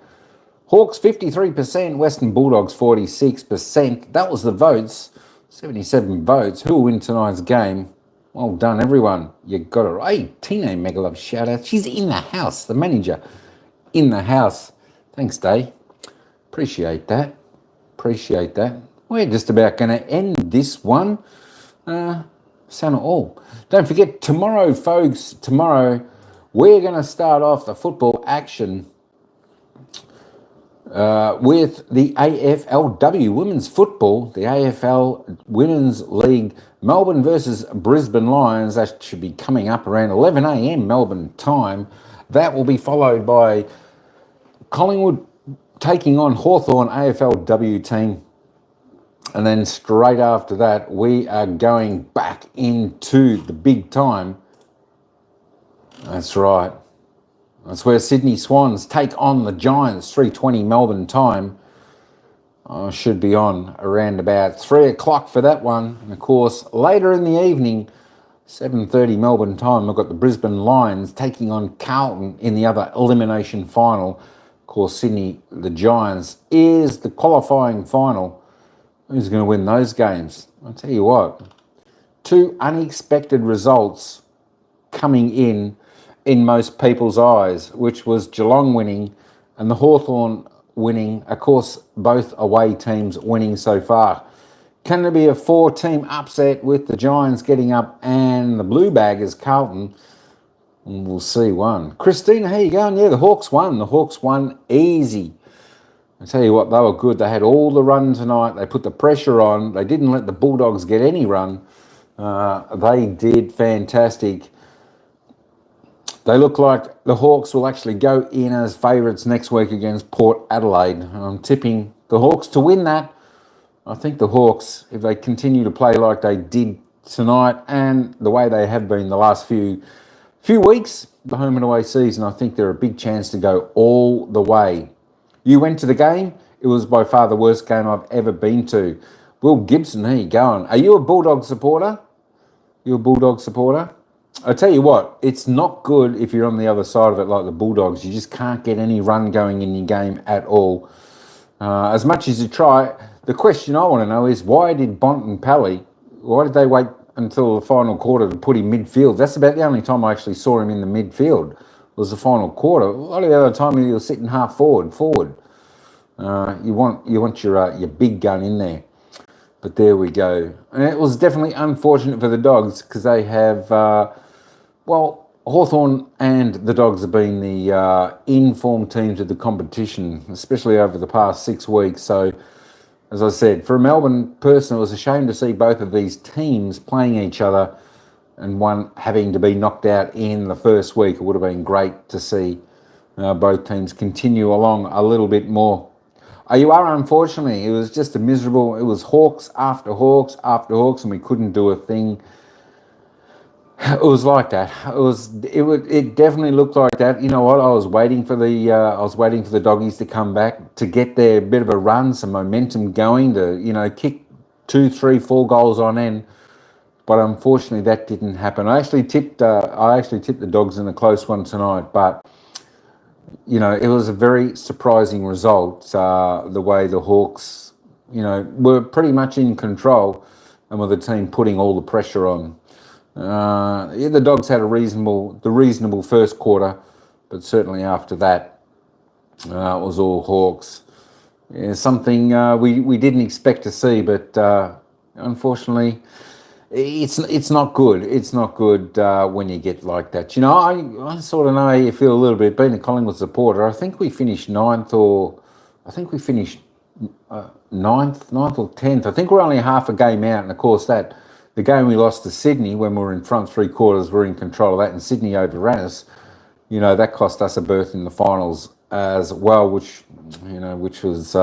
Hawks 53%, Western Bulldogs 46%. That was the votes, 77 votes. Who will win tonight's game? Well done, everyone. You got it right. Hey, Tina Megalove, shout out. She's in the house, the manager in the house. Thanks, Dave. Appreciate that. Appreciate that. We're just about going to end this one. Sound all. Don't forget, tomorrow, folks, tomorrow, we're going to start off the football action with the AFLW Women's Football, the AFL Women's League, Melbourne versus Brisbane Lions. That should be coming up around 11 a.m. Melbourne time. That will be followed by Collingwood taking on Hawthorn AFLW team. And then straight after that, we are going back into the big time. That's right. That's where Sydney Swans take on the Giants, 3:20 Melbourne time. Should be on around about 3 o'clock for that one. And of course, later in the evening, 7:30 Melbourne time, we've got the Brisbane Lions taking on Carlton in the other elimination final. Of course, Sydney, the Giants, is the qualifying final. Who's going to win those games? I'll tell you what, 2 unexpected results coming in most people's eyes, which was Geelong winning and the Hawthorn winning. Of course, both away teams winning so far. Can there be a 4-team upset with the Giants getting up and the Blue Baggers, Carlton? We'll see one. Christina, how you going? Yeah, the Hawks won. The Hawks won easy. I tell you what, they were good. They had all the run tonight. They put the pressure on. They didn't let the Bulldogs get any run. They did fantastic. They look like the Hawks will actually go in as favourites next week against Port Adelaide. I'm tipping the Hawks to win that. I think the Hawks, if they continue to play like they did tonight and the way they have been the last few weeks, the home and away season, I think they're a big chance to go all the way. You went to the game. It was by far the worst game I've ever been to. Will Gibson, how you going? Are you a Bulldog supporter? You a Bulldog supporter? I tell you what, it's not good if you're on the other side of it like the Bulldogs. You just can't get any run going in your game at all. As much as you try, the question I want to know is why did why did they wait until the final quarter to put him midfield? That's about the only time I actually saw him in the midfield was the final quarter. A lot of the other time he was sitting half forward. You want your big gun in there. But there we go. And it was definitely unfortunate for the Dogs because they have, Hawthorn and the Dogs have been the in-form teams of the competition, especially over the past 6 weeks. So, as I said, for a Melbourne person, it was a shame to see both of these teams playing each other and one having to be knocked out in the first week. It would have been great to see both teams continue along a little bit more. You are, unfortunately, it was just it was Hawks after Hawks after Hawks, and we couldn't do a thing. It was like that. It definitely looked like that. You know what? I was waiting for the Doggies to come back to get their bit of a run, some momentum going to, kick 2, 3, 4 goals on end. But unfortunately, that didn't happen. I actually tipped the Dogs in a close one tonight, but it was a very surprising result, the way the Hawks, were pretty much in control and with the team putting all the pressure on. The Dogs had the reasonable first quarter, but certainly after that, it was all Hawks. Yeah, something we didn't expect to see, but unfortunately, it's not good. It's not good when you get like that. I sort of know how you feel a little bit. Being a Collingwood supporter, I think we finished ninth or 10th. I think we're only half a game out, and of course the game we lost to Sydney when we were in front 3 quarters, we're in control of that, and Sydney overran us. That cost us a berth in the finals as well, which was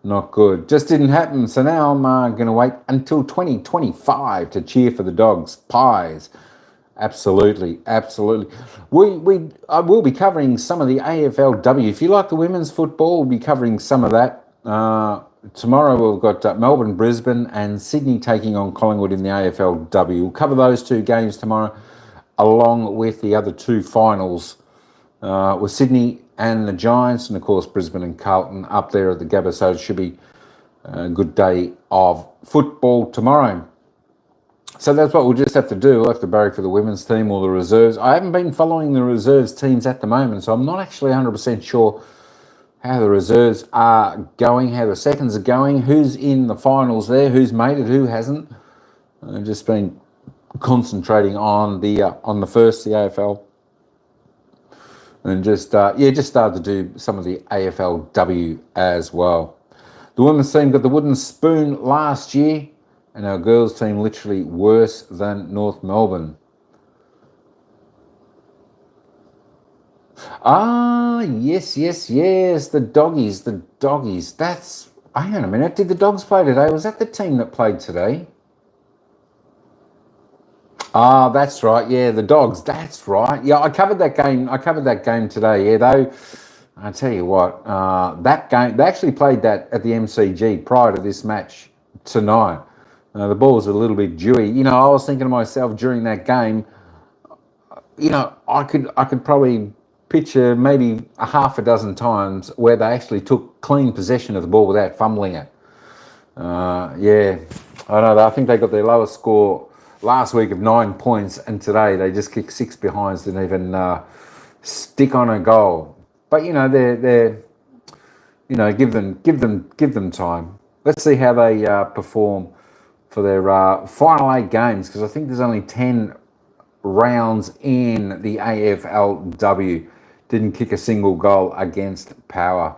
not good. Just didn't happen. So now I'm going to wait until 2025 to cheer for the Dogs. Pies. Absolutely. I will be covering some of the AFLW. If you like the women's football, we'll be covering some of that. Tomorrow we've got Melbourne, Brisbane and Sydney taking on Collingwood in the AFLW. We'll cover those 2 games tomorrow along with the other 2 finals with Sydney and the Giants, and of course Brisbane and Carlton up there at the Gabba. So it should be a good day of football tomorrow. So that's what we'll just have to do. We'll have to barrack for the women's team or the reserves. I haven't been following the reserves teams at the moment, so I'm not actually 100% sure how the reserves are going, how the seconds are going, who's in the finals there, who's made it, who hasn't. I've just been concentrating on the first, the AFL. And just started to do some of the AFLW as well. The women's team got the wooden spoon last year, and our girls' team literally worse than North Melbourne. Yes. The doggies. Hang on a minute. Did the Dogs play today? Was that the team that played today? That's right. Yeah, the Dogs. That's right. Yeah, I covered that game today. Yeah, though, I tell you what, that game, they actually played that at the MCG prior to this match tonight. The ball was a little bit dewy. I was thinking to myself during that game, I could probably picture maybe a half a dozen times where they actually took clean possession of the ball without fumbling it. Yeah, I know. I think they got their lowest score last week of 9 points, and today they just kicked 6 behinds, didn't even stick on a goal. But they're give them time. Let's see how they perform for their final 8 games, because I think there's only 10 rounds in the AFLW. Didn't kick a single goal against Power.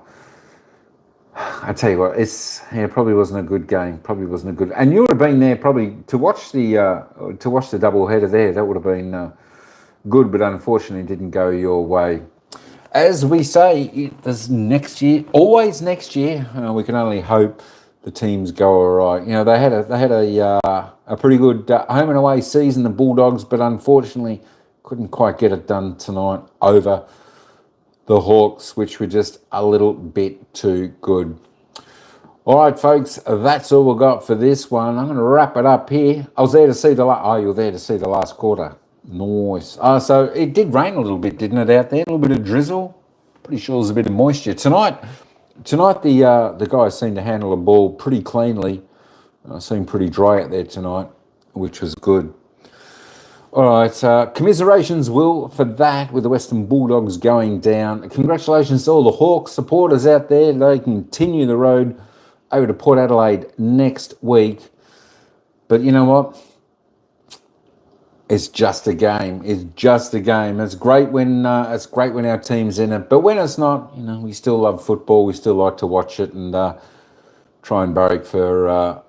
I tell you what, it probably wasn't a good game. And you would have been there probably to watch the double header there. That would have been good, but unfortunately didn't go your way. As we say, there's next year, always next year. We can only hope the teams go all right. You know, they had a pretty good home and away season, the Bulldogs, but unfortunately couldn't quite get it done tonight over the Hawks, which were just a little bit too good. All right, folks, that's all we got for this one. I'm going to wrap it up here. I was there to see the you were there to see the last quarter. Nice. So it did rain a little bit, didn't it, out there? A little bit of drizzle. Pretty sure there's a bit of moisture. Tonight the guys seemed to handle the ball pretty cleanly. Seemed pretty dry out there tonight, which was good. All right, commiserations, Will, for that, with the Western Bulldogs going down. Congratulations to all the Hawks supporters out there. They continue the road over to Port Adelaide next week. But you know what? It's just a game. It's just a game. It's great when our team's in it. But when it's not, you know, we still love football. We still like to watch it and try and barrack for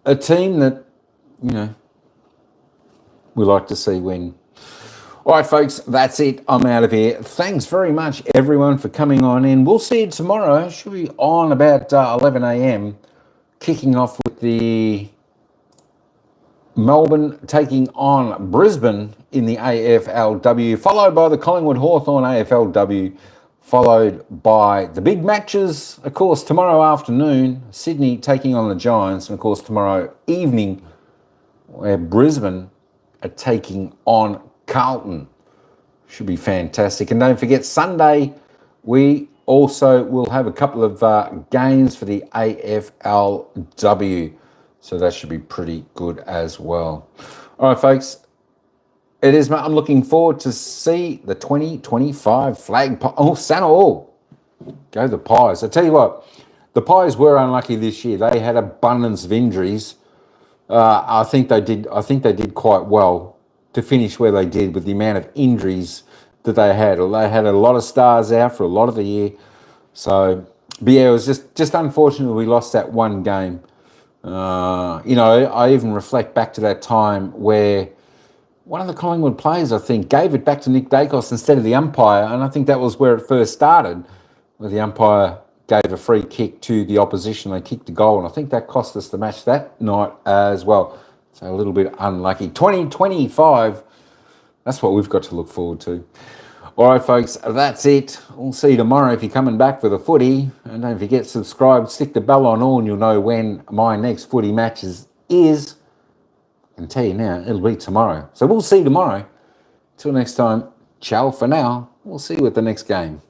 a team that, you know, we like to see win. All right, folks, that's it. I'm out of here. Thanks very much, everyone, for coming on in. We'll see you tomorrow. Should be on about 11 a.m. Kicking off with the Melbourne taking on Brisbane in the AFLW, followed by the Collingwood Hawthorn AFLW, followed by the big matches, of course, tomorrow afternoon, Sydney taking on the Giants, and of course tomorrow evening, where Brisbane are taking on Carlton. Should be fantastic. And don't forget, Sunday, we also will have a couple of games for the AFLW. So that should be pretty good as well. All right, folks. It is. I'm looking forward to see the 2025 flag. Santa Hall. Go the Pies. I tell you what, the Pies were unlucky this year. They had abundance of injuries. I think they did quite well to finish where they did with the amount of injuries that they had. They had a lot of stars out for a lot of the year. So, but yeah, it was just unfortunate we lost that one game. You know, I even reflect back to that time where one of the Collingwood players, I think, gave it back to Nick Dacos instead of the umpire, and I think that was where it first started, where the umpire gave a free kick to the opposition. They kicked a goal, and I think that cost us the match that night as well. So a little bit unlucky. 2025, that's what we've got to look forward to. All right, folks, that's it. We'll see you tomorrow if you're coming back for the footy. And don't forget, subscribe, stick the bell on all, and you'll know when my next footy matches is. I can tell you now, it'll be tomorrow. So we'll see you tomorrow. Till next time, ciao for now. We'll see you at the next game.